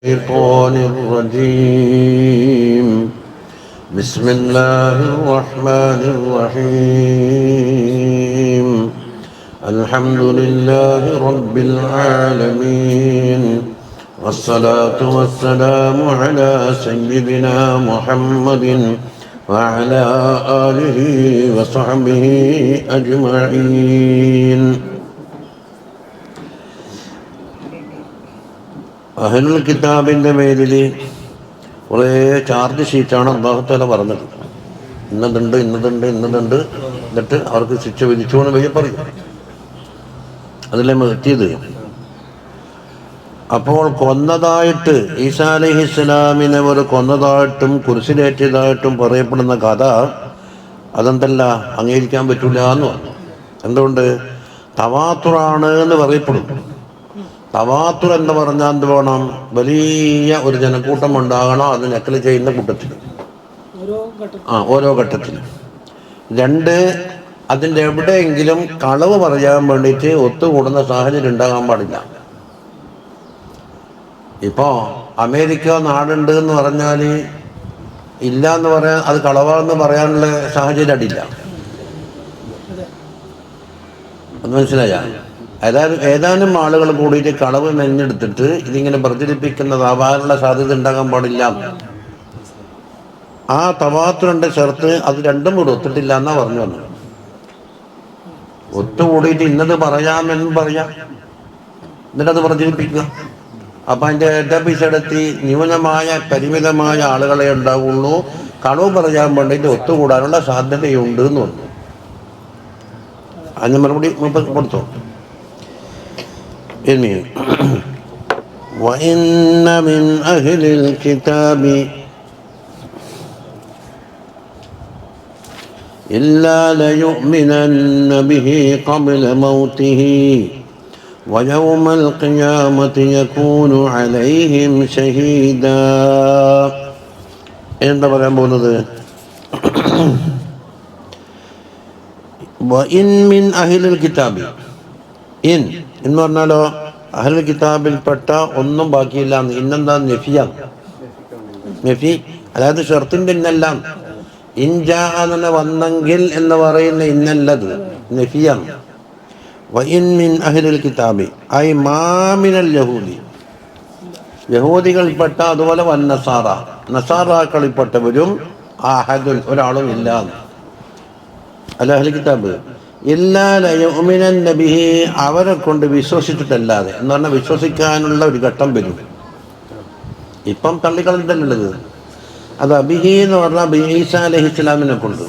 الشيطان الرجيم. بسم الله الرحمن الرحيم. الحمد لله رب العالمين، والصلاة والسلام على سيدنا محمد وعلى آله وصحبه أجمعين. അഹ്ലുൽ കിതാബിൻ്റെ പേരിൽ കുറേ ചാർജ് ഷീറ്റാണ് അല്ലാഹു തആല പറഞ്ഞത്. ഇന്നതുണ്ട് എന്നിട്ട് അവർക്ക് ശിക്ഷ വിധിച്ചു എന്ന് പറയും. അതിലെ എത്തിയത് അപ്പോൾ കൊന്നതായിട്ട് ഈസാ അലൈഹിസ്സലാമിനെ അവർ കൊന്നതായിട്ടും കുരിശിലേറ്റിയതായിട്ടും പറയപ്പെടുന്ന കഥ അതെന്തല്ല അംഗീകരിക്കാൻ പറ്റില്ല എന്ന് പറഞ്ഞു. എന്തുകൊണ്ട്? തവാത്തുറാണ് എന്ന് പറയപ്പെടും. തവാത്തുർ എന്ന് പറഞ്ഞാൽ എന്ത് വേണം? വലിയ ഒരു ജനക്കൂട്ടം ഉണ്ടാകണം അത് നക്കൽ ചെയ്യുന്ന കൂട്ടത്തിൽ, ഓരോ ഘട്ടത്തിൽ. രണ്ട്, അതിൻ്റെ എവിടെയെങ്കിലും കളവ് പറയാൻ വേണ്ടിയിട്ട് ഒത്തുകൂടുന്ന സാഹചര്യം ഉണ്ടാകാൻ പാടില്ല. ഇപ്പോൾ അമേരിക്ക നാടുണ്ട് എന്ന് പറഞ്ഞാൽ ഇല്ല എന്ന് പറയാൻ, അത് കളവാന്ന് പറയാനുള്ള സാഹചര്യം അടിയില്ല. അത് മനസ്സിലായ? ഏതാനും ആളുകൾ കൂടിയിട്ട് കളവ് മെഞ്ഞെടുത്തിട്ട് ഇതിങ്ങനെ പ്രചരിപ്പിക്കുന്നതാവാനുള്ള സാധ്യത ഉണ്ടാകാൻ പാടില്ല. ആ തവാത്തുറിന്റെ ഷർത്ത് അത് രണ്ടും കൂടെ ഒത്തിട്ടില്ല എന്നാ പറഞ്ഞു വന്നത്. ഒത്തുകൂടിയിട്ട് ഇന്നത് പറയാമെന്ന് പറയാം, എന്നിട്ടത് പ്രചരിപ്പിക്കുക. അപ്പം അതിൻ്റെ ഡേറ്റാബേസ് എടുത്തി ന്യൂനമായ പരിമിതമായ ആളുകളെ ഉണ്ടാവുള്ളൂ. കളവ് പറയാൻ വേണ്ടിയിട്ട് ഒത്തുകൂടാനുള്ള സാധ്യതയുണ്ട് എന്ന് പറഞ്ഞു. അതിന് മറുപടി കൊടുത്തു. وإن من أهل الكتاب إلا ليؤمنن به قبل موته ويوم القيامة يكون عليهم شهيدا. എന്താ പറയാൻ പോകുന്നത്? وإن من أهل الكتاب, ഇൻ എന്ന് പറഞ്ഞാലോ അഹ്ലുൽ കിതാബിൽപ്പെട്ട ഒന്നും ബാക്കിയില്ല. ഇന്നെന്താ? നഫിയാണ്. നഫി അതായത് ഷർത്തിന്റെ ഇന്നെല്ലാം. ഇൻജാ എന്ന് വന്നെങ്കിൽ എന്ന് പറയുന്ന ഇന്നല്ലത് നഫിയാണ്. വഇൻ മിൻ അഹ്ലുൽ കിതാബി ഐ മാ മിനൽ യഹൂദി, യഹൂദികൾപ്പെട്ട അതുപോലെ വന്നസാറ നസാറാക്കളിൽപ്പെട്ടവരും അഹദുൻ ഒരാളും ഇല്ല. അല്ല അഹ്ലുൽ കിതാബ് ഇല്ലാ ലയുഅ്മിനന്ന ബിഹി, അവരെ കൊണ്ട് വിശ്വസിച്ചിട്ടല്ലാതെ എന്ന് പറഞ്ഞാൽ വിശ്വസിക്കാനുള്ള ഒരു ഘട്ടം വരും. ഇപ്പം തള്ളിക്കളഞ്ഞിട്ടുള്ളത് അത് ബിഹി എന്ന് പറഞ്ഞാൽ ഈസാ അലൈഹിസ്സലാമിനെ കൊണ്ട്.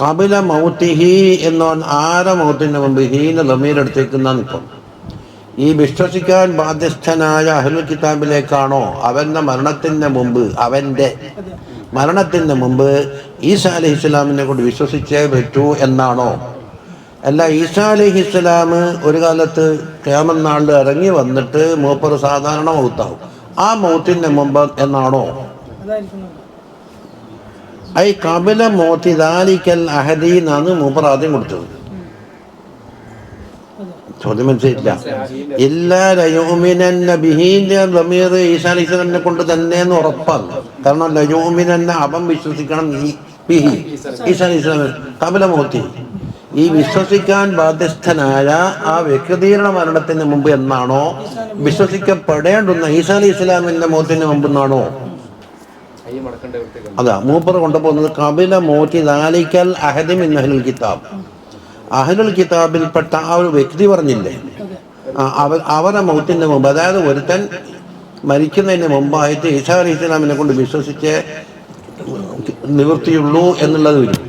ഖബല മൗതിഹി എന്ന് പറഞ്ഞാൽ ആരെ മൗത്തിന് മുമ്പ് ഹീന ലമീരെടുത്തേക്കുന്നതാണ്. ഇപ്പം ഈ വിശ്വസിക്കാൻ ബാധ്യസ്ഥനായ അഹ്ലുൽ കിതാബിലേക്കാണോ അവൻ്റെ മരണത്തിൻ്റെ മുമ്പ് ഈസാ അലൈഹിസ്സലാമിനെ കൊണ്ട് വിശ്വസിച്ചേ പറ്റൂ എന്നാണോ? അല്ല, ഈസാ അലൈഹിസ്സലാം ഒരു കാലത്ത് ഖിയാമത്ത് നാളിൽ ഇറങ്ങി വന്നിട്ട് മൂപ്പർ സാധാരണ മൗത്താവും, ആ മൗത്തിൻ്റെ മുമ്പ് എന്നാണോ? ഐ ഖബല മൗതി ദാലിക്കൽ അഹദി എന്നാണ് മൂപ്പർ ആദ്യം കൊടുത്തത്. ചോദ്യം മനസ്സിലില്ല. ഇല്ലാ ലയുഅ്മിനന്ന ബിഹിന്റെ ദമീർ ഈസാ അലൈഹിസ്സലാമിനെ കൊണ്ട് തന്നെയെന്ന് ഉറപ്പാണ്. കാരണം ലയുഅ്മിനന്ന അവൻ വിശ്വസിക്കണം ബിഹി ഈസാ അലൈഹിസ്സലാം ഖബല മൗതി, ഈ വിശ്വസിക്കാൻ ബാധ്യസ്ഥനായ ആ വ്യക്തിയുടെ മരണത്തിന് മുമ്പ് എന്നാണോ വിശ്വസിക്കപ്പെടേണ്ടുന്ന ഈസാ അലൈഹി ഇസ്ലാമിന്റെ മൗത്തിന് മുമ്പ് എന്നാണോ? അതാ മൂപ്പർ കൊണ്ടുപോകുന്നത് ഖബല മൗതി ദാലിക്കൽ അഹദി മിൻ അഹ്ലുൽ കിതാബ്. അഹ്ലുൽ കിതാബിൽപ്പെട്ട ആ ഒരു വ്യക്തി പറഞ്ഞില്ലേ, അവരെ മൗത്തിന്റെ മുമ്പ്, അതായത് ഒരുത്തൻ മരിക്കുന്നതിന് മുമ്പായിട്ട് ഈസാ അലൈഹി ഇസ്ലാമിനെ കൊണ്ട് വിശ്വസിച്ചേ നിവൃത്തിയുള്ളൂ എന്നുള്ളത് വരും.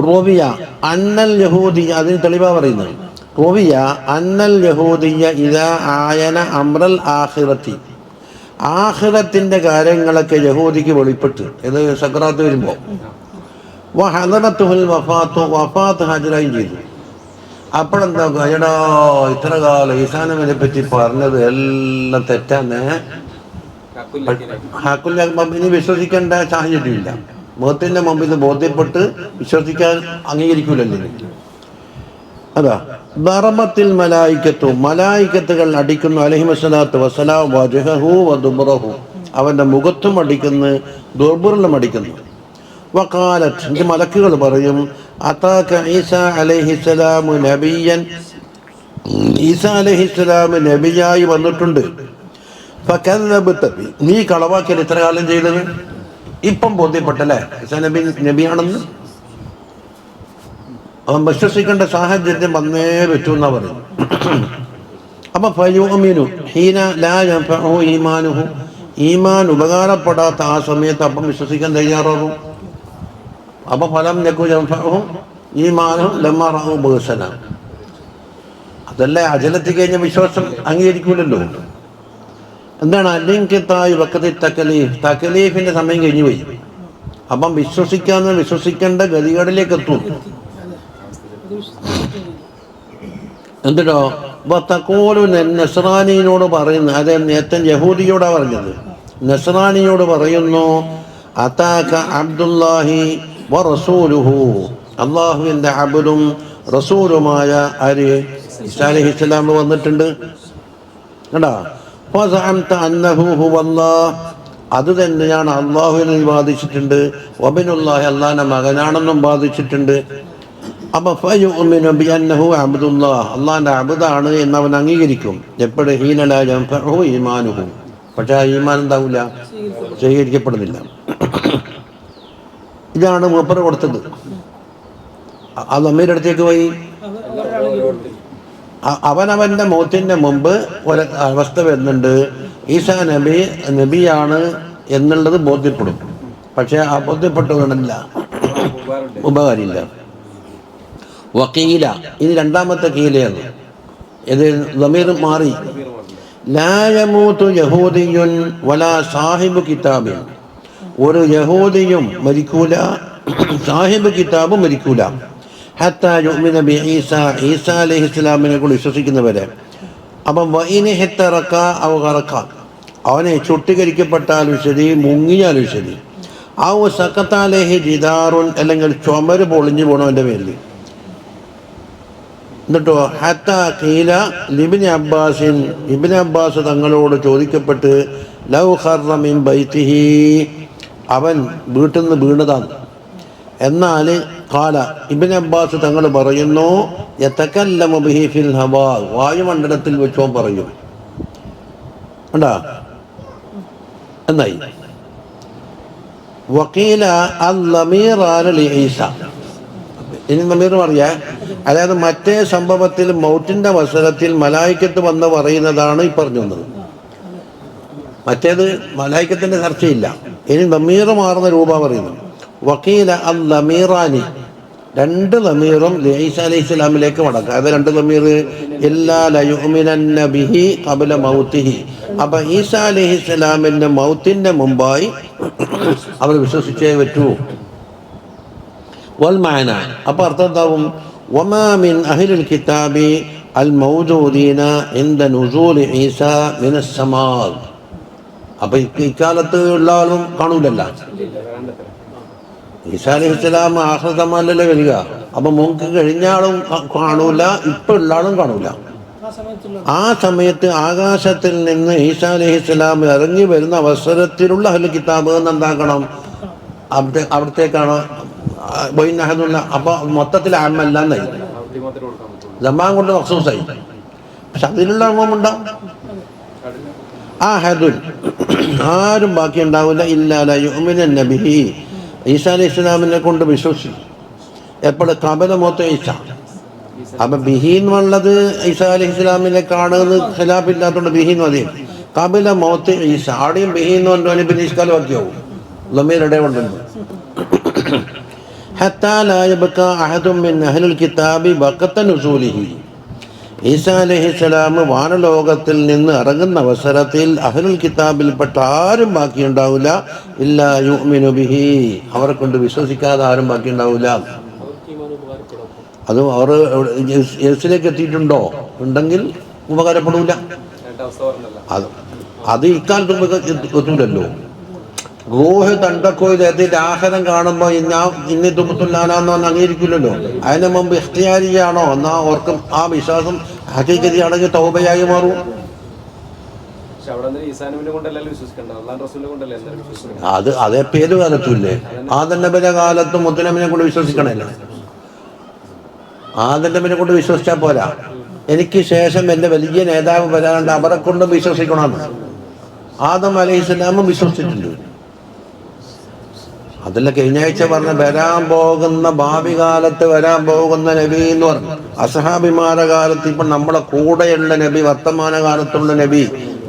റോവിയ അന്നൽ യഹൂദിയ, അതിന് തെളിവാ പറയുന്നത്. റോവിയ അന്നൽ യഹൂദിയ ഇദാ ആയന അംറൽ ആഖിറത്തി, ആഖിറത്തിന്റെ കാര്യങ്ങളൊക്കെ യഹൂദിക്ക് വെളിപ്പെട്ട്, ഇത് സക്രാത്ത് വരുമ്പോൾ വഹദറത്തുൽ വഫാത്ത് ഹാജരായും ചെയ്തു. അപ്പോഴെന്താ, എടാ ഇത്ര കാലം ഈസാ നബിയെ പറ്റി പറഞ്ഞത് എല്ലാം തെറ്റാന്ന്, ഇനി വിശ്വസിക്കേണ്ട സാഹചര്യമില്ല. മുഖത്തിൻ്റെ മുമ്പ് ഇത് ബോധ്യപ്പെട്ട് വിശ്വസിക്കാൻ അംഗീകരിക്കൂലല്ലോ. അതാ ദറബത്തിൽ മലായിക്കത്തു മലായിക്കത്തുകൾ അടിക്കുന്നു അലൈഹിസ്സലാത്തു വസ്സലാം വജ്ഹഹു വദുബ്റഹു അവൻ്റെ മുഖത്തും അടിക്കുന്നു ദുർബുറിലും അടിക്കുന്നു. വഖാലത്ത് ഇത് മലക്കുകൾ പറയും അതാക ഈസ അലൈഹിസ്സലാമു നബിയൻ ഈസ അലൈഹിസ്സലാം നബിയായി വന്നിട്ടുണ്ട്. ഫകല്ലബത നീ കളവാക്കിയത് എത്ര കാലം ചെയ്തത്? ഇപ്പം ബോധ്യപ്പെട്ടല്ലേ ഈസ നബിയാണെന്ന്? അവൻ വിശ്വസിക്കേണ്ട സാഹചര്യം വന്നേ പറ്റൂ എന്നാ പറയും. അപ്പൊ ഫയുമിനു ഹീന ലാ യൻഫഉ ഈമാനുഹു ഈമാൻ ഉപകാരപ്പെടാത്ത ആ സമയത്ത് അപ്പം വിശ്വസിക്കാൻ തയ്യാറാകും. അപ്പൊ ഫലം യകു യൻഫഉഹു ഈമാനുഹു ലമ്മാ റഅൂ ബഅസന അതല്ല അജലത്തിൽ കഴിഞ്ഞ വിശ്വാസം അംഗീകരിക്കൂലല്ലോ. എന്താണ് അലിൻഖിതാഇ വഖതി തക്ലീഫിന്റെ സമയം കഴിഞ്ഞു പോയി. അപ്പം വിശ്വസിക്കേണ്ട ഗതികേടിലേക്ക് എത്തും. എന്നിട്ടോ നസ്രാനിയോട് പറയുന്നു, അതെ നേരത്തെ യഹൂദിയോടാ പറഞ്ഞത്, നസ്രാനിയോട് പറയുന്നു അതാക അബ്ദുല്ലാഹി വ റസൂലുഹു അള്ളാഹുവിൻ്റെ അബ്ദും റസൂലുമായ ആര് ഈസാ അലൈഹിസ്സലാം വന്നിട്ടുണ്ട് കേട്ടാ. ഫസഅംത അന്നഹു ഹുവല്ലാഹ് അത് തന്നെയാണ് അള്ളാഹുവിനെ വാദിച്ചിട്ടുണ്ട്. വബിനുല്ലാഹി അള്ളാഹിന്റെ മകനാണെന്നും വാദിച്ചിട്ടുണ്ട്. അപ്പൊ ഫയുമിനു ബിഅന്നഹു അബ്ദുല്ലാഹ് അള്ളാഹിന്റെ അബ്ദാണ് എന്നവൻ അംഗീകരിക്കും. എപ്പോഴും ഹീന ലാ യൻഫഉഹു ഈമാനുഹു പക്ഷെ ആ ഈമാൻ എന്താവില്ല, സ്വീകരിക്കപ്പെടുന്നില്ല. ഇതാണ് മൂപ്പർ കൊടുത്തത്. ആ നമ്മീരുടെ അടുത്തേക്ക് പോയി അവനവൻ്റെ മൗത്തിൻ്റെ മുമ്പ് ഒരവസ്ഥ വരുന്നുണ്ട്. ഈസാ നബിയാണ് എന്നുള്ളത് ബോധ്യപ്പെടും. പക്ഷെ ആ ബോധ്യപ്പെട്ടതല്ല, ഉപകാരമില്ല. വക്കീല ഇത് രണ്ടാമത്തെ കീലയാണ്. ഇത് ദമീർ മാറി. ലാ യമൂതു യഹൂദിയുൻ വലാ സാഹിബു കിതാബിൻ ഒരു യഹൂദിയും മരിക്കൂല, സാഹിബ് കിതാബും മരിക്കൂല. ഹത്താ യുഅ്മിന ബി ഈസാ ഈസാ അലൈഹിസ്സലാമിനെ കൊണ്ട് വിശ്വസിക്കുന്നവരെ. അപ്പം വഇൻ ഹിത്തറക ഔ ഗറക അവനെ ചുട്ടികരിക്കപ്പെട്ടാലും ശരി മുങ്ങിയാലും ശരി, ഔ സഖത അലൈഹി ജിദാറുൻ അല്ലെങ്കിൽ ചുമര് പൊളിഞ്ഞു പോണവൻ്റെ പേരിൽ. എന്നിട്ടോ ഹത്താ ഖീല ലിബ്നി അബ്ബാസിൻ ഇബ്നു അബ്ബാസ് തങ്ങളോട് ചോദിക്കപ്പെട്ട് ലൗ ഖർറ മിൻ ബൈതിഹി അവൻ വീട്ടിൽ നിന്ന് വീണതാണ്. എന്നാൽ ഖാല ഇബ്നു അബ്ബാസ് തങ്ങൾ പറയുന്നു യതകല്ലമു ബിഹി ഫിൽ ഹവാ വായുമണ്ഡലത്തിൽ വെച്ചോ പറയും കണ്ടാ എന്നായി. വഖീല അൽ-ലമീറാന ലി ഈസ ഇനി നമീർ പറയാ, അതായത് മറ്റേ സംഭവത്തിൽ മൗത്തിൻ്റെ അവസരത്തിൽ മലായിക്കത്ത് വന്ന് പറയുന്നതാണ് ഈ പറഞ്ഞു വന്നത്. മറ്റേത് മലായിക്കത്തിൻ്റെ ചർച്ചയില്ല. ഇനി നമീർ മാറുന്ന രൂപ പറയുന്നു. വക്കീല അൽ ലമീറാനി രണ്ട് ലമീറും ഈസാ അലൈഹിസ്സലാമിലേക്ക് മടക്കുക. അത് രണ്ട് ലമീർ ഇല്ലാ ലയുഅ്മിനന്ന ബിഹി ഖബ്ല മൗതിഹി. അപ്പൊ ഈസാ അലൈഹിസ്സലാമിന്റെ മൗത്തിന്റെ മുമ്പായി അവർ വിശ്വസിച്ചേ പറ്റൂ. വൽ മഅന അപ്പോൾ അർത്ഥം എന്താവും? വമാ മിൻ അഹ്ലിൽ കിതാബി അൽ മൗജൂദീന ഇൻദ നുസൂൽ ഈസാ മിനസ് സമാ. അപ്പോൾ ഇക്കാലത്ത് ഉള്ള ആളും കാണൂലല്ല. ഈസാ അലൈഹിസ്സലാം ആഖിറത്തമല്ലല്ലേ വരിക. അപ്പം മുൻക്ക് കഴിഞ്ഞ ആളും കാണൂല, ഇപ്പം ഉള്ള ആളും കാണൂല. ആ സമയത്ത് ആകാശത്തിൽ നിന്ന് ഈസാ അലൈഹിസ്സലാം ഇറങ്ങി വരുന്ന അവസരത്തിലുള്ള അഹ്ലുൽ കിതാബ് എന്താക്കണം? അവിടത്തേക്കാണ് ബൈനഹദുല്ല. അപ്പൊ മൊത്തത്തിൽ ആമല്ല എന്നായി, ജമാൻ കൊണ്ട് മഖ്സൂസായി. പക്ഷെ അതിലുള്ള അമ്മമുണ്ടാവും. ആ ഹദുൽ ആരും ബാക്കി ഉണ്ടാവില്ല. ഇല്ലാ യുഅ്മിനന്ന ബിഹി ഈസാ അലൈഹിസ്സലാമിനെ കൊണ്ട് വിശ്വസിക്കും. എപ്പോഴും ഖബല മൗത്ത് ഈസ. അപ്പൊ ബിഹി എന്നുള്ളത് ഈസാ അലൈഹിസ്സലാമിലേക്കാണ് ഖിലാഫില്ലാത്തതുകൊണ്ട് ബിഹി മതി. ഖബല മൗത്ത് ഈസ ആടെയും ബിഹി എന്ന് പറഞ്ഞാൽ പിന്നെ നിഷ്കാലവാക്യാവും. ലമീറുടെ കൊണ്ടുണ്ട്. ഹത്താ ലാ യബ്ഖ അഹദും മിൻ അഹ്ലിൽ കിതാബി വഖത നുസൂലിഹി. ഈസാ അലൈഹിസ്സലാം വാനലോകത്തിൽ നിന്ന് ഇറങ്ങുന്ന അവസരത്തിൽ അഹ്ലുൽ കിതാബിൽപ്പെട്ട ആരും ബാക്കിയുണ്ടാവില്ല. ഇല്ലാ യുഅ്മിനു ബിഹി അവരെ കൊണ്ട് വിശ്വസിക്കാതെ ആരും ബാക്കിയുണ്ടാവില്ല. അത് അവർ യേശുവിലേക്ക് എത്തിയിട്ടുണ്ടോ? ഉണ്ടെങ്കിൽ ഉപകാരപ്പെടില്ല. അത് ഇക്കാലത്ത് എത്തൂലല്ലോ. റൂഹ് തണ്ടക്കോ ഇതെത്തിയിട്ട് ആഹാരം കാണുമ്പോൾ ഞാൻ ഇന്നി തുമ്പത്തുല്ലാനാന്ന് പറഞ്ഞ് അംഗീകരിക്കില്ലല്ലോ. അതിന് മുമ്പ് ഇഖ്തിയാരിയാണോ എന്നാ ഓർക്കും ആ വിശ്വാസം ഹഖീഖത്തിയാണെങ്കിൽ തൗബയായി മാറും. അത് അതെപ്പോ ഏത് കാലത്തുമില്ലേ. ആദം നബിയുടെ കാലത്തും മുത്തനബിനെ കൊണ്ട് വിശ്വസിക്കണല്ലോ. ആദം നബിനെ കൊണ്ട് വിശ്വസിച്ചാൽ പോരാ, എനിക്ക് ശേഷം എൻ്റെ വലിയ നേതാവ് വരാണ്ട് അവരെ കൊണ്ടും വിശ്വസിക്കണമെന്ന് ആദം അലൈഹിസ്സലാമും വിശ്വസിച്ചിട്ടുണ്ട്. അതല്ല കഴിഞ്ഞ ആഴ്ച പറഞ്ഞ വരാൻ പോകുന്ന ഭാവി കാലത്ത് വരാൻ പോകുന്ന നബി എന്ന് പറഞ്ഞു. അസ്ഹാബിമാര കാലത്ത് ഇപ്പം നമ്മളെ കൂടെയുള്ള നബി, വർത്തമാന കാലത്തുള്ള നബി,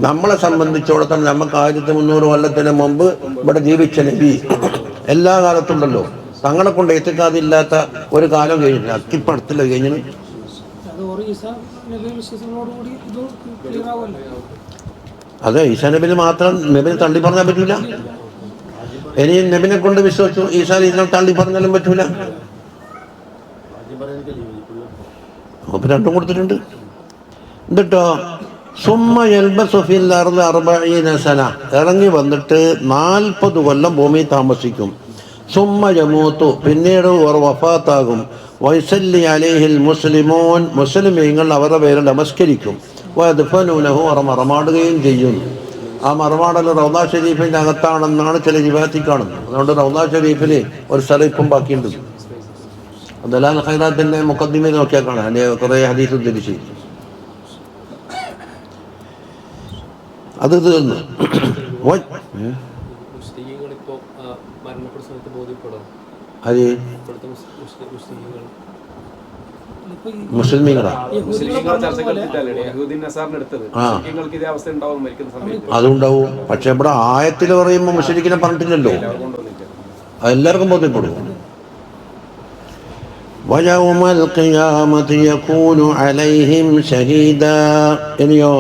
നമ്മളെ സംബന്ധിച്ചിടത്തോളം നമുക്ക് 1300 കൊല്ലത്തിന് മുമ്പ് ഇവിടെ ജീവിച്ച നബി എല്ലാ കാലത്തുണ്ടല്ലോ. തങ്ങളെ കൊണ്ട് എത്തിക്കാതില്ലാത്ത ഒരു കാലം കഴിഞ്ഞില്ല. അത്തിപ്പടുത്തില്ല കഴിഞ്ഞു. അതെ, ഈസാ നബിന് മാത്രം നബിനെ തള്ളി പറഞ്ഞാൽ പറ്റൂല. ഇനി നബിനെ കൊണ്ട് വിശ്വസിച്ചു ഈസാ അലൈഹിസ്സലാം തള്ളി പറഞ്ഞാലും പറ്റൂല. അപ്പൊ രണ്ടും കൊടുത്തിട്ടുണ്ട്. എന്നിട്ടോ സുമ്മ യൽബസു ഫിൽ അർളി 40 സന, ഇറങ്ങി വന്നിട്ട് 40 കൊല്ലം ഭൂമി താമസിക്കും. സുമ്മ യമൂത്തു, പിന്നീട് വഫാത്താകും. വയസല്ലി അലൈഹിൽ മുസ്ലിമൂൻ, മുസ്ലിമീങ്ങൾ അവരുടെ പേരിൽ നമസ്കരിക്കും. വദഫനൂനഹു, അവർ മറമാടുകയും ചെയ്യും. ആ മറമാടൽ റൗദ ഷരീഫിൻ്റെ അകത്താണെന്നാണ് ചില ജിവാത്തി കാണുന്നത്. അതുകൊണ്ട് റൗദ ഷരീഫിൽ ഒരു സ്ഥലം ഇപ്പം ബാക്കിയുണ്ട്. ദലാൽ ഖൈറാത്തിൻ്റെ മുഖദ്ദിമയിൽ നോക്കിയാൽ കാണാം. അതിൻ്റെ കുറേ ഹദീസ് ഉദ്ധരിച്ച് അത് തീർന്നു. അത് മുസ്ലിമീങ്ങളാ അതുണ്ടാവും. പക്ഷെ ഇവിടെ ആയത്തിൽ പറയുമ്പോൾ മുസ്ലിക്കിനെ പറഞ്ഞിട്ടില്ലല്ലോ. അതെല്ലാവർക്കും ബോധ്യപ്പെടും. വയൗമൽ ഖിയാമത്തി യകൂനു അലൈഹിം ഷഹീദാ, ഇനിയോ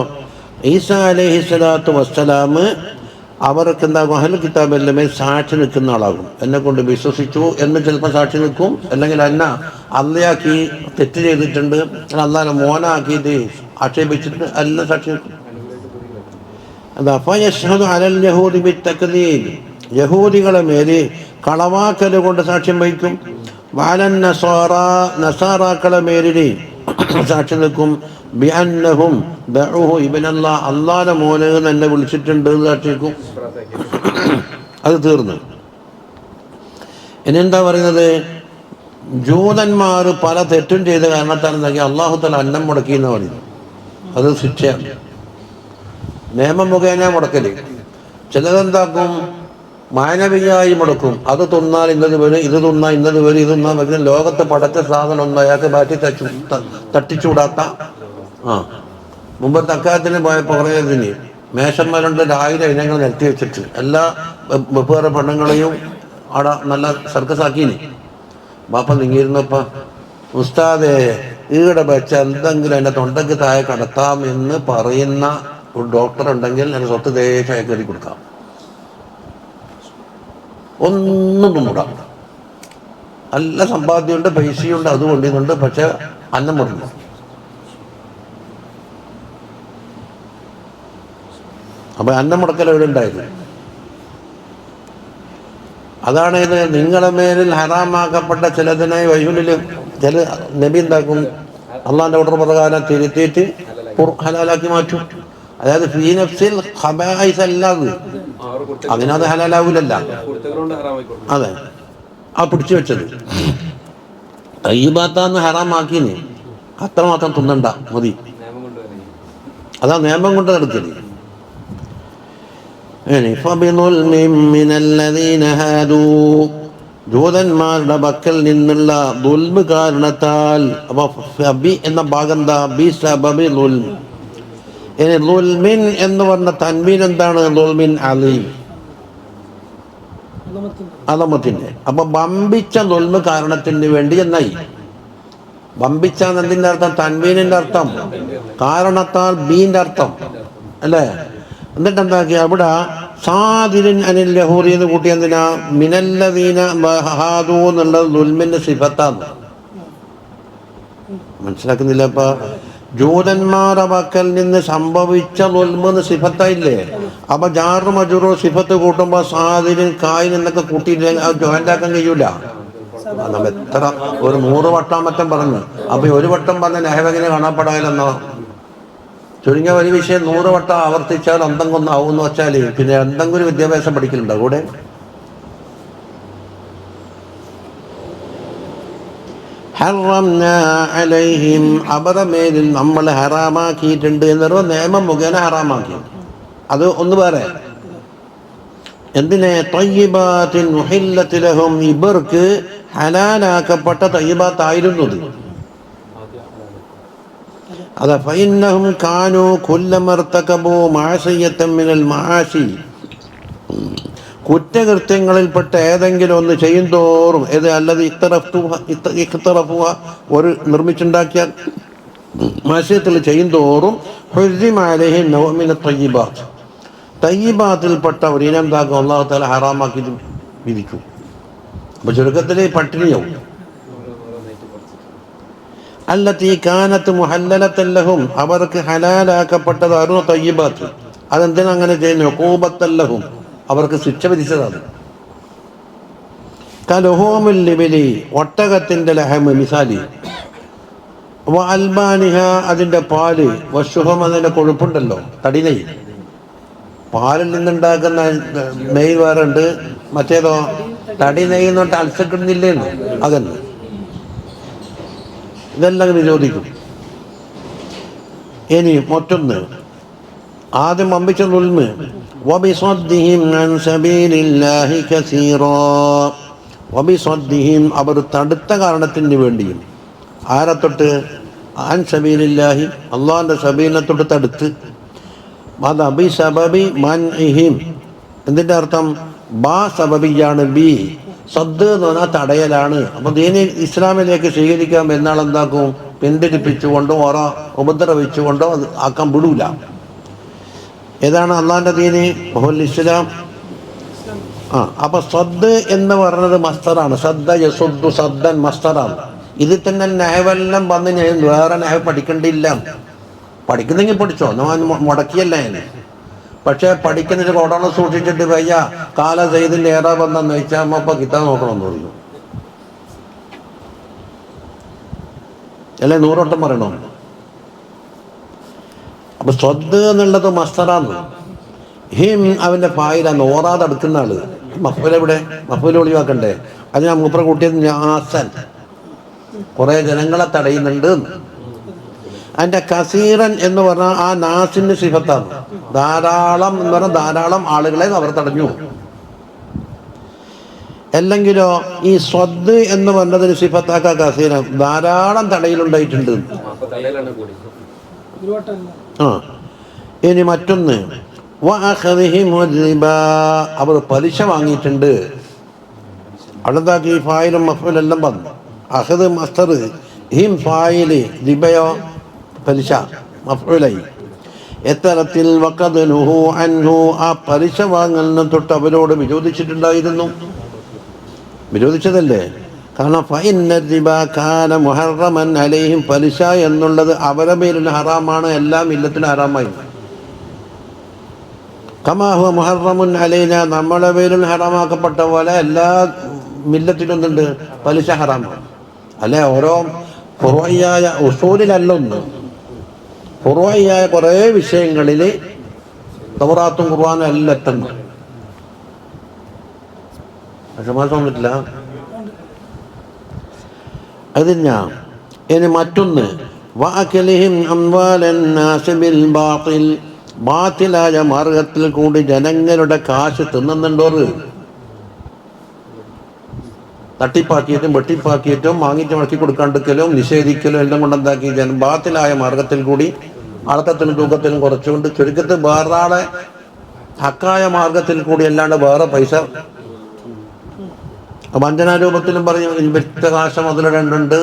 ഈസാ അലൈഹിസ്സലാത്തു വസ്സലാം അവർക്ക് എന്താകും, അഹ്ലുൽ കിതാബിന്റെ മേൽ സാക്ഷി നിൽക്കുന്ന ആളാകും. എന്നെ കൊണ്ട് വിശ്വസിച്ചു എന്ന് ചിലപ്പോൾ സാക്ഷി നിൽക്കും. അല്ലെങ്കിൽ എന്നെ അള്ളയാക്കി തെറ്റ് ചെയ്തിട്ടുണ്ട്, അള്ളാനെ മോനാക്കിയിട്ട് ആക്ഷേപിച്ചിട്ട് എല്ലാം സാക്ഷി നിൽക്കും. യഹൂദികളെ മേല് കളവാക്കൽ കൊണ്ട് സാക്ഷ്യം വഹിക്കും. വാലൻ നസാറാക്കളെ മേലിന് സാക്ഷി നിൽക്കും. ബിഅന്നഹും ദഉഹു ഇബ്നല്ലാഹ്, അല്ലാഹുവിന്റെ മോനെ എന്നെ വിളിച്ചിട്ടുണ്ട് എന്ന് സാക്ഷിക്കും. അത് തീർന്നു. ഇനി എന്താ പറയുന്നത്, ജൂതന്മാർ പല തെറ്റും ചെയ്ത കാരണത്താൽ അല്ലാഹു തആല അന്നം മുടക്കി എന്ന് പറയുന്നു. അത് ശിക്ഷയാണ്, നിയമം മുഖേന മുടക്കല്. ചിലതെന്താക്കും, മാനവികമായി മുടക്കും. അത് തിന്നാൽ ഇന്നത് വരും, ഇത് തിന്നാൽ ഇന്നത് വരും, ഇത് തിന്നാൽ വരും. ലോകത്തെ പടച്ച സാധനം ഒന്നും അയാൾക്ക് മാറ്റി തട്ടിച്ചൂടാത്ത. മുമ്പത്തെ അക്കാലത്തിന് പോയപ്പോൾ കുറേതിന് മേശന്മാരുണ്ട് 1000 ഇനങ്ങൾ നിരത്തി വെച്ചിട്ട് എല്ലാ വെപ്പേറെ പെണ്ണുങ്ങളെയും അവിടെ നല്ല സർക്കസ് ആക്കീന്. ബാപ്പ നീങ്ങിയിരുന്നപ്പ ഉസ്താദെ ഈടെ വെച്ച എന്തെങ്കിലും എൻ്റെ തൊണ്ടയ്ക്ക് താഴെ കടത്താം എന്ന് പറയുന്ന ഒരു ഡോക്ടർ ഉണ്ടെങ്കിൽ എൻ്റെ സ്വത്ത് ദേശമായി കയറി കൊടുക്കാം. ഒന്നും തുമ്മിടാം. നല്ല സമ്പാദ്യമുണ്ട്, പൈസയുണ്ട്, അത് കൊണ്ടുണ്ട്. പക്ഷെ അന്നം മുടങ്ങും. അപ്പൊ അന്നം മുടക്കൽ എവിടെ ഉണ്ടായത്? അതാണ് ഇത്. നിങ്ങളുടെ മേലിൽ ഹറാമാക്കപ്പെട്ട ചിലതിനെ വൈഹുലിൽ ചില നബി എന്താക്കും, അള്ളാന്റെ ഓർഡർ പ്രകാരം തിരുത്തിയിട്ട് ഹലാലാക്കി മാറ്റും. അതായത് ഫീ നഫ്സിൽ ഖബായിസ് അല്ലാതെ അതിനത് ഹലാലാവൂലല്ല. അതെ, ആ പിടിച്ചു വെച്ചത് തയ്യിബാത്താന്ന് ഹറാമാക്കിന് അത്രമാത്രം തിന്നണ്ട മതി. അതാ നിയമം കൊണ്ട് നടക്കല്. ജൂതന്മാരുടെ പക്കൽ നിന്നുള്ള ദുൽമ് കാരണത്താൽ, എന്ന ഭാഗം എന്താ, ബി സബബി ദുൽം. ഇനി ദുൽമിൻ എന്ന് പറഞ്ഞ തൻവീൻ എന്താണ്, ദുൽമിൻ അലീം, അദമത്തിന്റെ. അപ്പൊ ബമ്പിച്ച ദുൽമ് കാരണത്തിന് വേണ്ടി എന്നായി. ബമ്പിച്ച എന്നതിന്റെ അർത്ഥം തൻവീനിന്റെ അർത്ഥം, കാരണത്താൽ ബീന്റെ അർത്ഥം അല്ലേ. എന്നിട്ട് എന്താക്കി അവിടെ സാദിരിൻ അനിൽ ലഹൂറി എന്ന് കൂട്ടി. എന്തിനാ, മിനല്ലദീന ഹാദു എന്നുള്ളത് ദുൽമിന്റെ സിഫത്താന്ന്. മനസ്സിലാക്കുന്നില്ല. അപ്പൊ ജൂതന്മാരുടെ പക്കൽ നിന്ന് സംഭവിച്ച ദുൽമെന്ന് സിഫത്തായില്ലേ? അപ്പൊ ജാറു മജൂറു സിഫത്ത് കൂട്ടുമ്പോ സാദിനും കായിനും എന്നൊക്കെ കൂട്ടിയിട്ട് ജോയിന്റ് ആക്കാൻ കഴിയൂല. നമ്മൾ എത്ര ഒരു 100 വട്ടം മറ്റം പറഞ്ഞു. അപ്പൊ ഒരു വട്ടം പറഞ്ഞ നെഹവെങ്ങനെ കാണാപ്പെടാനെന്നോ? ചുരുങ്ങിയ ഒരു വിഷയം 100 വട്ടം ആവർത്തിച്ചാൽ എന്തെങ്കിലും ഒന്നാവും വെച്ചാൽ പിന്നെ എന്തെങ്കിലും ഒരു വിദ്യാഭ്യാസം പഠിക്കലുണ്ടോ കൂടെ? അവരുടെ മേലിൽ നമ്മൾ ഹറാമാക്കിയിട്ടുണ്ട് എന്നൊരു നിയമം മുഖേന ഹറാമാക്കി. അത് ഒന്ന് വേറെ. എന്തിനെ? തയ്യിബാത്തിൻ ഉഹില്ലത്ത് ലഹും, ഇവർക്ക് ഹലാലാക്കപ്പെട്ട തയ്യിബാത്തായിരുന്നത്. അതാ ഫഇന്നഹും കാനൂ കുല്ലമർതകബൂ മഅസിയത്തൻ മിനൽ മആസി, കുറ്റകൃത്യങ്ങളിൽപ്പെട്ട ഏതെങ്കിലും ഒന്ന് ചെയ്യും തോറും ഇത് അല്ലത് ഇഖ്തറഫുഹ ഒരു നിർമ്മിച്ചുണ്ടാക്കിയ മഅസിയത്തിൽ ചെയ്യും തോറും ഹുർരിമ അലൈഹി നൗഅ മിനത് തയ്യിബാത്ത്, തയ്യിബാത്തിൽപ്പെട്ട ഒരു ഇനം താക്കും അല്ലാഹു തആല ഹറാമാക്കി വിധിക്കും. അപ്പോൾ ചുരുക്കത്തിൽ പട്ടിണിയാവും. അല്ലത്തി കാനത്ത് മുഹല്ലലത്തൻ ലഹും, അവർക്ക് ഹലാലാക്കപ്പെട്ടതായിരുന്നു തയ്യിബാത്ത്. അതെന്തിനാ അങ്ങനെ ചെയ്യുന്നു? ഉഖൂബത്തൻ ലഹും, അവർക്ക് ശിക്ഷ വിധിച്ചതാണ്. കലുഹൂമുൽ ലിബിലി, ഒട്ടകത്തിന്റെ ലഹം മിസാലി, വ അൽബാനിഹ, അതിന്റെ പാല്, വശുഹം, അതിന്റെ കൊഴുപ്പുണ്ടല്ലോ, തടിനെയ്. പാലിൽ നിന്നുണ്ടാക്കുന്ന നെയ് വേറെ ഉണ്ട്, മറ്റേതോ തടി നെയ്യ് എന്ന് പറഞ്ഞിട്ട് അൽസക്കിടുന്നില്ലേന്ന്, അതന്നെ. ഇതെല്ലാം നിരോധിക്കും. ഇനി മറ്റൊന്ന്, ആദ്യം വമ്പിച്ച ദുൽമ്, വബിസദ്ദിഹിം അൻ സബീലില്ലാഹി കസീറാ, വബിസദ്ദിഹിം, അവർ തടുത്ത കാരണത്തിന് വേണ്ടിയും. ആരെ തൊട്ട്? അൻ സബീലില്ലാഹി, അള്ളാഹിന്റെ സബീലിനെ തൊട്ട് തടുത്ത്. ബി സബബി മൻഇഹിം, എന്തിൻ്റെ അർത്ഥം? ബാ സബബിയാണ്, ബി സദ് എന്ന് പറഞ്ഞാൽ തടയലാണ്. അപ്പൊ ദീനി ഇസ്ലാമിലേക്ക് സ്വീകരിക്കാൻ എന്നാൾ എന്താക്കും? പിന്തിരിപ്പിച്ചുകൊണ്ടോ ഓരോ ഉപദ്രവിച്ചുകൊണ്ടോ അത് ആക്കാൻ വിടൂല. ഏതാണ് അള്ളാഹിന്റെ ദീനി? ബഹുൽ ഇസ്ലാം. അപ്പൊ സദ് എന്ന് പറയുന്നത് മസ്തറാണ്. സദ്ദ യസുദ്ദു സദ്ദൻ മസ്തറാണ്. ഇതിൽ തന്നെ നഹവെല്ലാം വന്ന് ഞാൻ വേറെ നഹവ് പഠിക്കേണ്ടിയില്ല. പഠിക്കുന്നെങ്കിൽ പഠിച്ചോ, ഞാൻ മുടക്കിയല്ല ഞാൻ. പക്ഷെ പഠിക്കുന്നതിന് കൊടോണം സൂക്ഷിച്ചിട്ട് വയ്യ കാല സെയ്തിന്റെ ഏറാ ബന്ധം വെച്ചാൽ അമ്മ കിതാബ് നോക്കണമെന്ന് പറഞ്ഞു. അല്ലെ 100 വട്ടം പറയണോ? അപ്പൊ സ്വദ് എന്നുള്ളത് മസ്തറാന്ന്. ഹിം അവന്റെ ഫായിലാണ്, ഓറാതെ അടുക്കുന്ന ആള്. മഫൂലെവിടെ? മഫൂല് ഒളിവാക്കണ്ടേ? അത് ഞാൻ മൂപ്പറ കൂട്ടിയത് നാസൻ, കുറെ ജനങ്ങളെ തടയുന്നുണ്ട്. അതിന്റെ കസീറൻ എന്ന് പറഞ്ഞാൽ ആ നാസിന്റെ സിഫത്താണ്. ധാരാളം എന്ന് പറഞ്ഞാൽ ധാരാളം ആളുകളെ അവർ തടഞ്ഞു. അല്ലെങ്കിലോ ഈ സ്വദ് എന്ന് പറഞ്ഞതിന് സിഫത്താക്ക കസീറൻ, ധാരാളം തടയിലുണ്ടായിട്ടുണ്ട്. ഇനി മറ്റൊന്ന്, അവർ പലിശ വാങ്ങിയിട്ടുണ്ട്. അവിടെന്താക്കി ഫായിലും മഫൂലെല്ലാം വന്നു. അഹദ് മസ്തർ, ഹിം ഫായില്, റിബയോ പലിശ മഫൂലായി. എത്തരത്തിൽ വഖദ് നുഹു അൻഹു, ആ പലിശ വാങ്ങലിനെ തൊട്ട് അവരോട് വിരോധിച്ചിട്ടുണ്ടായിരുന്നു. വിരോധിച്ചതല്ലേ? കാരണം ഫഇന്ന റിബ കാന മുഹറമൻ അലൈഹിം, പലിശ എന്നുള്ളത് അവരുടെ പേരിൽ ഹറാമാണ്, എല്ലാ മില്ലത്തിലും ഹറാമായി. കമാ ഹുവ മുഹറമുൻ അലൈന, നമ്മുടെ പേരിൽ ഹറാമാക്കപ്പെട്ട പോലെ എല്ലാ മില്ലത്തിലൊന്നുണ്ട് പലിശ ഹറാമാണ്. അല്ലെ ഓരോ ഫുറൂഇയായ ഉസൂലിലല്ല ഒന്ന്, ഫുറൂഇയായ കുറേ വിഷയങ്ങളിൽ തൗറാത്തും ഖുർആനും എല്ലാം എത്തുന്നു. പക്ഷെ മാസം പറ്റില്ല അതിനാ. ഇനി മറ്റൊന്ന്, വഅകലിഹിം അംവാലൻ നാസി ബിൽ ബാത്തിൽ, ബാത്തിലായ മാർഗത്തിൽ കൂടി ജനങ്ങളുടെ കാശ് തിന്നുന്നുണ്ടോ? തട്ടിപ്പാക്കിയിട്ടും വെട്ടിപ്പാക്കിയിട്ടും വാങ്ങിച്ച് മുടക്കി കൊടുക്കാണ്ടിരിക്കലും നിഷേധിക്കലും എല്ലാം കൊണ്ടെന്താക്കി ബാത്തിലായ മാർഗത്തിൽ കൂടി അളക്കത്തിലും തൂക്കത്തിലും കുറച്ചുകൊണ്ട് ചുരുക്കത്തിൽ വേറൊരാളെ ഹക്കായ മാർഗത്തിൽ കൂടി അല്ലാണ്ട് വേറെ പൈസ വഞ്ചനാരൂപത്തിലും പറഞ്ഞു വ്യക്ത കാശം മുതലിടേണ്ടുണ്ട്.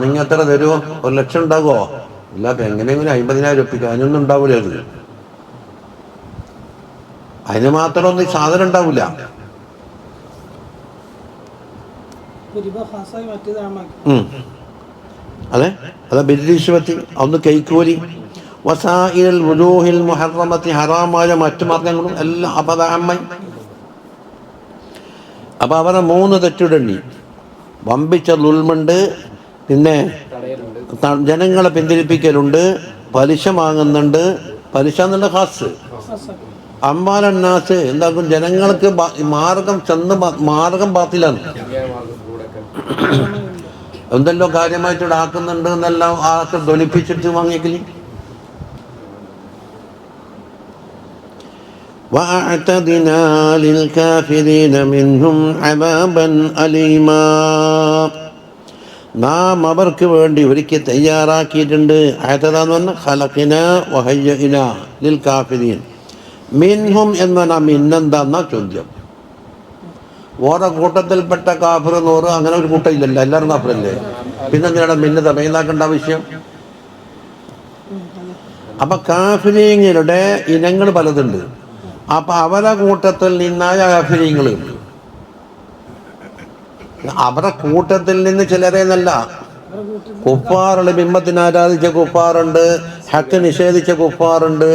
നിങ്ങൾ എത്ര തരുമോ? 1 ലക്ഷം ഉണ്ടാകുമോ? ഇല്ല, എങ്ങനെയെങ്കിലും 50,000 ഒപ്പിക്കുക. അതിനൊന്നും ഉണ്ടാവില്ല. അതിന് മാത്രമൊന്നും ഈ സാധനം ഉണ്ടാവില്ല. അതെ അതാ ബിരിശ്വത്തി, ഒന്ന് കൈക്കൂലി. വസായിൽ വുജൂഹിൽ മുഹറമത്തി, ഹറാമായ മറ്റു മാർഗങ്ങളും എല്ലാം അപദാമായി. അപ്പം അവരെ 3 തെറ്റിടണ്ടി. വമ്പിച്ച ദുൽമുണ്ട്, പിന്നെ ജനങ്ങളെ പിന്തിരിപ്പിക്കലുണ്ട്, പലിശ വാങ്ങുന്നുണ്ട്. പലിശ എന്നുള്ള ഖാസ് അമ്മാലന്നാസ് എന്താക്കും, ജനങ്ങൾക്ക് മാർഗം ബാത്തിലാണ്. എന്തെല്ലോ കാര്യമായിട്ട് ആക്കുന്നുണ്ട് എന്നെല്ലാം ആൾക്ക് ധ്വനിപ്പിച്ചിട്ട് വാങ്ങിക്കലി. وَأَعْتَدْنَا لِلْكَافِرِينَ مِنْهُمْ عَذَابًا أَلِيمًا. നാം അവർക്ക് വേണ്ടി ഒരിക്കൽ തയ്യാറാക്കിയിട്ടുണ്ട്. അഅ്തദാന്ന് പറഞ്ഞാൽ ഖലഖനാ വഹയ്യനാ ലിൽ കാഫിരീൻ. മിൻഹും എന്ന് പറഞ്ഞാൽ മിന്നെന്താന്നാ ചോദ്യം. ഓരോ കൂട്ടത്തിൽപ്പെട്ട കാഫിർ നൂറ്, അങ്ങനെ ഒരു കൂട്ടം ഇല്ലല്ലോ, എല്ലാവരും കാഫിറല്ലേ. പിന്നെ എന്തിനാണ് മിന്ന് തമയിലാക്കേണ്ട ആവശ്യം? അപ്പൊ കാഫിരീങ്ങളുടെ ഇനങ്ങൾ പലതുണ്ട്. അപ്പൊ അവരെ കൂട്ടത്തിൽ നിന്നായ കാഫിരീങ്ങൾ, അവരുടെ കൂട്ടത്തിൽ നിന്ന് ചിലരെ നല്ല കുഫാറുണ്ട്, ബിംബത്തിന് ആരാധിച്ച കുഫാറുണ്ട്, ഹക്ക് നിഷേധിച്ച കുഫാറുണ്ട്,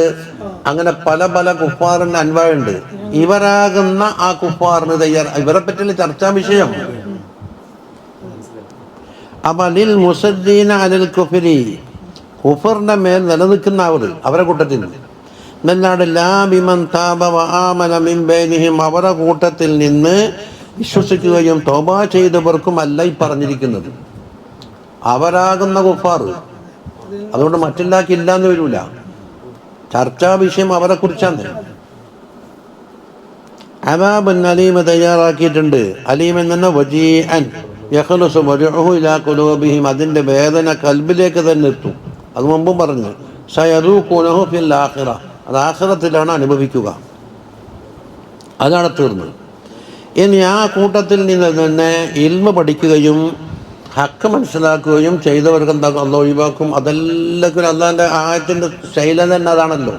അങ്ങനെ പല പല കുഫാറിന്റെ അൻവയുണ്ട്. ഇവരാകുന്ന ആ കുഫാറിന് ഇവരെ പറ്റിയുള്ള ചർച്ചാ വിഷയം. അപ്പൊ ലിൽ മുസദ്ദീന അലൽ കുഫരി, കുഫറിന്റെ മേൽ നിലനിൽക്കുന്ന അവരെ കൂട്ടത്തിൽ എന്നല്ലാണ്ട് ലാ ബിമൻ താബ വആമന മിൻ ബൈനിഹിം, അവരെ കൂട്ടത്തിൽ നിന്ന് വിശ്വസിക്കുകയും തൗബ ചെയ്തവർക്കും അല്ല ഈ പറഞ്ഞിരിക്കുന്നത്. അവരാകുന്ന കുഫാർ. അതുകൊണ്ട് മറ്റുള്ളാക്കില്ലാന്ന് വരൂല. ചർച്ചാ വിഷയം അവരെ കുറിച്ചാണ്. അദാബുൻ അലീം തയ്യാറാക്കിയിട്ടുണ്ട്. അലീം എന്ന വജീഅൻ യഖ്ലുസു വജഉഹു ഇലാ ഖുലൂബിഹിം, അതിന്റെ വേദന കൽബിലേക്ക് തന്നെ എത്തും. അത് മുമ്പും പറഞ്ഞു. സയദൂഖൂനഹു ഫിൽ ആഖിറ, അത് ആഖിറത്തിലാണ് അനുഭവിക്കുക. അതാണ് തീർന്നത്. ഇനി ആ കൂട്ടത്തിൽ നിന്ന് തന്നെ ഇൽമ പഠിക്കുകയും ഹക്ക് മനസ്സിലാക്കുകയും ചെയ്തവർക്ക് എന്താക്കും, അള്ളാഹ് ഒഴിവാക്കും. അതെല്ലാം അള്ളാഹിൻ്റെ ആയത്തിൻ്റെ ശൈലം തന്നെ അതാണല്ലോ.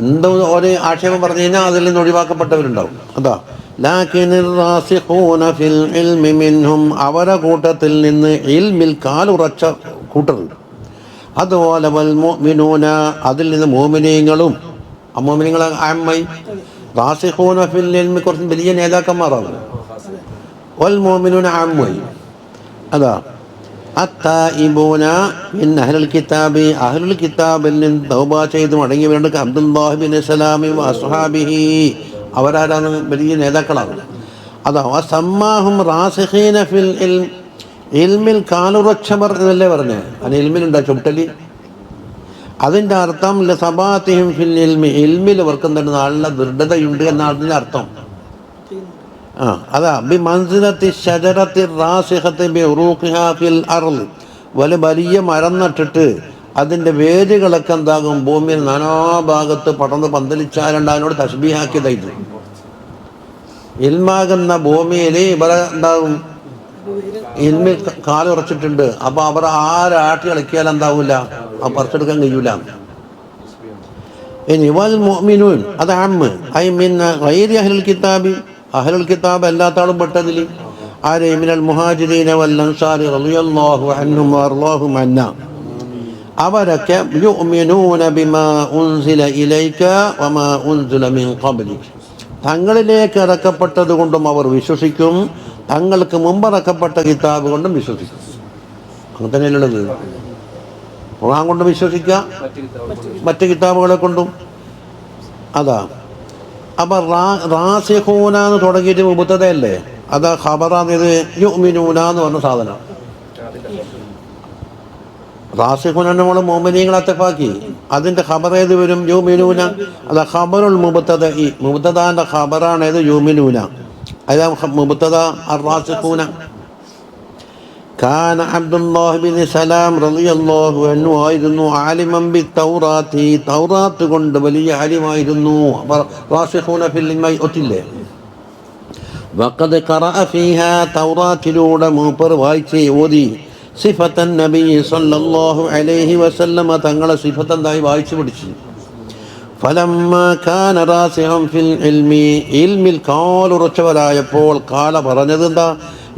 എന്തോ ഒരു ആക്ഷേപം പറഞ്ഞു കഴിഞ്ഞാൽ അതിൽ നിന്ന് ഒഴിവാക്കപ്പെട്ടവരുണ്ടാവും. അതാ ഫിൽ ഇൽമി മിൻഹും, അവരെ കൂട്ടത്തിൽ നിന്ന് ഇൽമിൽ കാലുറച്ച കൂട്ടരുണ്ട്. അതുപോലെ വൽ മുഅ്മിനൂന, അതിൽ നിന്ന് മോമിനീങ്ങളും, മോമിനീങ്ങളെ ആമ്മായി റാസിഖൂന ഫിൽ ഇൽമി കുറച്ച് വലിയ നേതാക്കന്മാരാകും. വൽ മുഅ്മിനൂന ആമ്മായി. അതാ അത്തായിബൂന മിൻ അഹ്ലുൽ കിതാബി, അഹ്ലുൽ കിതാബിൽ നിന്ന് തൗബ ചെയ്ത് മടങ്ങിയവരുണ്ട്. അബ്ദുല്ലാഹി ബിൻ സലാമി വഅസ്ഹാബിഹി, അവരാരാണ് വലിയ നേതാക്കളാണ്. അതാ വസമ്മാഹും റാസിഖീന ഫിൽ ഇൽം, ഇൽമിൽ കാലുറച്ചവർ എന്നല്ലേ പറഞ്ഞേ. അതിന് ഇൽമിലുണ്ടാ ചുട്ടലി. അതിൻ്റെ അർത്ഥം ലസബാത്തിഹിം ഫിൽ ഇൽമി, ഇൽമിൽ അവർക്ക് എന്താണ് നല്ല ദൃഢതയുണ്ട് എന്നാണ് അതിൻ്റെ അർത്ഥം. അതാ ബി മൻസിലത്തി ഷജറത്തി റാസിഖത്തി ബി ഉറൂഖിഹാ ഫിൽ അർള്, വലിയ മരം നട്ടിട്ട് അതിൻ്റെ വേരുകളൊക്കെ എന്താകും ഭൂമിയിൽ നാനാഭാഗത്ത് പടർന്ന് പന്തലിച്ചാലുണ്ട്. അതിനോട് തശ്ബീഹാക്കിയതായിട്ട് ഇൽമാകുന്ന ഭൂമിയിൽ ഇവരെ എന്താകും, ഇൽമിൽ കാലുറച്ചിട്ടുണ്ട്. അപ്പൊ അവർ ആരാട്ടി കളിക്കിയാൽ എന്താവൂല, ആ പറിച്ചെടുക്കാൻ കഴിയൂല. ഇനി വൽ മുഅ്മിനൂൻ, അത് അമ്മ ഐ മിൻ ഗൈരി അഹ്ലുൽ കിതാബി, അഹ്ലുൽ കിതാബ് അല്ലാത്ത ആളും പെട്ടതിൽ ആരെ മിനൽ മുഹാജിരീന വൽ അൻസാരി റളിയല്ലാഹു അൻഹും വറളാഹും അന്നാ, അവരൊക്കെ യുഅ്മിനൂന ബിമാ ഉൻസില ഇലൈക വമാ ഉൻസില മിൻ ഖബ്ലിക, തങ്ങളിലേക്ക് ഇറക്കപ്പെട്ടത് കൊണ്ടും അവർ വിശ്വസിക്കും, തങ്ങൾക്ക് മുമ്പ് ഇറക്കപ്പെട്ട കിതാബ് കൊണ്ടും വിശ്വസിക്കും. അങ്ങനെ തന്നെയുള്ളത്. ഖുർആൻ കൊണ്ട് വിശ്വസിക്കുക, മറ്റ് കിതാബുകളെ കൊണ്ടും. അതാ അപ്പൊ റാസിഖൂന എന്ന് തുടങ്ങിയിട്ട് മുബത്തദയല്ലേ, അതാ ഖബറാണ്. ഇത് യുഅ്മിനൂന എന്ന് പറഞ്ഞ സാധനം. റാസിഖൂന നമ്മൾ മുഅ്മിനീങ്ങളെ അത്തഫാക്കി, അതിന്റെ ഖബർ ഏത് വരും? യുഅ്മിനൂന. അതാ ഖബറുൽ മുബത്തദ, ഈ മുബത്തദാന്റെ ഖബറാണ് ഏത്? യുഅ്മിനൂന. അതാ മുബത്തദ അർ-റാസിഖൂന. കാന അബ്ദുല്ലാഹി ബിൻ സലാം റളിയല്ലാഹു അൻഹു ആയിരുന്നു ആലിമൻ ബി തൗറാത്തി, തൗറാത്ത് കൊണ്ട് വലിയ ആലിമായിരുന്നു. റാസിഖൂന ഫിൽ ഇൽമി ഒത്തില്ലേ. വഖദ് ഖറഅ ഫീഹാ, തൗറാത്തിലൂടെ മൂപ്പർ വായിച്ച് ഓതി സിഫത്തൻ നബി സല്ലല്ലാഹു അലൈഹി വസല്ലമ, തങ്ങളെ സിഫത്ത് എന്തായി വായിച്ചു പഠിച്ചു. ഫലമ്മാ കാന റാസിഖൻ ഫിൽ ഇൽമി, ഇൽമിൽ കാലുറച്ചവരായപ്പോൾ കാല പറഞ്ഞത് എന്താ?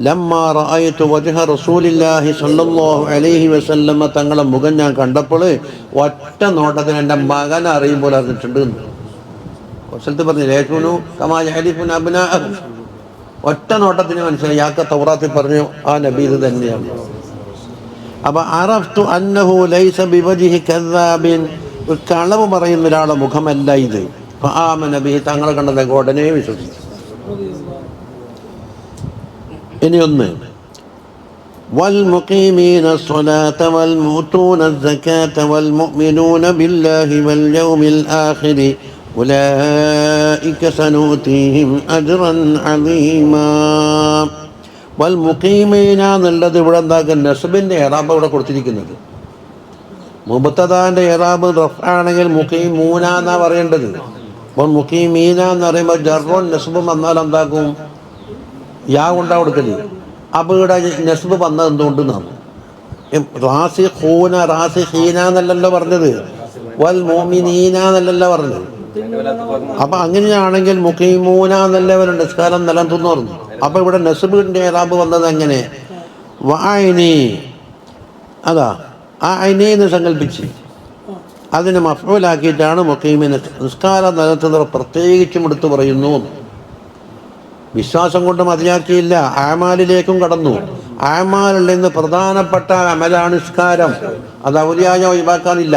ലമ്മാ റഅയ്തു വജ്ഹ റസൂലില്ലാഹി സ്വല്ലല്ലാഹു അലൈഹി വസല്ലമ തങ്ങളെ മുഖം ഞാൻ കണ്ടപ്പോൾ ഒറ്റ നോട്ടത്തിന് എൻ്റെ മകൻ അറിയുമ്പോൾ അറിഞ്ഞിട്ടുണ്ട് എന്ന്. സ്ഥലത്ത് പറഞ്ഞു ലേഖുനു കമാ യഹ്ലിഫുന അബ്നാഅഹും. ഒറ്റ നോട്ടത്തിന് മനസ്സിലായി യാക്ക തൗറാത്തിൽ പറഞ്ഞു ആ നബി ഇത് തന്നെയാണ്. അപ്പൊ അറഫ്തു അന്നഹു ലൈസ ബിവജ്ഹി കദ്ദാബിൻ, ഒരു കളവ് പറയുന്ന ഒരാളുടെ മുഖമല്ല ഇത്. ഫആമന ബിഹി, തങ്ങളെ കണ്ടതൊക്കെ ഉടനെ വിശ്വസിച്ചു. ഇനിയൊന്ന് والمقيمين الصلاة والمؤتون الزكاة والمؤمنون بالله واليوم الآخر أولئك سنؤتيهم أجرا عظيما. والمقيمين എന്നുള്ളത് ഇവിടെ എന്താക്കുക നസ്ബിൻ്റെ ഇറാബ് ഇവിടെ കൊടുത്തിരിക്കുന്നത്. മുബത്തദാൻ്റെ ഇറാബ് റഫ് ആണെങ്കിൽ മുഖീമൂന എന്നാണ് പറയേണ്ടത്. അപ്പോൾ മുഖീമീന എന്ന് പറയുമ്പോൾ ജർറുൻ നസ്ബും വന്നാൽ എന്താക്കും യാ കൊണ്ടാ കൊടുക്കല്. അപ്പോൾ ഇവിടെ നസ്ബ് വന്നത് എന്തുകൊണ്ടെന്നാണ് റാസിഖൂന റാസിഖീന എന്നല്ലല്ലോ പറഞ്ഞത്, വൽ മുഅ്മിനീന എന്നല്ലല്ലോ പറഞ്ഞത്. അപ്പം അങ്ങനെയാണെങ്കിൽ മുഖീമൂന എന്നല്ലവരുടെ നിസ്കാരം നിലനിർത്തുന്നു പറഞ്ഞു. അപ്പോൾ ഇവിടെ നസ്ബിൻ്റെ ഇറാബ് വന്നത് എങ്ങനെ വഅയ്നി, അതാ ആ ഐനി എന്ന് സങ്കല്പിച്ച് അതിനെ മഫ്ഊലാക്കിയിട്ടാണ് മുഖീമിനെ നിസ്കാരം നിലനിർത്തുന്നവർ പ്രത്യേകിച്ചും എടുത്തു പറയുന്നു. വിശ്വാസം കൊണ്ട് മതിയാക്കിയില്ല, ആമാലിലേക്കും കടന്നു. ആമാലിൽ നിന്ന് പ്രധാനപ്പെട്ട അമലാണ് നിസ്കാരം. അത് ഔലിയായ ഒഴിവാക്കാനില്ല,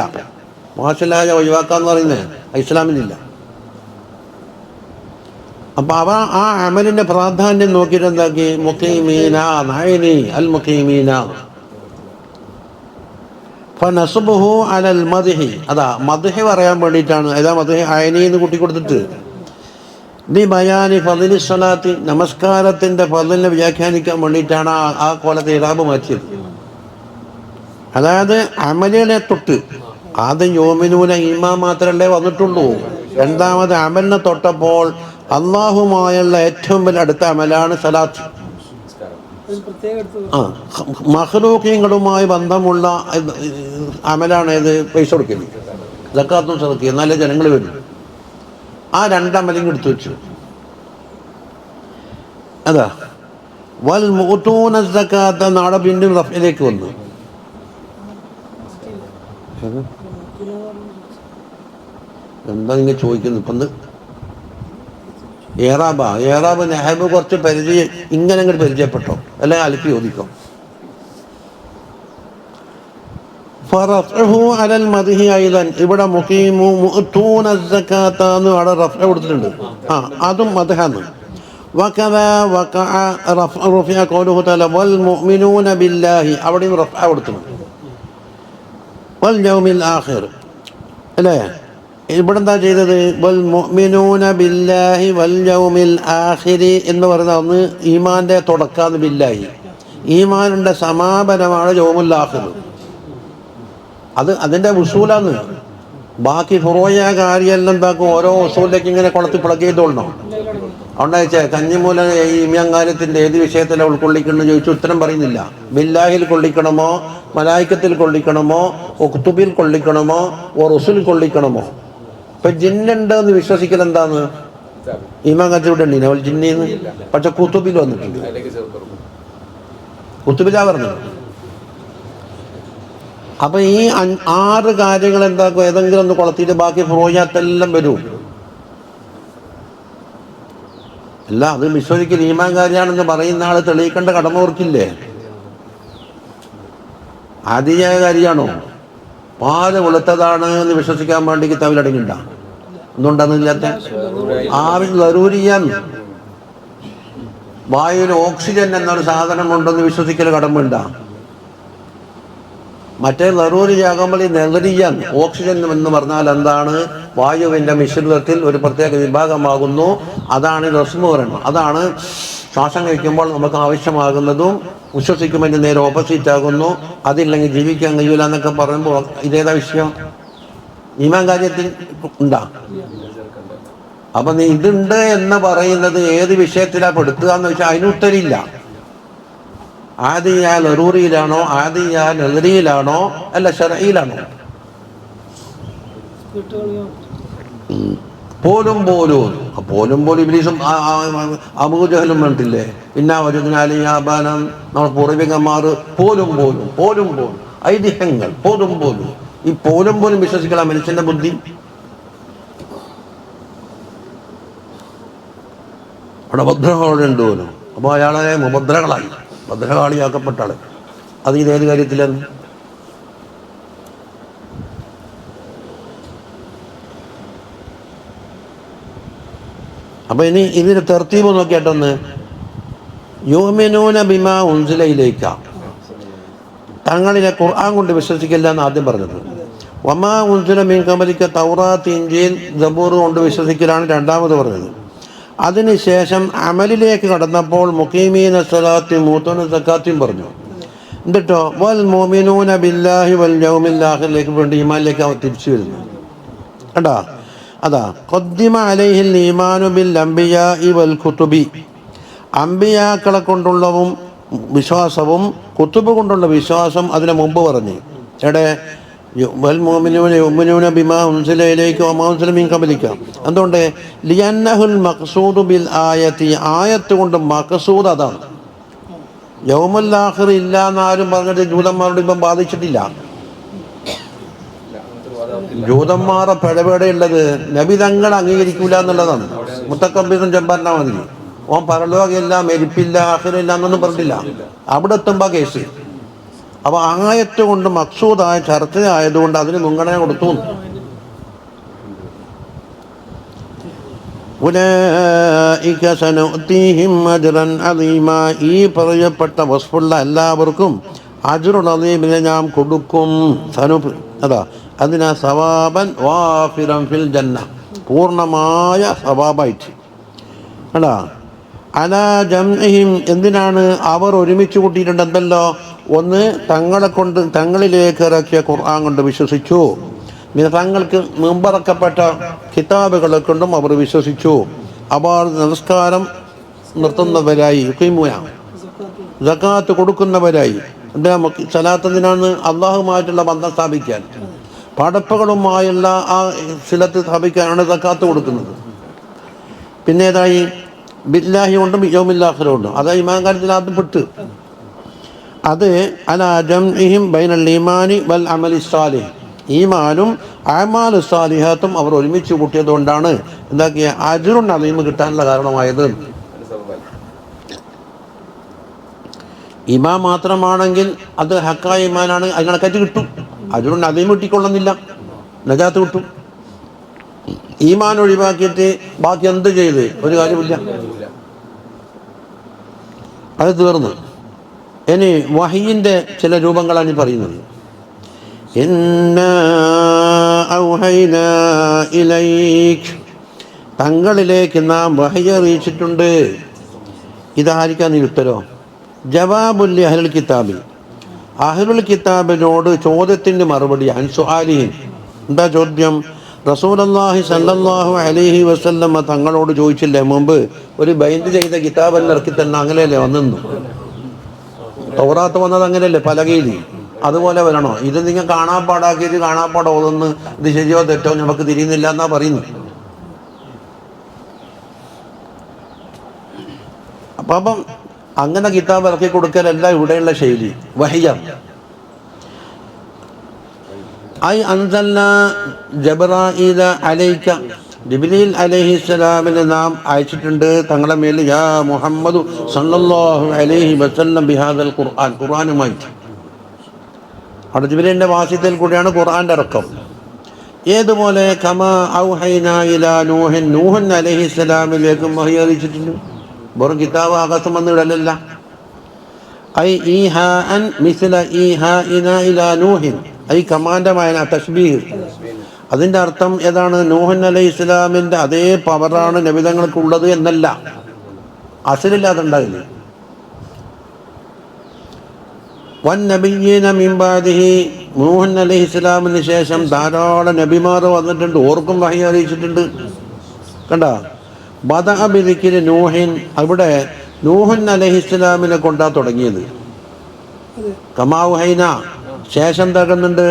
മോശലായ ഒഴിവാക്കാന്ന് പറയുന്നത് ഇസ്ലാമിലില്ല. അപ്പം അവ ആ അമലിൻ്റെ പ്രാധാന്യം നോക്കിയിട്ട് എന്താക്കി മുഖീമീന നഅനി അൽ മുഖീമീന ഫനസ്ബുഹു അലൽ മദ്ഹി, അതാ മദ്ഹ് പറയാൻ വേണ്ടിയിട്ടാണ്. ഏതാ മദ്ഹ് അയനി എന്ന് കൂട്ടി കൊടുത്തിട്ട് ബി ബയാനി ഫദ്ലി സ്വലാത്തി, നമസ്കാരത്തിൻ്റെ ഫദ്ലിനെ വ്യാഖ്യാനിക്കാൻ വേണ്ടിയിട്ടാണ് ആ കോലത്തെ ഇറാബ് മാറ്റിയത്. അതായത് അമലിനെ തൊട്ട് ആദ്യം യോമിനൂന ഈമാൻ മാത്രമല്ലേ വന്നിട്ടുള്ളൂ. രണ്ടാമത് അമലിനെ തൊട്ടപ്പോൾ അള്ളാഹുമായുള്ള ഏറ്റവും വലിയ അടുത്ത അമലാണ് സലാത്ത്. മഖ്ലൂഖീങ്ങളുമായി ബന്ധമുള്ള അമലാണ് ഏത് പൈസ കൊടുക്കല്, സക്കാത്തും സദഖയും, എന്നാലേ ജനങ്ങൾ വരും. ആ രണ്ടമലും എടുത്തു വെച്ചു. അതാ വൽ മുഅ്തൂന സക്കാത്ത നാളെ വീണ്ടും റഫിലേക്ക് വന്നു. എന്താ നിങ്ങൾ ചോദിക്കുന്നത്? ഇപ്പം ഏറാബ് നെഹബ് കുറച്ച് പരിചയം ഇങ്ങനെ അങ്ങോട്ട് പരിചയപ്പെട്ടോ, അല്ലെങ്കിൽ അലിപ്പി ചോദിക്കോ. ഫറഫ്ഉഹു അലൽ മദ്ഹി അയ്ളൻ, ഇവിടെ മുഖീമു മുഅ്തൂന സക്കാത്ത എന്ന് അവിടെ റഫ്അ കൊടുത്തിട്ടുണ്ട്. അതും മദ്ഹാണ്. വകദാ വഖഅ റഫ്അ ഖൗലുഹു തആല വൽ മുഅ്മിനൂന ബില്ലാഹി, അവിടെയും റഫ്അ കൊടുത്തിട്ടുണ്ട്. വൽ യൗമിൽ ആഖിർ അല്ലേ, ഇവിടെ എന്താ ചെയ്തത് വൽ മുഅ്മിനൂന ബില്ലാഹി വൽ യൗമിൽ ആഖിരി എന്ന് പറയുന്ന ഒന്ന് ഈമാന്റെ തുടക്കാന്ന് ബില്ലാഹി, ഈമാനിന്റെ സമാപനമാണ് യൗമുൽ ആഖിർ. അതിൻ്റെ ഉസൂലാന്ന്. ബാക്കി ഫുറോയ കാര്യമെല്ലാം എന്താക്കും ഓരോ ഉസൂലിലേക്ക് ഇങ്ങനെ കുളത്തി പിളക്ക് ചെയ്തോളണം. അതുകൊണ്ടാ കഞ്ഞിമൂല ഈ ഇമ്യാൻ കാര്യത്തിൻ്റെ ഏത് വിഷയത്തിലാണ് ഉൾക്കൊള്ളിക്കണമെന്ന് ചോദിച്ചു ഉത്തരം പറയുന്നില്ല. ബില്ലാഹിൽ കൊള്ളിക്കണമോ, മലായിക്കത്തിൽ കൊള്ളിക്കണമോ, കുത്തുബിൽ കൊള്ളിക്കണമോ, റസൂൽ കൊള്ളിക്കണമോ? ഇപ്പം ജിന്നുണ്ട് എന്ന് വിശ്വസിക്കൽ എന്താന്ന് ഇമാൻ കത്തിവിടെ ഉണ്ടീന അവൾ ജിന്നിന്ന്, പക്ഷെ കുത്തുബിൽ വന്നിട്ടുണ്ട്. കുത്തുബിലാ പറഞ്ഞത്. അപ്പം ഈ 6 കാര്യങ്ങൾ എന്താക്കും ഏതെങ്കിലും ഒന്ന് കൊളത്തിയിട്ട് ബാക്കി ഫ്രോയാത്തെല്ലാം വരും. അല്ല അത് വിശ്വസിക്കൽ ഈമാൻ കാര്യമാണെന്ന് പറയുന്ന ആൾ തെളിയിക്കേണ്ട കടമ ഓർക്കില്ലേ? ആദിയായ കാര്യമാണോ? പാല് വെളുത്തതാണ് എന്ന് വിശ്വസിക്കാൻ വേണ്ടി കിതാബിലടങ്ങിണ്ട ഒന്നുണ്ടെന്നില്ലാത്ത ലറൂരിയാൻ. വായുവിന് ഓക്സിജൻ എന്നൊരു സാധനം ഉണ്ടെന്ന് വിശ്വസിക്കൽ കടമുണ്ട. മറ്റേ ലറൂരിയാകുമ്പോൾ ഈ നെഗരിയാൻ ഓക്സിജൻ എന്ന് പറഞ്ഞാൽ എന്താണ്? വായുവിൻ്റെ മിശ്രിതത്തിൽ ഒരു പ്രത്യേക വിഭാഗമാകുന്നു. അതാണ് റസ്മു പറയുന്നത്. അതാണ് ശ്വാസം കഴിക്കുമ്പോൾ നമുക്ക് ആവശ്യമാകുന്നതും വിശ്വസിക്കുമ്പോൾ നേരെ ഓപ്പോസിറ്റ് ആകുന്നു. അതില്ലെങ്കിൽ ജീവിക്കാൻ കഴിയില്ല എന്നൊക്കെ പറയുമ്പോൾ ഇതേതാ വിഷയം? ഈമാൻ കാര്യത്തിൽ ഉണ്ടാ. അപ്പം നീ ഇതുണ്ട് എന്ന് പറയുന്നത് ഏത് വിഷയത്തിലാണ് പെടുത്തുക എന്ന് വെച്ചാൽ അതിന് ഉത്തരയില്ല. ആദിയ ലറൂറിയിലാണോ, ആദിയ നദരിയിലാണോ, അല്ല ശർഈലാണോ? പോലും ഇബ്ലീസും അബൂജഹലും പറഞ്ഞിട്ടില്ലേ, പിന്നെ വജുദ്നാലിയാബാനം നമ്മൾ പൂർവികന്മാർ പോലും ഐതിഹ്യങ്ങൾ പോലും ഈ പോലും വിശ്വസിക്കണം മനുഷ്യന്റെ ബുദ്ധി. അവിടെ ഭദ്രകാളുണ്ട് പോലും. അപ്പോൾ അയാളെ മുഭദ്രകളായി ഭദ്രകാളിയാക്കപ്പെട്ട ആള്. അത് ഇതേത് കാര്യത്തിലാണ്? അപ്പൊ ഇനി ഇതിന്റെ തർത്തീബ് നോക്കിയിട്ടൊന്ന്, യുഅ്മിനൂന ബിമാ ഉൻസില ഇലൈക, തങ്ങളിലെ ഖുർആൻ കൊണ്ട് വിശ്വസിക്കില്ല എന്ന് ആദ്യം പറഞ്ഞത്. വമാ ഉൻസില മിൻ ഖബലിക തൗറാത്ത് ഇൻജീൽ സബൂർ കൊണ്ട് വിശ്വസിക്കലാണ് രണ്ടാമത് പറഞ്ഞത്. അതിനുശേഷം അമലിലേക്ക് കടന്നപ്പോൾ മുഖീമീന സ്വലാത്തി മൂത്തോന സക്കാത്തിയും പറഞ്ഞു. എന്നിട്ടോ വൽ മുഅ്മിനൂന ബില്ലാഹി വൽ യൗമിൽ ആഖിറിലേക്ക് വേണ്ടി ഈമാനിലേക്ക് അവർ തിരിച്ചു വരുന്നു. കണ്ടാ, അതാ ഖദ്ദിമ അലൈഹിൽ ഈമാനു ബിൽ അംബിയാഇ വൽ കുതുബി, അംബിയാക്കളെ കൊണ്ടുള്ളവും വിശ്വാസവും കുത്തുബ് കൊണ്ടുള്ള വിശ്വാസം അതിന് മുമ്പ് പറഞ്ഞു. എടെ വൽ മുഅ്മിനൂന യുഅ്മിനൂന ബിമാ ഉൻസില ഇലൈക വമാ ഉൻസില മിൻ ഖബലിക. എന്തുകൊണ്ട്? ലിയന്നഹുൽ മഖ്സൂദു ബിൽ ആയത്തി, ആയത്ത് കൊണ്ട് മഖ്സൂദ് അതാണ്. യൗമുൽ ആഖിർ ഇല്ല എന്നാരും പറഞ്ഞിട്ട് ജൂതന്മാരോട് ഇപ്പം ബാധിച്ചിട്ടില്ല. ജൂതന്മാരെ പിഴവേടെയുള്ളത് നബി തങ്ങൾ അംഗീകരിക്കൂല എന്നുള്ളതാണ്. മുത്തക്കബീറും ജബ്ബാറിന്റെ മാതിരി ഓൻ പരലോകമില്ല, മെരിപ്പില്ല, ആഖിറില്ല എന്നൊന്നും പറഞ്ഞിട്ടില്ല. അവിടെ എത്തുമ്പോ കേസ്. അപ്പൊ ആയത്ത് കൊണ്ട് മഖ്സൂദായ ചർച്ചയായതുകൊണ്ട് അതിന് മുൻഗണന കൊടുത്തു. ഉലൈക സനുഅ്തീഹിം അജ്റൻ അദീമാ, ഈ പറയപ്പെട്ട വസ്ഫുള്ള എല്ലാവർക്കും അജ്റുൻ അദീമിനെ നാം കൊടുക്കും. അതാ അതിനാ സവാബൻ വാഫിറൻ ഫിൽ ജന്ന, പൂർണ്ണമായ സവാബായിട്ട്. അതാ അലാ ജംഇഹിം, എന്തിനാണ് അവർ ഒരുമിച്ച് കൂട്ടിയിട്ടുണ്ട്? എന്തല്ലോ, ഒന്ന് തങ്ങളിലേക്ക് ഇറക്കിയ ഖുർആൻ കൊണ്ട് വിശ്വസിച്ചു, തങ്ങൾക്ക് മുമ്പിറക്കപ്പെട്ട കിതാബുകളെ കൊണ്ടും അവർ വിശ്വസിച്ചു. അവർ നമസ്കാരം നിർത്തുന്നവരായി, സകാത്ത് കൊടുക്കുന്നവരായി. സലാത്തതിനാണ് അള്ളാഹുമായിട്ടുള്ള ബന്ധം സ്ഥാപിക്കാൻ, പടപ്പുകളുമായുള്ള ആ സിലത്ത് സ്ഥാപിക്കാനാണ് സകാത്ത് കൊടുക്കുന്നത്. പിന്നെ ഏതായി ബില്ലാഹി കൊണ്ടും യൗമിൽ ആഖിർ കൊണ്ടും, അതാ ഈമാൻ കാര്യത്തിൽ ആദ്യം പെട്ട്. അത് അലാ ജംഇഹിം ബൈനൽ ഈമാനി വൽ അമലി സാലിഹ്, ഈമാനും അഅ്മാലു സാലിഹാത്തും അവർ ഒരുമിച്ച് കൂട്ടിയത് കൊണ്ടാണ് എന്താക്കിയ അജ്റുൻ അദീം കിട്ടാനുള്ള കാരണമായത്. ഈമാൻ മാത്രമാണെങ്കിൽ അത് ഹക്കായ ഈമാനാണ്, അതിനകത്ത് കിട്ടും. അജ്റുൻ അദീം കിട്ടിക്കൊള്ളുന്നില്ല, നജാത്ത് കിട്ടും. ഈമാൻ ഒഴിവാക്കിയിട്ട് ബാക്കി എന്ത് ചെയ്ത് ഒരു കാര്യമില്ല, അത് തീർന്നു. ഇനി വഹയിൻ്റെ ചില രൂപങ്ങളാണ് പറയുന്നത്. ഇന്നാ ഔഹൈനാ ഇലൈക്, തങ്ങളിലേക്ക് നാം വഹി അറിയിച്ചിട്ടുണ്ട്. ഇതായിരിക്കാൻ നീ ഉത്തരോ? ജവാബുൽ അഹ്ലുൽ കിതാബി, അഹ്ലുൽ കിതാബിനോട് ചോദ്യത്തിൻ്റെ മറുപടി. അൻസുആലിഹിൻ, എന്താ ചോദ്യം? റസൂലുള്ളാഹി സ്വല്ലല്ലാഹു അലൈഹി വസല്ലം തങ്ങളോട് ചോദിച്ചില്ലേ മുമ്പ്, ഒരു ബൈൻഡ് ചെയ്ത കിതാബെല്ലാം ഇറക്കി തന്നെ, അങ്ങനെയല്ലേ വന്നു? തൗറാത്ത് വന്നത് അങ്ങനെയല്ലേ പലകയിൽ? അതുപോലെ വരണോ? ഇത് നിങ്ങൾ കാണാപ്പാടാക്കിയിട്ട് കാണാപ്പാടം ഓതൊന്ന് ഇത് ശരിയോ തെറ്റോ നമുക്ക് തിരിയുന്നില്ല എന്നാ പറയുന്നു. അപ്പം അങ്ങനെ കിതാബ് ഇറക്കി കൊടുക്കലല്ല ഇവിടെയുള്ള ശൈലി, വഹിയാണ്. ഐ അൻസൽനാ ജബ്രാഈല അലൈക, ജിബ്രീൽ അലൈഹിസ്സലാമിനെ നാം അയച്ചിട്ടുണ്ട് തങ്ങളുടെ മേൽ, യാ മുഹമ്മദു സല്ലല്ലാഹു അലൈഹി വസല്ലം ബിഹാദൽ ഖുർആൻ, ഖുർആനുമായി. അവിടെ ജിബ്രീലിൻ്റെ വാസിത്തിൽ കൂടിയാണ് ഖുർആൻ്റെ ഇറക്കം. ഏതുപോലെ കമാ ഔഹൈനാ ഇലാ നൂഹിൻ, നൂഹൻ അലൈഹിസ്സലാമിലേക്കും വഹി അറിയിച്ചിട്ടുണ്ട്. വെറും കിതാബ് ആകാശം വന്ന് ഇടലല്ല. ഐ ഈഹാഅൻ മിസ്ല ഈഹാഇനാ ഇലാ നൂഹിൻ, ഐ കമാൻഡമായ തശ്ബീഹ്. അതിൻ്റെ അർത്ഥം ഏതാണ്? നൂഹൻ അലൈഹി ഇസ്ലാമിൻ്റെ അതേ പവറാണ് നബിതങ്ങൾക്കുള്ളത് എന്നല്ല, അസലില്ലാതെ ഉണ്ടാകില്ല. വൻ നബിയ്യീന മിൻ ബഅദിഹി, നൂഹൻ അലൈഹി ഇസ്ലാമിന് ശേഷം ധാരാളം നബിമാർ വന്നിട്ടുണ്ട്, ഓർക്കും വഹി അറിയിച്ചിട്ടുണ്ട്. കണ്ട, ബദഅ ബിദിക്രി നൂഹിൻ, അവിടെ നൂഹൻ അലൈഹി ഇസ്ലാമിനെ കൊണ്ടാ തുടങ്ങിയത്. കമാ ഔഹൈന, ശേഷം തകർന്നുണ്ട്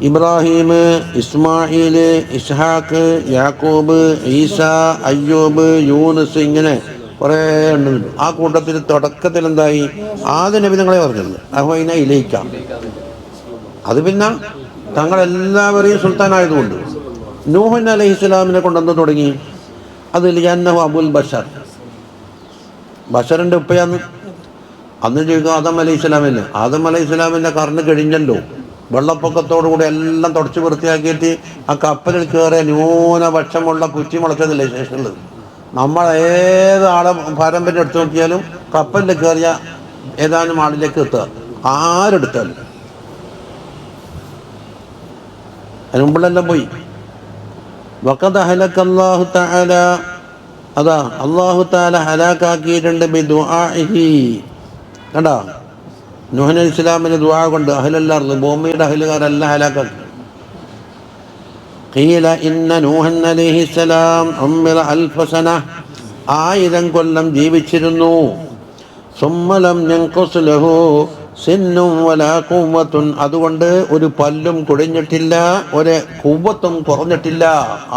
ഇബ്രാഹിം, ഇസ്മായിൽ, ഇസ്ഹാഖ്, യാക്കൂബ്, ഈസ, അയ്യൂബ്, യൂനുസ്, ഇങ്ങനെ കുറേ ഉണ്ട്. ആ കൂട്ടത്തിൽ തുടക്കത്തിൽ എന്തായി? ആദ്യ നബി തങ്ങളെ പറഞ്ഞത് അഹ്വൈന ഇലൈക്ക. അത് പിന്നെ തങ്ങളെല്ലാവരെയും സുൽത്താനായതുകൊണ്ട് നൂഹ് അലൈഹിസ്സലാമിനെ കൊണ്ടുവന്ന് തുടങ്ങി. അത് ലിയന്നഹു അബുൽ ബഷർ, ബഷറിൻ്റെ ഉപ്പയാന്ന്. അന്ന് ചോദിക്കും ആദം അലൈഹി സ്വലാമില്ലേ, ആദം അലൈഹി സ്വലാമിൻ്റെ കർണ്ണ് കഴിഞ്ഞല്ലോ. വെള്ളപ്പൊക്കത്തോടുകൂടി എല്ലാം തുടച്ച് വൃത്തിയാക്കിയിട്ട് ആ കപ്പലിൽ കയറിയ ന്യൂനപക്ഷമുള്ള കുറ്റി മുളച്ചതല്ലേ ശേഷമുള്ളത്. നമ്മൾ ഏത് ആളെ പാരമ്പര്യം എടുത്തു നോക്കിയാലും കപ്പലിൽ കയറിയ ഏതാനും ആളിലേക്ക് എത്തുക, ആരെടുത്താലും. അതിന് മുമ്പിലെല്ലാം പോയി. വഖദ് ഹലക അല്ലാഹു തആല, അതാ അല്ലാഹു തആല ഹലാക്കാക്കിയിട്ടുണ്ട് ബിദുആഇഹി. കണ്ടാ, നൂഹ് അലൈഹി ഇസ്ലാമിന് ദുആ കൊണ്ട് അഹ്ലല്ലാർദ്, ഭൂമിയുടെ അഹ്ലുകാരെല്ലാം ഹലാക്കാക്കി. ഖീല ഇന്ന നൂഹൻ അലൈഹിസ്സലാം ഉമ്മിറ അൽഫ സന, 1000 കൊല്ലം ജീവിച്ചിരുന്നു. സുമ്മ ലം യൻഖുസ് ലഹു സിന്നും വലാ ഖുവ്വത്തുൻ, അതുകൊണ്ട് ഒരു പല്ലും കുടിഞ്ഞിട്ടില്ല, ഒരു ഖുവ്വത്തും കുറഞ്ഞിട്ടില്ല.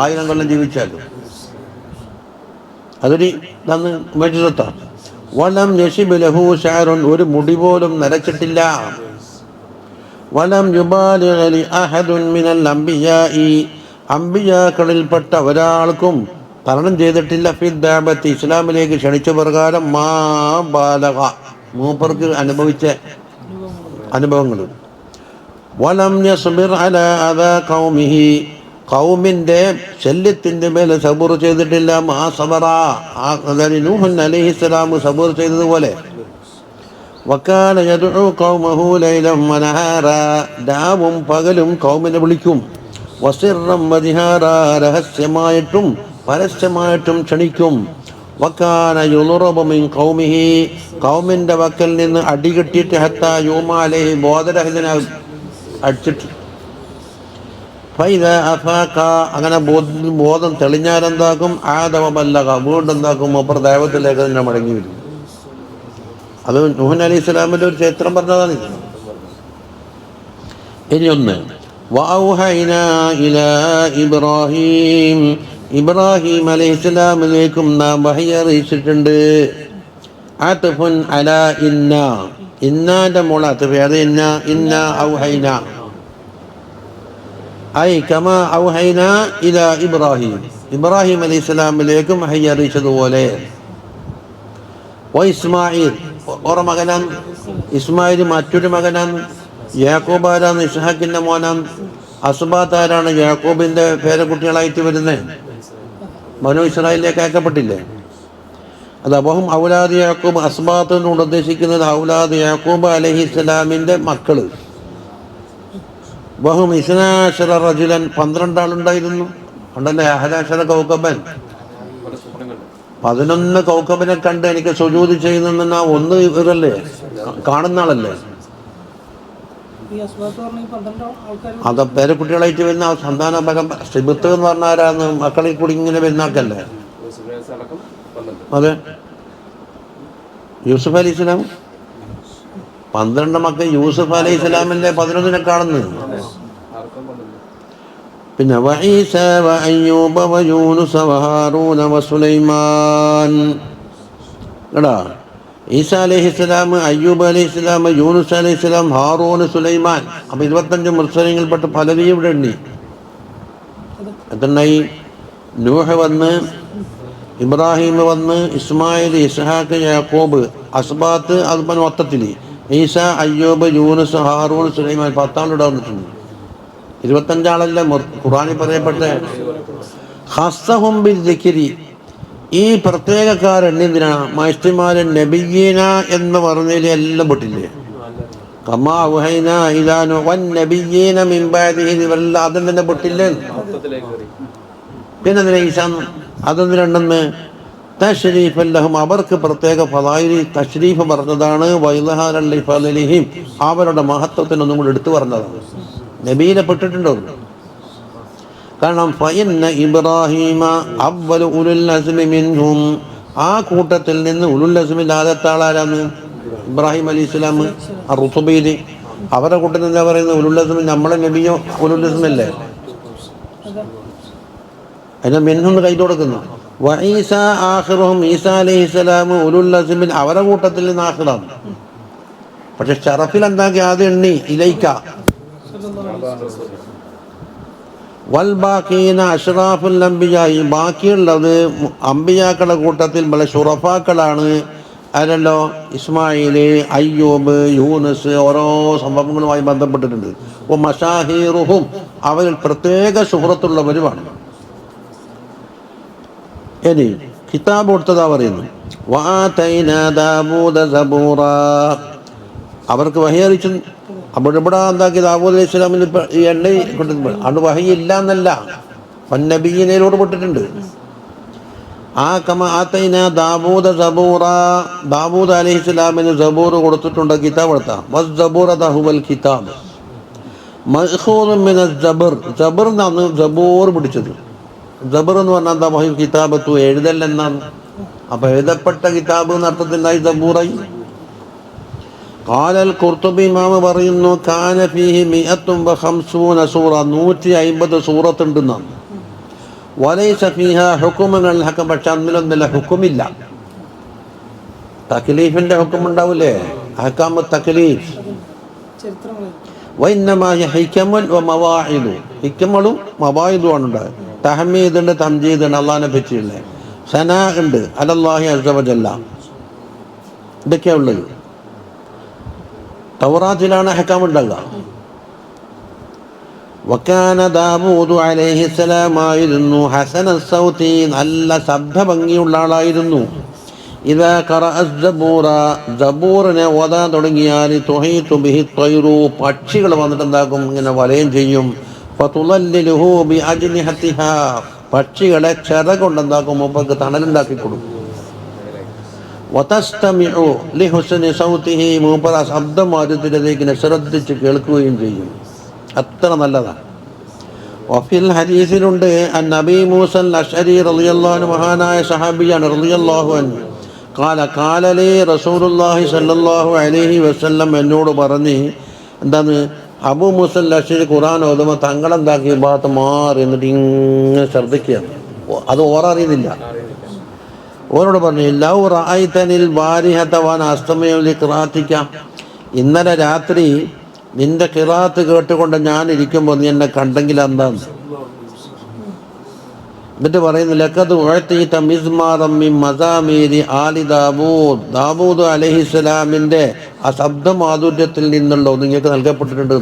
1000 കൊല്ലം ജീവിച്ചാലും അതൊരു ഇതന്ന് മുഅ്ജിസത്താണ്. വലം യശിബ് ലഹു ശഅറുൻ, ഒരു മുടി പോലും നരച്ചിട്ടില്ല. വലം യുബാലിഗ ലി അഹദുൻ മിനൽ അംബിയാഇ, അംബിയാക്കളിൽപ്പെട്ട ഒരാൾക്കും തരണം ചെയ്തിട്ടില്ല ഫിദ്ദഅബത്തി, ഇസ്ലാമിലേക്ക് ക്ഷണിച്ച പ്രകാരം മാ ബാലഗ, മൂപ്പർക്ക് അനുഭവിച്ച അനുഭവങ്ങൾ. വലം യസ്ബിർ അലാ അദാ ഖൗമിഹി, ഖൗമിൻ്റെ ശല്യത്തിൻ്റെ മേലെ സബൂർ ചെയ്തിട്ടില്ല. മാ സബറ, അതായത് നൂഹ് അലൈഹിസ്സലാം സബൂർ ചെയ്തതുപോലെ. വകാന യദ്ഉ ഖൗമഹു ലൈലൻ വനഹാറ, രാവും പകലും ഖൗമിനെ വിളിക്കും. വസിറൻ വജിഹാറ, രഹസ്യമായിട്ടും പരസ്യമായിട്ടും ക്ഷണിക്കും. വകാന യുളറബു മിൻ ഖൗമിഹി, ഖൗമിൻ്റെ വക്കൽ നിന്ന് അടികിട്ടിയിട്ട് ഹത്താ യൂമ അലൈഹി, ബോധരഹിതനായി അടിച്ചിട്ട്. ഫൈദ അഫാഖ, അങ്ങനെ ബോധം തെളിഞ്ഞാലെന്താക്കും? ആദവ ബല്ലഗ, വീണ്ടും എന്താക്കും? മൂപ്പർ ദൈവത്തിലേക്ക് തന്നെ മടങ്ങി വരും. അത് നൂഹ് അലൈഹി സ്വലാമിൻ്റെ ഒരു ചരിത്രം പറഞ്ഞതാണ്. ഇനി ഒന്ന്, വഔഹൈനാ ഇലാ ഇബ്രാഹീം, ഇബ്രാഹിം അലൈഹി സ്വലാമിലേക്കും നാം വഹി അറിയിച്ചിട്ടുണ്ട്. ആതിഫുൻ അലാ ഇന്ന, ഇന്നാൻ്റെ മോള ആതിഫ്, അത് ഇന്ന ഔഹൈന, ഐ കമാ ഔഹൈന ഇലാ ഇബ്രാഹിം, ഇബ്രാഹിം അലൈഹി സ്വലാമിലേക്കും വഹി അറിയിച്ചതുപോലെ. ഇസ്മായിൽ ഓരോ മകനാണ്, ഇസ്മായിൽ മറ്റൊരു മകനാണ്. യാക്കൂബ് ആരാണ്? ഇസ്ഹാക്കിൻ്റെ മോനാണ്. അസ്ബാത്ത് ആരാണ്? യാക്കൂബിൻ്റെ പേരക്കുട്ടികളായിട്ട് വരുന്നത് ബനൂ ഇസ്രായേലിലേക്ക് അയക്കപ്പെട്ടില്ലേ? അത് അബഹും ഔലാദ് യാക്കൂബ്, അസ്ബാത്ത് എന്നുകൊണ്ട് ഉദ്ദേശിക്കുന്നത് ഔലാദ് യാക്കൂബ് അലൈഹിസ്സലാമിൻ്റെ മക്കൾ. ബഹും ഇസ്നാശറ റജുലൻ, 12 ആളുണ്ടായിരുന്നു. ഉണ്ടല്ലേ അഹദാശറ കൗക്കബൻ, 11 കൗക്കബിനെ കണ്ട് എനിക്ക് സുജൂദ് ചെയ്യുന്ന ഒന്ന് ഇവരല്ലേ, കാണുന്ന ആളല്ലേ. അത് പേരക്കുട്ടികളായിട്ട് വരുന്ന സന്താന സിബത്ത് എന്ന് പറഞ്ഞ ആരാന്ന്? മക്കളിൽ കൂടി ഇങ്ങനെ വരുന്നാക്കല്ലേ. അതെ, യൂസുഫ് അലൈഹി സ്വലാം 12 മക്കൾ, യൂസുഫ് അലൈഹി സ്വലാമിൻ്റെ 11 കാണുന്നു. പിന്നെ വഈസ വഅയ്യൂബ വയൂനുസ വഹാറൂന വസുലൈമാൻ, കേടാ. ഈസ അലൈഹിസ്സലാം, അയ്യൂബ് അലൈഹിസ്സലാം, യൂനുസ് അലൈഹിസ്സലാം, ഹാറൂൻ, സുലൈമാൻ. അപ്പം 25 മുർസലീങ്ങളിൽപ്പെട്ട് പലരെയും ഇവിടെ ഉണ്ട്. എത്രണ്ണായി? നൂഹ് വന്ന്, ഇബ്രാഹിം വന്ന്, ഇസ്മായിൽ, ഇസ്ഹാഖ്, യാക്കൂബ്, അസ്ബാത്ത്, അതുപോലെ മൊത്തത്തിൽ ഈസ, അയ്യൂബ്, യൂനുസ്, ഹാറൂൻ, സുലൈമാൻ, 10 ആളിവിടെ വന്നിട്ടുണ്ട്. 25 ആളല്ലേ ഖുർആനിൽ പറയപ്പെട്ട. ഖസ്സഹും ബിദ്ദിക്രി, ഈ പ്രത്യേകക്കാരൻ എന്തിനാണ്? മജ്തിമാലൻ നബിയ്യീന എന്ന് പറഞ്ഞതിൽ എല്ലാം പൊട്ടില്ലേ? കമാ ഔഹൈന ഇലാ വൻ നബിയ്യീന മിൻ ബഅദിഹി, ഇവരെല്ലാം അതും തന്നെ പൊട്ടില്ലേ? പിന്നെ എന്തിനാ ഈസ? അതെന്തിനുണ്ടെന്ന്? തശ്രീഫൻ ലഹും, അവർക്ക് പ്രത്യേക ഫളായിലി തശ്രീഫ് പറഞ്ഞതാണ്. വഇദ്ഹാറൻ ലിഫളിഹിം, അവരുടെ മഹത്വത്തിനൊന്നും കൂടി എടുത്തു പറഞ്ഞതാണ്. നബീനെ പെട്ടിട്ടുണ്ടോ? കാരണം ഫഇന്ന ഇബ്രാഹീമ അവ്വലു ഉലുൽ അസ്മി മിൻഹും, ആ കൂട്ടത്തിൽ നിന്ന് ഉലുൽ അസ്മിൽ ആദ്യത്തെ ആളാരാണ്? ഇബ്രാഹിം അലൈഹി സ്വലാം. റുതുബീദ് അവരെ കൂട്ടത്തിൽ എന്താ പറയുന്നത്? ഉലുല്ലസ്മ. നമ്മളെ നബിയോ ഉലുല്ലസ്മല്ലേ? അതിനെ മിൻഹുന്ന് കൈ കൊടുക്കുന്നു. വഈസ ആഖിറുഹും, ഈസാ അലൈഹിസ്സലാം ഉലുല്ലസ്മിൻ, അവരെ കൂട്ടത്തിൽ നിന്ന് ആഖിറാണ്. പക്ഷെ ഷറഫിൽ എന്താക്കി ആദ്യം എണ്ണി ഇലൈക്ക. വൽ ബാഖീന അഷ്റാഫുൽ അംബിയാ, ബാക്കിയുള്ളത് അംബിയാക്കളുടെ കൂട്ടത്തിൽ വളരെ ഷുറഫാക്കളാണ്. അതിലല്ലോ ഇസ്മായില്, അയ്യൂബ്, യൂനുസ്, ഓരോ സംഭവങ്ങളുമായി ബന്ധപ്പെട്ടിട്ടുണ്ട്. അപ്പോൾ മശാഹീറുഹും, അവരിൽ പ്രത്യേക സുഹൃത്തുള്ളവരുമാണ്. ഇനി കിതാബ് കൊടുത്തതാ പറയുന്നു. വആതൈനാ ദാവൂദ സബൂറ, അവർക്ക് വഹി അറിയിച്ചു. അപ്പോൾ ഇവിടെ എന്താക്കി ദാവൂദ് അലൈഹി സ്വലാമിന് ഈ എണ്ണ കൊണ്ടിരുന്നു. അത് വഹി ഇല്ല എന്നല്ല, നബിയിനോട് പെട്ടിട്ടുണ്ട്. ആ കമ ആതൈനാ ദാവൂദ സബൂറ, ദാവൂദ് അലൈഹി സ്വലാമിന് സബൂർ കൊടുത്തിട്ടുണ്ട്. കിതാബ് എടുത്താൽ വസ് സബൂർ ഹുവൽ കിതാബ് മഖ്ഖൂദുൻ മിനസ് സബർ, സബർ എന്നാണ് സബൂർ പിടിച്ചത്. സബർ എന്ന് പറഞ്ഞാൽ എന്താ? വഹി കിതാബത്തു, എഴുതൽ എന്നാണ്. അപ്പൊ എഴുതപ്പെട്ട കിതാബ് എന്ന അർത്ഥത്തിലായി സബൂറായി. ഖാലൽ ഖുർത്തുബി, ഇമാം പറയുന്നു, കാന ഫീഹി 150 സൂറ, 150 സൂറത്ത് ഉണ്ടെന്നാണ്. വലൈസ ഫീഹാ ഹുക്മുൻ അൽ ഹക്കം, പക്ഷെ അതിലൊന്നുമില്ല, ഹുക്കുമില്ല. തക്ലീഫിന്റെ ഹുക്കം ഉണ്ടാവില്ലേ? അഹ്കാമു തക്ലീഫ്. വഇന്നമാ ഹികമുൻ വമവാഇദു, ഹികമളും മവാഇദുമാണ് ഉണ്ടായത്. തഹ്മീദ് ഉണ്ട്, തംജീദ് ഉണ്ട്, അള്ളാഹിനെ പറ്റിയുള്ള സനാ ഉണ്ട്, അലല്ലാഹി അസ്സ വജല്ല. ഇതൊക്കെയാ ഉള്ളത്. തൗറാത്തിലാണ് അഹ്കാം ഉണ്ടാകുക. വകാന ദാവൂദ് അലൈഹിസ്സലാം ആയിരുന്നു ഹസന സൗതി, നല്ല ശബ്ദ ഭംഗിയുള്ള ആളായിരുന്നു. ഇദാ ഖറഅ സബൂറ, സബൂറിനെ ഓതാൻ തുടങ്ങിയാൽ തുഹീതു ബിഹി ത്വയ്റു, പക്ഷികൾ വന്നിട്ട് എന്താക്കും? ഇങ്ങനെ വലയം ചെയ്യും. ഫതുളല്ലിലുഹു ബിഅജ്നിഹതിഹാ, പക്ഷികളെ ചിറകൊണ്ടെന്താക്കും? മൂപ്പർക്ക് തണലുണ്ടാക്കി കൊടുക്കും. വതസ്തമിഉ ലിഹുസ്നി സൗതിഹി, മൂപ്പർ ആ ശബ്ദമാറ്റത്തിലേക്ക് ശ്രദ്ധിച്ച് കേൾക്കുകയും ചെയ്യും. അത്ര നല്ലതാണ്. വഫിൽ ഹദീസിലുണ്ട് അന്നബി മൂസൽ അശ്അരി റളിയല്ലാഹു അൻഹു, മഹാനായ സഹാബിയാണ് റളിയല്ലാഹു അൻഹു, ഖാല ലി റസൂലുള്ളാഹി സ്വല്ലല്ലാഹു അലൈഹി വസല്ലം, എന്നോട് പറഞ്ഞ്, എന്താണ്? അബൂ മൂസൽ അശ്അരി ഖുർആൻ ഓതുമ്പോൾ തങ്ങളെന്താക്കി? ഭാഗത്ത് മാറി എന്നിട്ട് ഇങ്ങനെ ശ്രദ്ധിക്കുകയാണ്. അത് ഓററിയുന്നില്ല. ഓരോട് പറഞ്ഞു, ലൗ റഅയ്തനിൽ ബാരിഹത വഅന അസ്തമിഉ ലിഖിറാതിക, ഇന്നലെ രാത്രി നിന്റെ ഖിറാത്ത് കേട്ടുകൊണ്ട് ഞാൻ ഇരിക്കുമ്പോൾ നീ എന്നെ കണ്ടെങ്കിൽ എന്താന്ന്? എന്നിട്ട് പറയുന്നു, ലഖദ് ഉഅതീത മിസ്മാറൻ മിൻ മസാമീരി ആലി ദാവൂദ്, ദാവൂദ് അലൈഹിസ്സലാമിൻ്റെ ആ ശബ്ദമാധുര്യത്തിൽ നിന്നുള്ള നിങ്ങൾക്ക് നൽകപ്പെട്ടിട്ടുണ്ട്.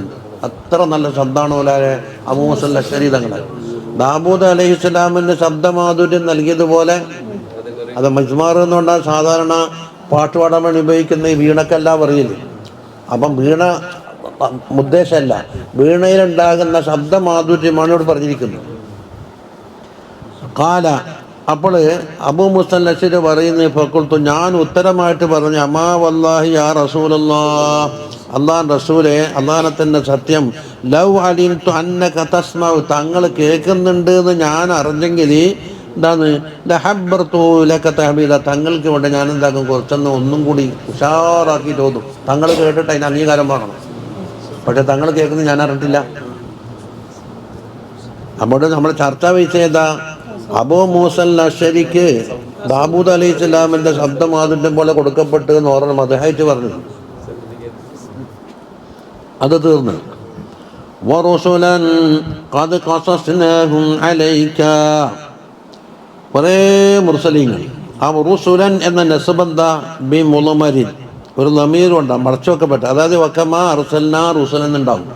അത്ര നല്ല ശബ്ദമാണ് ഓലാരെ അബൂ മൂസൽ അശ്അരി തങ്ങളെ. ദാവൂദ് അലൈഹിസ്സലാമിന് ശബ്ദമാധുര്യം നൽകിയതുപോലെ, അത് മിസ്മാർ എന്ന് പറഞ്ഞാൽ സാധാരണ പാട്ടുപാടാൻ വേണ്ടി ഉപയോഗിക്കുന്ന ഈ വീണക്കല്ല പറയില്ല. അപ്പം വീണ ഉദ്ദേശമല്ല, വീണയിലുണ്ടാകുന്ന ശബ്ദമാധുര്യമാണ് ഇവിടെ പറഞ്ഞിരിക്കുന്നത്. കാല, അപ്പോൾ അബൂ മൂസൽ അശ്അരി പറയുന്ന ഫഖുൽതു, ഞാൻ ഉത്തരമായിട്ട് പറഞ്ഞു, അമാ വല്ലാഹി യാ റസൂലല്ലാഹ്, അള്ളാൻ റസൂലെ, അള്ളാനെ തന്നെ സത്യം, ലൗ അലിംതു അന്നക തസ്മഉ, തങ്ങൾ കേൾക്കുന്നുണ്ട് എന്ന് ഞാൻ അറിഞ്ഞെങ്കിൽ എന്താണ്? ലഹബ്ബർതു ലക തഹ്ബീല, തങ്ങൾക്ക് വേണ്ടി ഞാൻ എന്താക്കും? കുറച്ചൊന്ന് ഒന്നും കൂടി ഉഷാറാക്കി തോന്നും. തങ്ങൾ കേട്ടിട്ട് അതിന് അംഗീകാരം വാങ്ങണം. പക്ഷെ തങ്ങൾ കേൾക്കുന്നത് ഞാൻ അറിഞ്ഞിട്ടില്ല. നമ്മുടെ ചർച്ചാ വിഷയം ഏതാ? അബൂ മൂസൽ അശ്അരിക്ക് ദാവൂദ് അലൈഹിസ്സലാമിന്റെ ശബ്ദമാധുര്യം പോലെ കൊടുക്കപ്പെട്ടു എന്ന് ഓർമ്മ മദ്ഹായിട്ട് പറഞ്ഞു. അത് തീർന്നു. വറുസുലൻ ഖദ് ഖസസ്നാഹും അലൈക, കുറേ മുർസലീങ്ങൾ. ആ റുസുലൻ എന്ന നസ്ബന്ത ബി മുളമരിൻ, ഒരു ലമീർ ഉണ്ടാകും, മറച്ചു വെക്കപ്പെട്ട. അതായത് വക്കമാ അർസൽനാ റുസുലൻ എന്നുണ്ടാവും.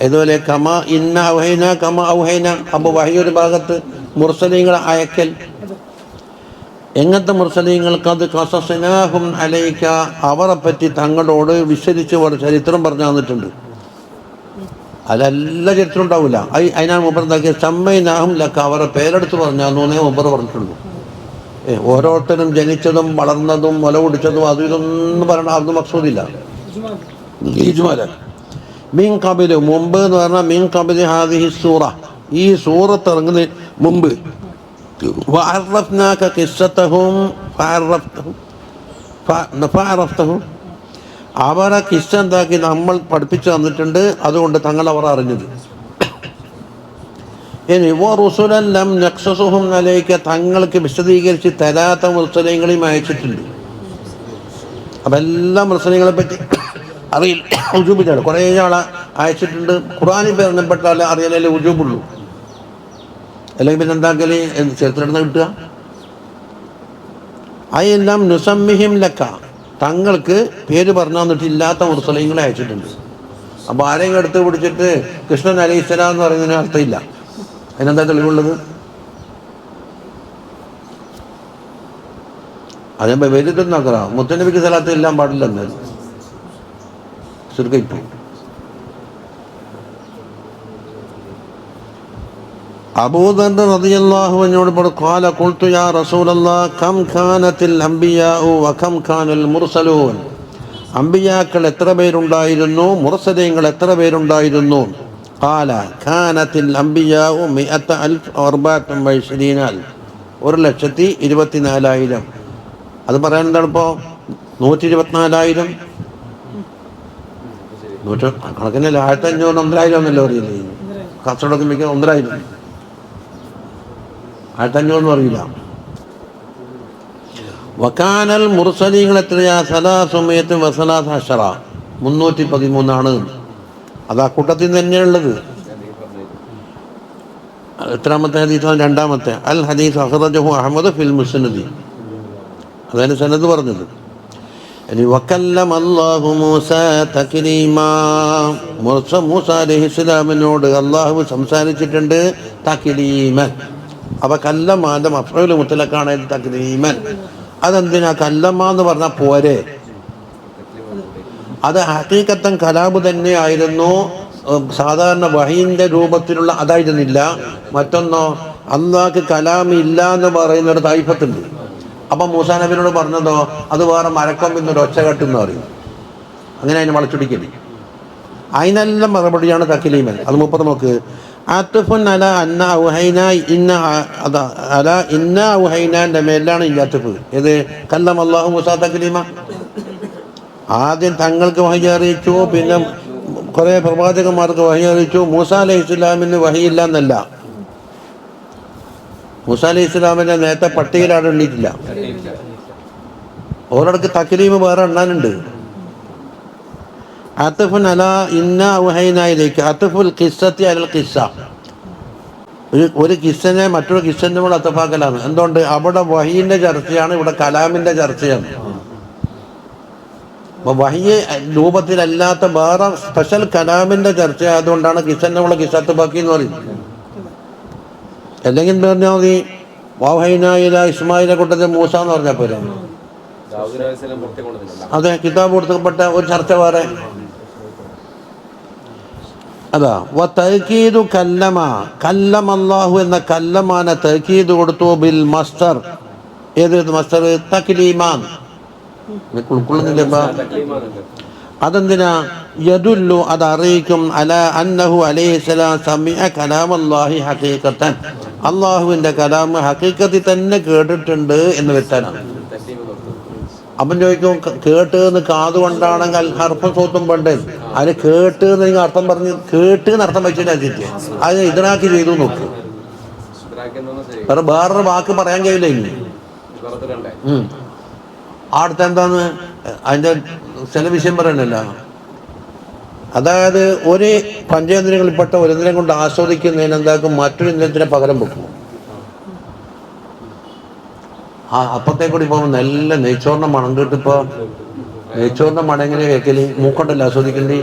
ഇതുപോലെ കമ ഇന്ന ഔഹൈന കമ ഔഹൈന. അപ്പോൾ വഹിയൊരു ഭാഗത്ത് മുർസലീങ്ങൾ അയക്കൽ. എങ്ങനത്തെ മുർസലീങ്ങൾക്ക്? അത് ഖസസ്നാഹും അലൈക, അവരെ പറ്റി തങ്ങളോട് വിശദിച്ച് ചരിത്രം പറഞ്ഞു തന്നിട്ടുണ്ട്. അതെല്ലാം ചരിത്രം ഉണ്ടാവില്ല. അതിനാണ് മൂപ്പർ എന്താക്കിയ സമ്മൈനാഹും ലക്ക, അവരെ പേരെടുത്ത് പറഞ്ഞാന്നേ മൂപ്പർ പറഞ്ഞിട്ടുള്ളൂ. ഓരോരുത്തരും ജനിച്ചതും വളർന്നതും മുല കുടിച്ചതും അതും ഇതൊന്നും പറയണം, അതൊന്നും മഖ്സൂദില്ല. ഈജ്മാല മീൻ കബില്, മുമ്പ് എന്ന് പറഞ്ഞാൽ മീൻ കബില് ഹാദിഹി സൂറ, ഈ സൂറത്ത് ഇറങ്ങുന്നതിന് മുമ്പ്. വഅറഫ്നാക ഖിസ്സതഹും ഫഅറഫ്തഹും, അവരെ കിസ്സ എന്താക്കി നമ്മൾ പഠിപ്പിച്ചു തന്നിട്ടുണ്ട്. അതുകൊണ്ട് തങ്ങൾ അവർ അറിഞ്ഞത്. ഇനി റുസുലല്ലം നഖ്സസുഹും അലൈക, തങ്ങൾക്ക് വിശദീകരിച്ച് തരാത്ത മുർസലീങ്ങളെയും അയച്ചിട്ടുണ്ട്. അപ്പം എല്ലാ മുർസലീങ്ങളെ പറ്റി അറിയില്ല, ഉജൂബിലാണ്. കുറേ ആളെ അയച്ചിട്ടുണ്ട്. ഖുർആനിൽ ബന്ധപ്പെട്ടാൽ അറിയാനല്ലേ ഉജൂബുള്ളൂ. അല്ലെങ്കിൽ പിന്നെ എന്താക്കല് ചരിത്രം കിട്ടുക. അയെല്ലാം നുസമ്മിഹിം ലക്ക, തങ്ങൾക്ക് പേര് പറഞ്ഞു തന്നിട്ടില്ലാത്ത മുർസലീങ്ങളെ അയച്ചിട്ടുണ്ട്. അപ്പോൾ ആരെങ്കിലും എടുത്ത് പിടിച്ചിട്ട് കൃഷ്ണൻ അലൈഹിസ്സലാം എന്ന് പറയുന്നതിന് അർത്ഥമില്ല. അതിനെന്താ തെളിവുള്ളത്? അതേ വലുതെന്ന് നോക്കാം. മുത്തനബിക്ക് സ്ഥലത്ത് എല്ലാം പാടില്ലെന്ന് ചുരുക്കിപ്പോ. അബൂദർ റളിയല്ലാഹു അൻഹുവിനോട് പറഞ്ഞു, ഖാല ഖുൽതു യാ റസൂലല്ലാഹ് കം കാനത്തിൽ അംബിയാഉ വകം കാനൽ മുർസലൂൻ, അംബിയാക്കൾ എത്ര പേരുണ്ടായിരുന്നു, മുർസലീങ്ങൾ എത്ര പേരുണ്ടായിരുന്നു? ഖാല കാനത്തിൽ അംബിയാഉ 1,420,000, 1,24,000. അത് പറയാൻ എന്താണ് ഇപ്പോൾ 124,000 കണക്കിനല്ല. 1,500 1,000 എന്നല്ലോ അറിയില്ലേ? കച്ചവടമൊക്കെ മിക്ക 1,000, 1,500 എന്ന് അറിയില്ല. വക്കാനൽ മുർസലീങ്ങൾ എത്രയാ? 313, 313. അത് ആ കൂട്ടത്തിൽ തന്നെയുള്ളത്. എത്രാമത്തെ ഹദീസാണ്? രണ്ടാമത്തെ. അൽ ഹദീസ് അഖ്റജഹു അഹ്മദ് ഫിൽ മുസ്നദ്. അതാണ് സനദ് പറഞ്ഞത്. ഇനി വകല്ലമ അല്ലാഹു മൂസ തക്ലീമാ, മൂസ അലൈഹിസ്സലാമിനോട് അല്ലാഹു സംസാരിച്ചിട്ടുണ്ട് തക്ലീമൻ. അപ്പോൾ കല്ലമാൻ്റെ മഫ്ഊൽ മുത്ലഖാണ് തക്ലീമൻ. അതെന്തിനാ കല്ലമ എന്ന് പറഞ്ഞാൽ പോരെ? അത് ഹഖീഖത്തൻ കലാബ് തന്നെയായിരുന്നു. സാധാരണ വഹീൻ്റെ രൂപത്തിലുള്ള അതായിരുന്നില്ല. മറ്റൊന്നോ, അല്ലാഹ്ക്ക് കലാം ഇല്ല എന്ന് പറയുന്നൊരു തൈഫത്തുണ്ട്. അപ്പം മൂസാ നബിയോട് പറഞ്ഞതോ അത് വേറെ മരക്കൊമ്പിന്നൊരു ഒച്ചകെട്ടെന്ന് പറയും. അങ്ങനെ അതിനെ വളച്ചൊടിക്കല്. അതിനെല്ലാം മറുപടിയാണ് തക്ലീമൻ. അത് മുപ്പത് നോക്ക്. ആത്തുഫുൻ അല അന്ന ഔഹൈന ഇന്ന, അതാ അല ഇന്ന ഔഹൈനാൻ്റെ മേലാണ് ഈ ആത്തുഫ്. ഏത്? കല്ലം അല്ലാഹു മൂസ തക്ലീമ. ആദ്യം തങ്ങൾക്ക് വഹി അറിയിച്ചു, പിന്നെ കുറേ പ്രവാചകന്മാർക്ക് വഹി അറിയിച്ചു. മൂസ അലൈഹിസ്സലാമിന് വഹിയില്ല എന്നല്ല, മൂസ അലൈഹിസ്സലാമിനെ നേരത്തെ പട്ടികയിലാണ് എണ്ണിയിട്ടില്ല. ഓരോടക്ക് തക്ലീമ് വേറെ എണ്ണാനുണ്ട്. അത്ഫുൻ അല ഇന്ന ഔഹൈനയിലേക്ക്, അത്ഫുൽ ഖിസ്സത്തി അലൽ ഖിസ്സ. ഒരു കിസ്സനെ മറ്റൊരു കിസ്സൻ്റെ കൂടെ അത്തഫാക്കലാണ്. എന്തുകൊണ്ട്? അവിടെ വഹീൻ്റെ ചർച്ചയാണ്, ഇവിടെ കലാമിൻ്റെ ചർച്ചയാണ്. അപ്പോൾ വഹിയ രൂപത്തിലല്ലാത്ത വേറെ സ്പെഷ്യൽ കലാമിൻ്റെ ചർച്ച ആയതുകൊണ്ടാണ് കിസ്സൻ്റെ കൂടെ കിസ്സത്ത് ബാക്കി എന്ന് പറയുന്നത്. അല്ലെങ്കിൽ പറഞ്ഞാൽ മതി വൗഹൈനായില ഇസ്മായിലെ കൂട്ടത്തിൽ മൂസ എന്ന് പറഞ്ഞാൽ പോരെ. അതെ, കിതാബ് കൊടുക്കപ്പെട്ട ഒരു ചർച്ച വേറെ. അതാ തഅ്കീദു കല്ലമ, കല്ലമ അല്ലാഹു എന്ന കല്ലമാനെ തഅ്കീദ് കൊടുത്തു ബിൽ മസ്തർ. ഏത് മസ്തർ? തക്ലീമാൻ. അതെന്തിനാ? യദുല്ലു, അത് അറിയിക്കും, അല അന്നഹു അലൈഹിസ്സലാം സമിഅ കലാമല്ലാഹി ഹഖീഖത്തൻ, അള്ളാഹുവിൻ്റെ കലാം ഹഖീഖത്തിൽ തന്നെ കേട്ടിട്ടുണ്ട് എന്ന് വെച്ചാലാണ്. അപ്പം ചോദിക്കും, കേട്ട് എന്ന് കാതുകൊണ്ടാണെങ്കിൽ ഹർഫും സൂത്തും പണ്ട് അതിന് കേട്ട് എന്ന് നിങ്ങൾ അർത്ഥം പറഞ്ഞ് കേട്ട് എന്ന് അർത്ഥം വെച്ചിട്ട് അത് ഇദ്റാക്ക് ചെയ്തു നോക്ക്. വേറൊരു വാക്ക് പറയാൻ കഴിയില്ല ഇനി. അടുത്ത എന്താന്ന് അതിൻ്റെ ചില വിഷയം പറയണല്ലോ. അതായത് ഒരു പഞ്ചേന്ദ്രിയങ്ങളിൽപ്പെട്ട ഒരു ഇന്ദ്രിയം കൊണ്ട് ആസ്വദിക്കുന്നതിന് എന്താക്കും, മറ്റൊരു ഇന്ദ്രിയത്തിനെ പകരം വെക്കും. അപ്പത്തേക്കൂടി പോകുമ്പോൾ നല്ല നെയ്ച്ചോറിൻ്റെ മണം കേട്ടിപ്പോൾ നെയ്ച്ചോറിൻ്റെ മണം എങ്ങനെ കേൾക്കല്? മൂക്കൊണ്ടല്ലോ ആസ്വദിക്കണ്ടേ.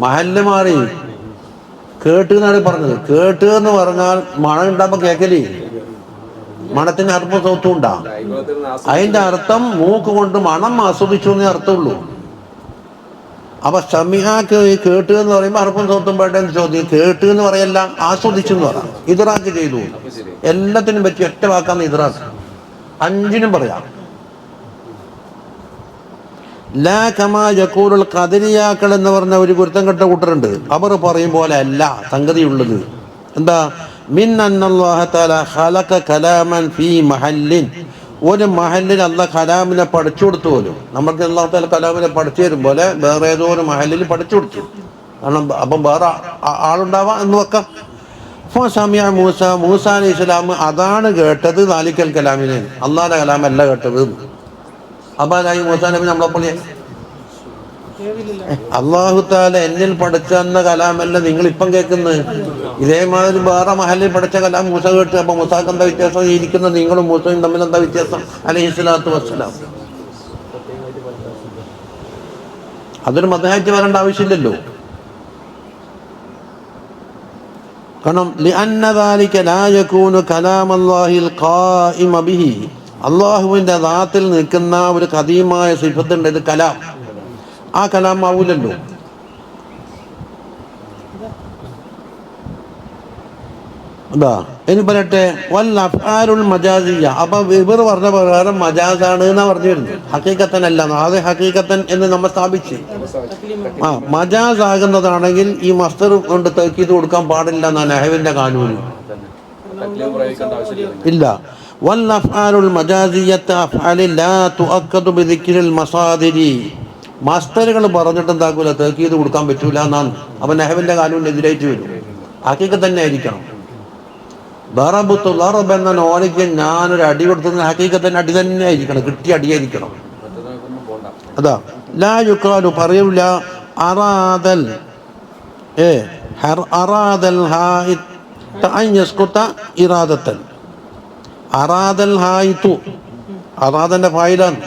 മഹല്ല് മാറി. കേട്ട് എന്നാണ് പറഞ്ഞത്. കേട്ട് എന്ന് പറഞ്ഞാൽ മണം ഉണ്ടാകുമ്പോൾ കേൾക്കല്. മണത്തിന് അർത്ഥം സൗത്തും ഉണ്ടാ. അതിൻ്റെ അർത്ഥം മൂക്ക് കൊണ്ട് മണം ആസ്വദിച്ചു എന്നേ അർത്ഥമുള്ളൂ. അപ്പൊ സമീഹാക്ക് കേട്ട് എന്ന് പറയുമ്പോൾ അർപ്പം സൗത്തും പേട്ടെന്ന് ചോദ്യം. കേട്ട് എന്ന് പറയല്ല, ആസ്വദിച്ചു എന്ന് പറയാം. ഇദ്റാക്ക് ചെയ്തു. എല്ലാത്തിനും പറ്റി ഒറ്റ വാക്കാന്ന് ഇദ്റാക്ക്. അഞ്ചിനും പറയാം. ലാ കമാ യഖൂലുൽ ഖദരിയാക്കൾ എന്ന് പറഞ്ഞ ഒരു ഗുരുത്തം കെട്ട കൂട്ടരുണ്ട്. അവർ പറയും പോലെ അല്ല സംഗതിയുള്ളത്. എന്താ? മിൻ അന്നല്ലാഹു തആല ഖലഖ കലാമൻ ഫീ മഹല്ലിൻ, ഒരു മഹലിൽ അള്ളാഹ് കലാമിനെ പഠിച്ചു കൊടുത്തു പോലും. നമുക്ക് അല്ലാഹു തആല കലാമിനെ പഠിച്ചു തരും പോലെ വേറെ ഏതോ ഒരു മഹലിൽ പഠിച്ചു കൊടുത്തു. കാരണം അപ്പം വേറെ ആളുണ്ടാവാം എന്ന് വെക്കാം. അപ്പോൾ സമയ മൂസ അലൈഹി സ്വലാം അതാണ് കേട്ടത്. ദാലിക്കൽ കലാമിനെ, അള്ളാഹിന്റെ കലാമല്ല കേട്ടത്. അപ്പോൾ അതായി മൂസാ നബി നമ്മളെപ്പോലെ അള്ളാഹു തആല എന്നിൽ പഠിച്ചെന്ന കലാമല്ല നിങ്ങളിപ്പം കേൾക്കുന്നത്. ഇതേമാതിരി വേറെ മഹലിൽ പഠിച്ച കലാം മൂസ കേട്ട്. അപ്പൊ മൂസാക്ക് എന്താ വ്യത്യാസം? ഇരിക്കുന്ന നിങ്ങളും മൂസയും തമ്മിൽ എന്താ വ്യത്യാസം? അലൈഹിസ്സലാത്തു വസ്സലാം. അതൊരു മദ്ഹയായിട്ട് വരേണ്ട ആവശ്യമില്ലല്ലോ. കാരണം ലിഅന്ന ദാലിക ലാ യകൂനു കലാമല്ലാഹിൽ ഖായിമ ബിഹി, അള്ളാഹുവിന്റെ ദാത്തിൽ നിൽക്കുന്ന ഒരു ഖദീമായ സിഫത്തുണ്ട്, ഇത് കലാം. ആ കലാം ആവൂലല്ലോ. അതാ ഇനി പറയട്ടെ, വൽ അഫ്ആലുൽ മജാസിയ. അപ്പൊ ഇവർ പറഞ്ഞ പ്രകാരം മജാസാണ് എന്നാ പറഞ്ഞു വരുന്നത്, ഹഖീഖത്തൻ അല്ല. അത് ഹഖീഖത്തൻ എന്ന് നമ്മൾ സ്ഥാപിച്ച്. മജാസ് ആകുന്നതാണെങ്കിൽ ഈ മസ്തർ കൊണ്ട് തൗക്കീദ് കൊടുക്കാൻ പാടില്ല എന്നാണ് നഹ്വിന്റെ കാനൂന്. ഇല്ല. വൽ അഫ്ആലുൽ മജാസിയത്ത് അഫ്ആലി ലാ തുഅക്കദു ബിദിക്രിൽ മസാദിരി. മസ്തറുകൾ പറഞ്ഞിട്ട് എന്താക്കൂല, തൗക്കീദ് കൊടുക്കാൻ പറ്റൂല എന്നാണ്. അപ്പൊ നഹ്വിന്റെ കാനൂനെതിരായിട്ട് വരും. ഹഖീഖത്ത് തന്നെ ആയിരിക്കണം. ദറബത്തു ദറബ എന്ന നോലയ്ക്ക് ഞാനൊരു അടി കൊടുത്തത് ഹഖീഖത്തന്നെ അടി തന്നെ ആയിരിക്കണം, കിട്ടിയ അടിയായിരിക്കണം. അതാ ലാ യുഖാലു പറയൂല അറാദൽ അറാദൽ ഹായിത്ത് അൻ യസ്ഖുത ഇറാദത്തൻ. അറാദൽ ഹായിത്തു അറാദന്റെ ഫായിലാണ്.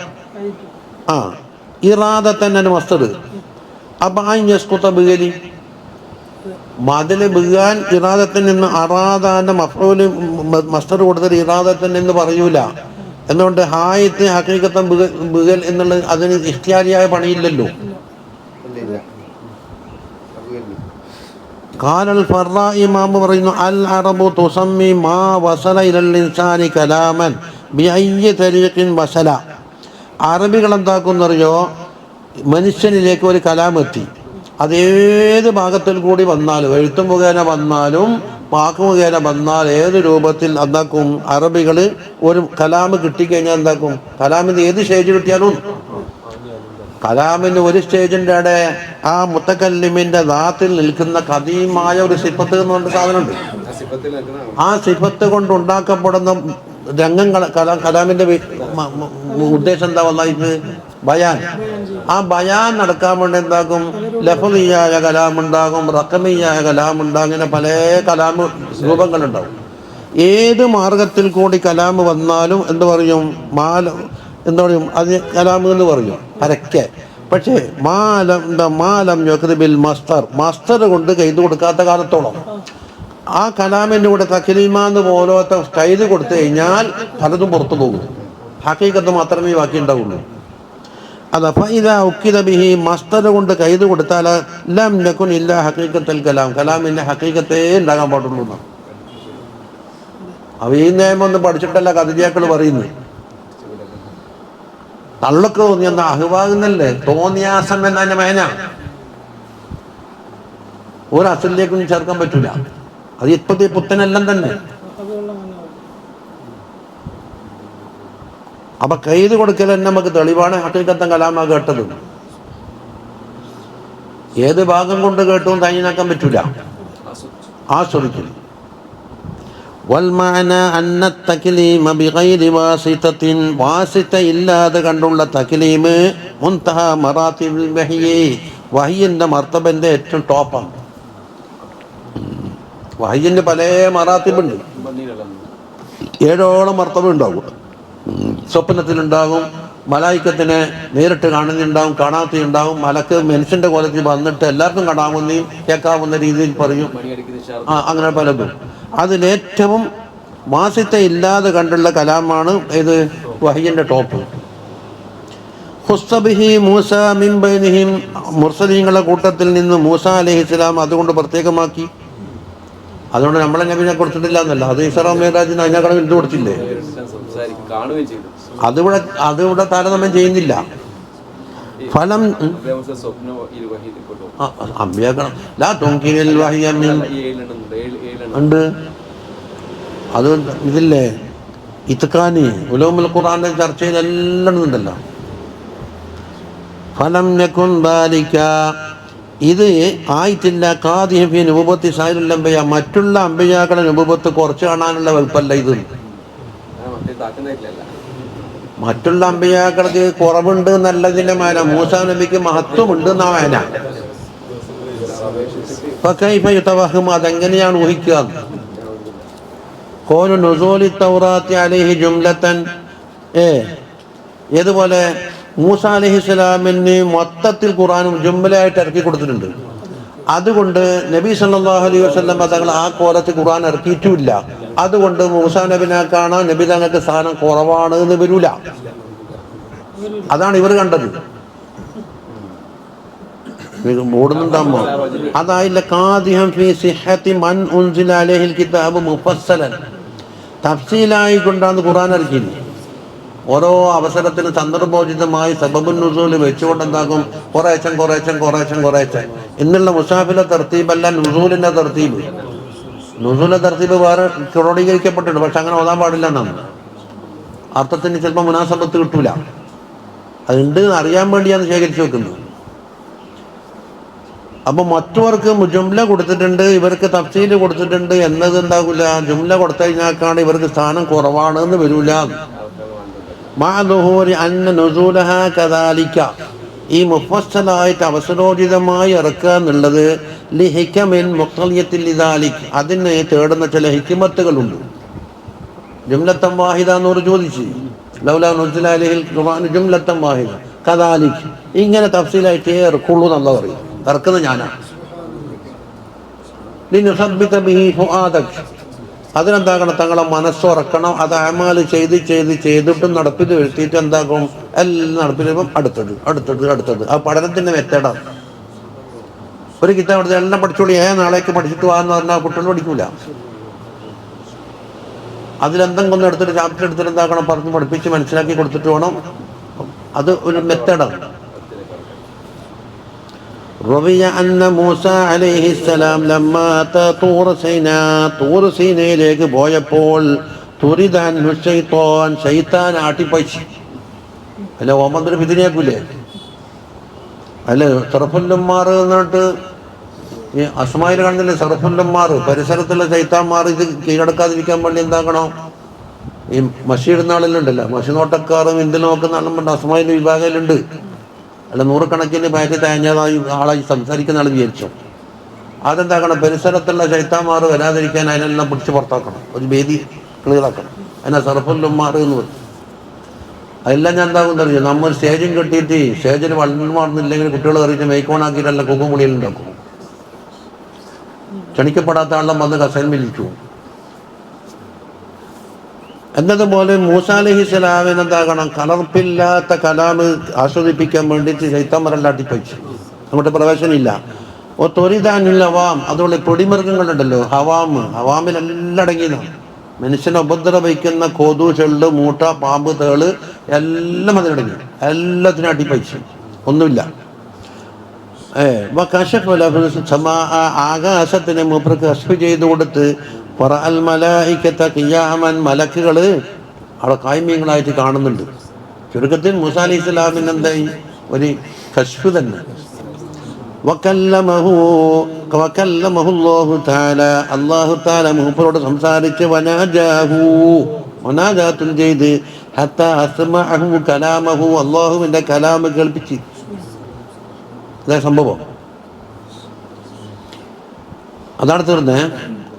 ഇറാദത്തൻ എന്ന മസ്തർ. അപ്പൊ അൻ യസ്ഖുത ബിഗലി മതില് ബിഗാൻ ഇറാദത്തിൽ നിന്ന് അറാദാന്റെ മഫ്ഊല് മസ്തർ കൊടുത്തിട്ട് ഇറാദത്തൻ എന്ന് പറയൂല. എന്തുകൊണ്ട്? ഹായത്ത് ഹഖീഖത്തൻ ബിഗൽ എന്നുള്ളത് അതിന് ഇഖ്തിയാരിയായ പണിയില്ലല്ലോ. ഖാലൽ ഫർറാ ഇമാം പറയുന്നു, അൽ അറബു തുസമ്മി മാ വസല ഇലൽ ഇൻസാനി കലാമൻ ബിഅയ്യി തരീഖിൻ വസല. അറബികൾ എന്താക്കുന്നറിയോ, മനുഷ്യനിലേക്ക് ഒരു കലാമെത്തി, അതേത് ഭാഗത്തിൽ കൂടി വന്നാലും, എഴുത്ത് മുഖേന വന്നാലും വാക്ക് മുഖേന വന്നാൽ, ഏത് രൂപത്തിൽ എന്താക്കും അറബികൾ ഒരു കലാമ് കിട്ടിക്കഴിഞ്ഞാൽ എന്താക്കും, കലാമിന് ഏത് സ്റ്റേജ് കിട്ടിയാലും കലാമിന് ഒരു സ്റ്റേജിൻ്റെ ഇടെ ആ മുത്തക്കല്ലിമിന്റെ ദാത്തിൽ നിൽക്കുന്ന ഖദീമായ ഒരു സിഫത്ത് എന്ന് പറഞ്ഞ സാധനമുണ്ട്. ആ സിഫത്ത് കൊണ്ട് ഉണ്ടാക്കപ്പെടുന്ന രംഗങ്ങൾ കലാമിന്റെ ഉദ്ദേശം എന്താ വന്നായിട്ട് ബയാൻ. ആ ബയാൻ നടക്കാൻ വേണ്ടി എന്താക്കും, ലഫ്ളിയായ കലാമുണ്ടാകും, റഖമിയായ കലാമുണ്ടാകും, അങ്ങനെ പല കലാമ് രൂപങ്ങളുണ്ടാവും. ഏത് മാർഗത്തിൽ കൂടി കലാമ് വന്നാലും എന്ത് പറയും, എന്താ പറയും, അത് കലാമ് എന്ന് പറയും പരക്കെ. പക്ഷേ മാലം യഖ്ദിബിൽ മസ്തർ കൊണ്ട് കൈത് കൊടുക്കാത്ത കാലത്തോളം ആ കലാമിൻ്റെ കൂടെ തക്ലീമാന്ന് പോലത്തെ സ്റ്റൈല് കൊടുത്തു കഴിഞ്ഞാൽ പലതും പുറത്തു പോകും. ഹഖീഖത്ത് മാത്രമേ ബാക്കി ഉണ്ടാവുള്ളൂ. അതാ ഫഇദാ ഉക്കിദ ബിഹി, മസ്തർ കൊണ്ട് കൈത് കൊടുത്താൽ ലം യകുൻ ഇല്ലാ ഹഖീഖത്തുൽ കലാം, കലാമിൻ്റെ ഹഖീഖത്തേ ഉണ്ടാകാൻ പാടുള്ളൂ എന്നാണ്. അവ ഈ നിയമൊന്നും പഠിച്ചിട്ടല്ല കഥിയാക്കൾ പറയുന്നത്. തള്ളക്ക് തോന്നിയെന്ന അഹ്വാകുന്നല്ലേ, തോന്നിയാസം എന്നതിൻ്റെ മേന ഒരു അസലിലേക്കൊന്നും ചേർക്കാൻ പറ്റൂല. അത് ഇപ്പോഴത്തെ പുത്തനെല്ലാം തന്നെ. അപ്പൊ കൈത് കൊടുക്കൽ തന്നെ നമുക്ക് തെളിവാണ് ഹഖീഖത്തൻ കലാമ കേട്ടത്. ഏത് ഭാഗം കൊണ്ട് കേട്ടും തയ്യാനാക്കാൻ പറ്റൂല, ആസ്വദിക്കില്ല. വൽമാന അന്ന തക്ലീമ ബിഗൈരി വാസിതത്തിൻ, വാസിത ഇല്ലാതെ കണ്ടുള്ള തക്ലീമ് മുൻതഹ മറാത്തിബിൽ വഹ്യി, വഹ്യിന്റെ മർത്തബന്റെ ഏറ്റവും ടോപ്പാണ്. വഹ്യിന്റെ പല മറാത്തിബുണ്ട്, 7ഓളം മർത്തബ ഉണ്ടാവും. സ്വപ്നത്തിലുണ്ടാകും, മലായിക്കത്തിനെ നേരിട്ട് കാണുന്നുണ്ടാവും, കാണാത്തയുണ്ടാവും, മലക്ക് മനുഷ്യന്റെ കോലത്തിൽ വന്നിട്ട് എല്ലാവർക്കും കാണാവുന്നതും കേൾക്കാവുന്ന രീതിയിൽ പറയും. അങ്ങനെ പലതും. അതിലേറ്റവും വാസിത്ത ഇല്ലാതെ കണ്ടുള്ള കലാമാണ് ഇത് വഹ്യിന്റെ ടോപ്പ്. ഖുസ്സബിഹി മൂസ മിൻ ബൈനിഹിം, മുർസലീങ്ങളുടെ കൂട്ടത്തിൽ നിന്ന് മൂസ അലൈഹിസ്സലാം അതുകൊണ്ട് പ്രത്യേകമാക്കി. അതുകൊണ്ട് നമ്മളെ നബിനെ കൊടുത്തിട്ടില്ല എന്നല്ല, അത് ഇസ്രാ മിഅ്റാജിന് അതിനേക്കാൾ വലുത് കൊടുത്തില്ലേ. അതിവിടെ താരതമ്യം ചെയ്യുന്നില്ല. ഫലം ഉണ്ട്. അത് ഇതില്ലേ ഇത്കാനി ഉലൂമുൽ ഖുർആന്റെ ചർച്ചയിൽ എല്ലാം ഉണ്ടല്ലോ. ഫലം യകുൻ ദാലിക, ഇത് ആയിട്ടില്ല. ഖാദിഹ ഫീ നുബുവത്തി സായിറുൽ അംബിയ, മറ്റുള്ള അംബിയാക്കളുടെ നുബുവത്ത് കുറച്ച് കാണാനുള്ള വകുപ്പല്ല ഇത്. മറ്റുള്ള അംബിയാക്കൾക്ക് കുറവുണ്ട് എന്നല്ലതിന്റെ മേല മൂസാ നബിക്ക് മഹത്വമുണ്ട് എന്നാ മേല. അതെങ്ങനെയാണ് ഊഹിക്കുക? ഖൗലു നുസൂലി തൗറാത്തി അലൈഹി ജുംലത്തൻ, ഏതുപോലെ മൂസാ അലൈഹിസ്സലാമിന് മൊത്തത്തിൽ ഖുർആനും ജുംലയായിട്ട് ഇറക്കി കൊടുത്തിട്ടുണ്ട്. അതുകൊണ്ട് നബി സല്ലല്ലാഹു അലൈഹി വസല്ലം തങ്ങൾ ആ കോലത്തിൽ ഖുർആൻ ഇറക്കിയിട്ടുമില്ല. അതുകൊണ്ട് മൂസാ നബിനെ കാണാൻ നബി തങ്ങൾക്ക് സ്ഥാനം കുറവാണ് എന്ന് വരൂല. അതാണ് ഇവർ കണ്ടത്. ഓടുന്നുണ്ടാകുമ്പോ അതായില്ല. ഖാദിഹം ഫീ സിഹ്ഹത്തി മൻ ഉൻസില അലൈഹിൽ കിതാബ് മുഫസ്സലൻ, തഫ്സീലായി കൊണ്ടാണ് ഖുർആൻ ഇറക്കിയത്. ഓരോ അവസരത്തിന് സന്ദർഭോചിതമായി സബബുൻ നുസൂൽ വെച്ചുകൊണ്ട് എന്താക്കും, കുറേച്ചൻ ഇന്നുള്ള മുസാഫിലെ തർത്തീബല്ല നുസൂലിന്റെ തർത്തീബ്. നുസൂലിന്റെ തർത്തീബ് വേറെ ക്രോഡീകരിക്കപ്പെട്ടിട്ടുണ്ട്, പക്ഷെ അങ്ങനെ ഓതാൻ പാടില്ല എന്നാണ്. അർത്ഥത്തിന് ചിലപ്പോൾ മുനാസബത്ത് കിട്ടൂല. അതുണ്ട് അറിയാൻ വേണ്ടിയാണ് ശേഖരിച്ചു വെക്കുന്നത്. അപ്പൊ മറ്റവർക്ക് ജുംല കൊടുത്തിട്ടുണ്ട്, ഇവർക്ക് തഫ്സീൽ കൊടുത്തിട്ടുണ്ട് എന്നത് എന്താകില്ല. ജുംല കൊടുത്തു കഴിഞ്ഞാൽക്കാണ് ഇവർക്ക് സ്ഥാനം കുറവാണ് എന്ന് വരൂല. ഈ മുഫസ്സലായിട്ട് അവസരോചിതമായി ഇറക്കുക എന്നുള്ളത് ലിഹിക്കമിൻ മുഖ്തലിയത്തിൽ ഇദാലിക്, അതിന് തേടുന്ന ചില ഹിക്മത്തുകളുണ്ട്. ജുംലത്തൻ വാഹിദ എന്നോട് ചോദിച്ചു, ലൗലാ നുസില അലൈഹിൽ ഖുർആൻ ജുംലത്തൻ വാഹിദ കദാലിക്, ഇങ്ങനെ തഫ്സീലായിട്ട് ഇറക്കുള്ളൂ എന്നുള്ള പറയും. ഇറക്കുന്നത് ഞാനാണ്. ലിനുസബ്ബിത ബിഹി ഫുആദക്, അതിനെന്താക്കണം, തങ്ങളെ മനസ്സുറക്കണം. അത് അമാല് ചെയ്തിട്ടും നടപ്പിൽ വരുത്തിയിട്ട് എന്താക്കും, എല്ലാം നടപ്പിൽ വരുമ്പം അടുത്തത്. ആ പഠനത്തിന്റെ മെത്തേഡാണ്. ഒരു കിതാബ് എടുത്ത് എല്ലാം പഠിച്ചോളി, നാളേക്ക് പഠിച്ചിട്ട് പോകാന്ന് പറഞ്ഞാൽ കുട്ടികൾ പഠിക്കൂല. അതിലെന്തെങ്കിലും എടുത്തിട്ട് ചാപ്റ്റർ എടുത്തിട്ട് എന്താക്കണം, പറഞ്ഞ് പഠിപ്പിച്ച് മനസ്സിലാക്കി കൊടുത്തിട്ട് വേണം. അത് ഒരു മെത്തേഡാണ്. റവിയ അന്ന മൂസ അലൈഹിസ്സലാം ലമ്മാ അതാ തൂർ സീനാ, തൂർ സീനയിലേക്ക് പോയപ്പോൾ തുരിദാൻഹു ശൈത്താൻ, ശൈത്താൻ ആട്ടിപ്പഴിച്ചു. അല്ല ഓമന്തൊരു പിതിരിയാക്കൂലേ? അല്ല സർഫുല്ലന്മാർ എന്നിട്ട് ഈ അസ്മായിൽ കാണുന്നില്ലേ സർഫുല്ലന്മാർ, പരിസരത്തുള്ള ശൈത്താന്മാർ ഇത് കീഴടക്കാതിരിക്കാൻ വേണ്ടി എന്താക്കണം, ഈ മഷി ഇടുന്ന ആളെല്ലാം മഷി നോട്ടക്കാറും ഇന്ത്യയിൽ നോക്കുന്ന ആളും അസ്മായിൽ വിഭാഗത്തിലുണ്ട്. അല്ല നൂറുകണക്കിന് പാറ്റി തേഞ്ഞതായി ആളായി സംസാരിക്കുന്ന ആൾ വിചാരിച്ചു. അതെന്താക്കണം, പരിസരത്തുള്ള ശൈത്താന്മാർ വരാതിരിക്കാൻ അതിനെല്ലാം പിടിച്ച് പുറത്താക്കണം, ഒരു വേദി ക്ലിയറാക്കണം. അതിനാ സർഫുല്ലന്മാർ എന്ന് പറയും. അതെല്ലാം ഞാൻ എന്താകുന്ന അറിയാം, നമ്മൾ സ്റ്റേജും കെട്ടിയിട്ട് സ്റ്റേജിൽ വളർന്നില്ലെങ്കിൽ കുട്ടികൾ കയറിയിട്ട് മേക്കോണാക്കിയിട്ടല്ല കുക്കും കുളിയിലുണ്ടാക്കും. ക്ഷണിക്കപ്പെടാത്ത ആളെല്ലാം വന്ന് കസേരയിലിരിച്ചു. എന്നതുപോലെ മൂസാ അലൈഹിസ്സലാമിന് എന്താകണം, കലർപ്പില്ലാത്ത കലാമ് ആസ്വദിപ്പിക്കാൻ വേണ്ടിയിട്ട് ശൈത്താന്മാരെല്ലാം അട്ടിപ്പഴിച്ചു. അങ്ങോട്ട് പ്രവേശനമില്ല. തൊരിതാനിൽ ഹവാം, അതുപോലെ പൊടിമൃഗങ്ങളുണ്ടല്ലോ, ഹവാമിലെല്ലാം അടങ്ങിയതാണ്. മനുഷ്യനെ ഉപദ്രവിക്കുന്ന കൊതു, ചെള്ള്, മൂട്ട, പാമ്പ്, തേള് എല്ലാം അതിലടങ്ങി. എല്ലാത്തിനും അടിപ്പഴിച്ചു, ഒന്നുമില്ല. ആകാശത്തിന് മൂപ്പർക്ക് കശ്ഫ് ചെയ്തു കൊടുത്ത് മലക്കുകള് അവിടെ കായ്മീങ്ങളായിട്ട് കാണുന്നുണ്ട്. ചുരുക്കത്തിൽ മൂസാ അലൈഹി സ്വലാമിന് എന്തായി, ഒരു കശ്ഫ് തന്നെ. അല്ലാഹു തആല മൂപ്പരോട് സംസാരിച്ച് വനാജാത്തുൻ ചെയ്ത് ഹത്താ അസ്മഅഹു കലാമഹു, അല്ലാഹുവിന്റെ കലാമ് കേൾപ്പിച്ച്. അതാ സംഭവം. അതാണ് തീർന്നേ.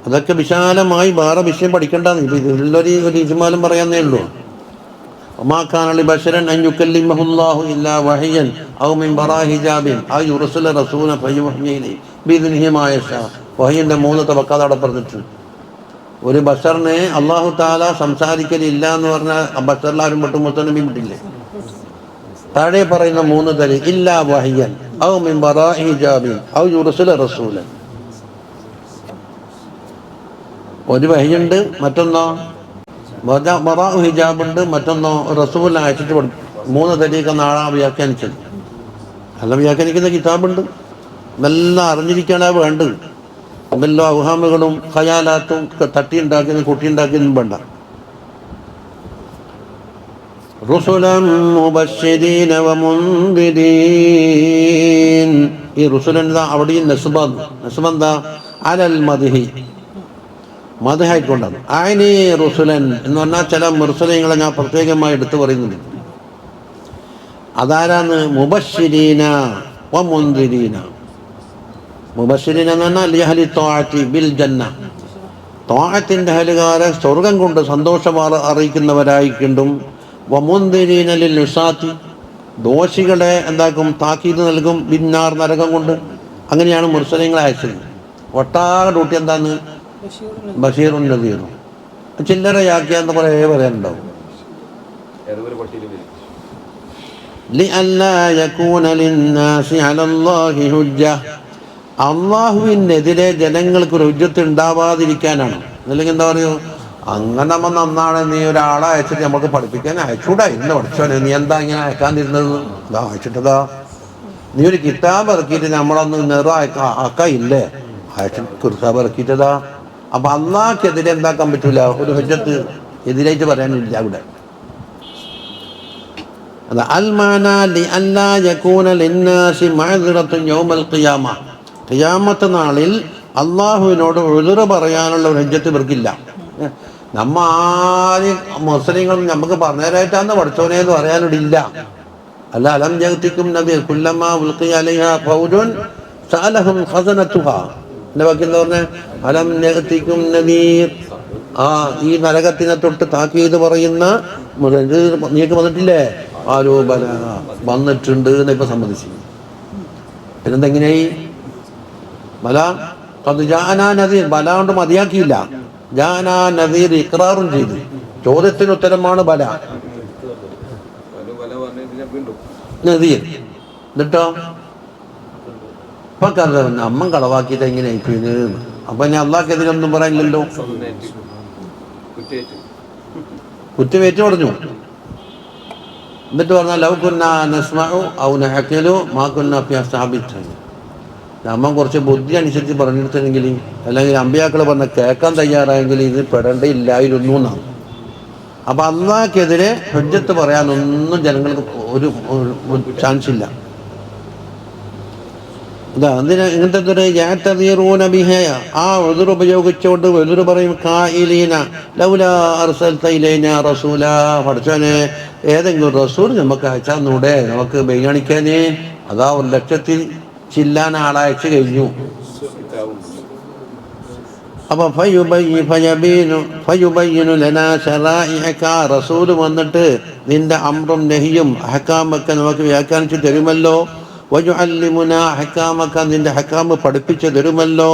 അതൊക്കെ വിശാലമായി വേറെ വിഷയം പഠിക്കേണ്ടതാണ്. ഇപ്പൊ ഇതിലൊരു ഇജ്മാലും പറയാന്നേ ഉള്ളൂ. وما كان لبشر أن يكلمه الله إلا وحيا أو من وراء حجاب أو يرسل رسولا فيوحي إليه بإذنه ما يشاء. വഹയിന്റെ 3 തബക്കാതെ അവിടെ പറഞ്ഞിട്ടുണ്ട്. ഒരു ബഷറിനെ അല്ലാഹു തആല സംസാരിക്കലില്ല എന്ന് പറഞ്ഞാൽ ബഷറിലാരും പെട്ട് മുത്തനബി വിട്ടില്ലേ. താഴെ പറയുന്ന 3 തരം, ഇല്ലാ വഹയൻ ഔ മിൻ വറാഇ ഹിജാബിൻ ഔ യുർസില റസൂലൻ. ഒരു വഹയുണ്ട്, മറ്റൊന്നോ വറാഉ ഹിജാബുണ്ട്, മറ്റൊന്നോ റസൂലിനെ അയച്ചിട്ട് പഠിക്കും. 3 തരീക്ക നാളെ വ്യാഖ്യാനിച്ചത്. അല്ല വ്യാഖ്യാനിക്കുന്ന കിതാബുണ്ട്. ഇതെല്ലാം അറിഞ്ഞിരിക്കാനാ വേണ്ടത്. അതെല്ലാം ഔഹാമുകളും ഖയാലാത്തും തട്ടിയുണ്ടാക്കിയതും കുട്ടിയുണ്ടാക്കിയതും വേണ്ട. റുസുലൻ മുബശ്ശിരീന വമുൻദിരീൻ. ഈ റുസുലൻ അവിടെയും നസ്ബന്താ അലൽ മദ്ഹി, മദ്ഹായിക്കൊണ്ടാണ്. ആയിനി റുസുലൻ എന്ന് പറഞ്ഞാൽ ചില മുർസലീങ്ങളെ ഞാൻ പ്രത്യേകമായി എടുത്തു പറയുന്നുണ്ട്. അതാരാന്ന്? മുബശ്ശിരീന വമുൻദിരീന. മുബശ്ശിരീന എന്ന് പറഞ്ഞാൽ ലിഅഹ്ലി ത്വാഅത്തി ബിൽ ജന്ന, ത്വാഅത്തിന്റെ അഹലുകാരെ സ്വർഗം കൊണ്ട് സന്തോഷം അറിയിക്കുന്നവരായിക്കൊണ്ടും, വമുൻദിരീന ലിൽ ഉസാത്തി, ദോഷികളെ എന്താക്കും? താക്കീത് നൽകും, ബിന്നാർ, നരകം കൊണ്ട്. അങ്ങനെയാണ് മുർസലീങ്ങളെ അയച്ചത്. ഒട്ടാകെ ഡ്യൂട്ടി എന്താന്ന്? ബഷീറുൻ നദീറും. ചില്ലറയാക്കിയാന്ന് കുറേ പറയാനുണ്ടാവും. ലിഅല്ലാ യകൂന ലിന്നാസി അലല്ലാഹി ഹുജ്ജ, അള്ളാഹുവിനെതിരെ ജനങ്ങൾക്ക് ഒരു ഹുജ്ജത്ത് ഉണ്ടാവാതിരിക്കാനാണ്. അല്ലെങ്കിൽ എന്താ പറയുക, അങ്ങനെ നമ്മൾ നന്നാണ്, നീ ഒരാളെ അയച്ചിട്ട് നമുക്ക് പഠിപ്പിക്കാൻ അയച്ചൂടാ, ഇന്ന് പഠിച്ചോനെ നീ എന്താ ഇങ്ങനെ അയക്കാതിരുന്നത്? അതാ അയച്ചിട്ടതാ. നീ ഒരു കിതാബ് ഇറക്കിയിട്ട് നമ്മളൊന്ന് നിറ ആക്കായില്ലേ? അയച്ചിട്ട് കിതാബ് ഇറക്കിയിട്ടതാ. അപ്പൊ അള്ളാഹ്ക്കെതിരെ എന്താക്കാൻ പറ്റൂല, ഒരു ഹുജ്ജത്ത് എതിരായിട്ട് പറയാനില്ല അവിടെ. ഖിയാമത്ത് നാളിൽ അള്ളാഹുവിനോട് ഉദ്റ് പറയാനുള്ള ഒരു ഹുജ്ജത്ത് ഇവർക്കില്ല. നമ്മ ആരും മുസ്ലിങ്ങളും നമുക്ക് പറഞ്ഞവരായിട്ടാന്ന് പഠിച്ചോനെ എന്ന് പറയാനിടില്ല. അല്ല, അലം ജഗത്തിക്കും നബി കുല്ലമാ ഉൽഖിയ അലൈഹാ ഫൗജുൻ സഅലഹും ഖസനതുഹാ. എന്റെ ബാക്കി എന്താ പറഞ്ഞേ? അലം ജഗത്തിക്കും നദീർ. ഈ നരകത്തിനെ തൊട്ട് താക്കീത് പറയുന്ന നീക്ക് വന്നിട്ടില്ലേ? ആരോപല വന്നിട്ടുണ്ട് എന്ന് ഇപ്പൊ സമ്മതിച്ചു. പിന്നെന്തെങ്ങനെയായി? ബല അത് ജാനാ നദീർ, ബല കൊണ്ട് മതിയാക്കിയില്ല. ജാനാ നദീർ ഇഖ്റാറും ചെയ്തു. ചോദ്യത്തിന് ഉത്തരമാണ് ബല നദീർ. എന്നിട്ടോ ഇപ്പൊ അമ്മൻ കളവാക്കിയിട്ട് എങ്ങനെ ആയിപ്പോയിന്? അപ്പൊ ഞാൻ അള്ളാഹ്ക്കെതിരൊന്നും പറയാനില്ലല്ലോ. കുറ്റമേറ്റു പറഞ്ഞു. എന്നിട്ട് പറഞ്ഞാൽ ലൗ കുന്നാ നസ്മഉ ഔ നഅഖിലു മാ കുന്നാ ഫീ അസ്ഹാബിൽ ജന്ന. നമ്മൾ കുറച്ച് ബുദ്ധി അനുസരിച്ച് പറഞ്ഞിരുന്നെങ്കിൽ, അല്ലെങ്കിൽ അമ്പിയാക്കൾ പറഞ്ഞ കേൾക്കാൻ തയ്യാറായെങ്കിൽ ഇത് പെടേണ്ടയില്ലായിരുന്നു എന്നാണ്. അപ്പൊ അള്ളാഹ്ക്കെതിരെ ഹുജ്ജത്ത് പറയാനൊന്നും ജനങ്ങൾക്ക് ഒരു ചാൻസ് ഇല്ല. ഇതാ എന്തിനാ ഇങ്ങനത്തെ യാതദീറൂന ബിഹാ, ആ ഉദ്ർ ഉപയോഗിച്ചുകൊണ്ട് ഉദ്ർ പറയും. ഖായിലീന ലൗലാ അർസൽത ഇലൈനാ റസൂലാ, പഠിച്ചോനെ ഏതെങ്കിലും റസൂൽ നമുക്ക് അയച്ചാന്നൂടെ, നമുക്ക് ബൈകാണിക്കാനേ. അതാ 1 ലക്ഷത്തിൽ ചില്ലാൻ ആളയച്ചു കഴിഞ്ഞു. അപ്പൊ ഫയുബയ്യിനു ലനാ ശറാഇഅക, റസൂൽ വന്നിട്ട് നിന്റെ അംറും നഹിയും അഹ്കാമൊക്കെ നമുക്ക് വ്യാഖ്യാനിച്ചു തരുമല്ലോ. വയുഅല്ലിമുനാ അഹ്കാമക, നിന്റെ അഹ്കാം പഠിപ്പിച്ചു തരുമല്ലോ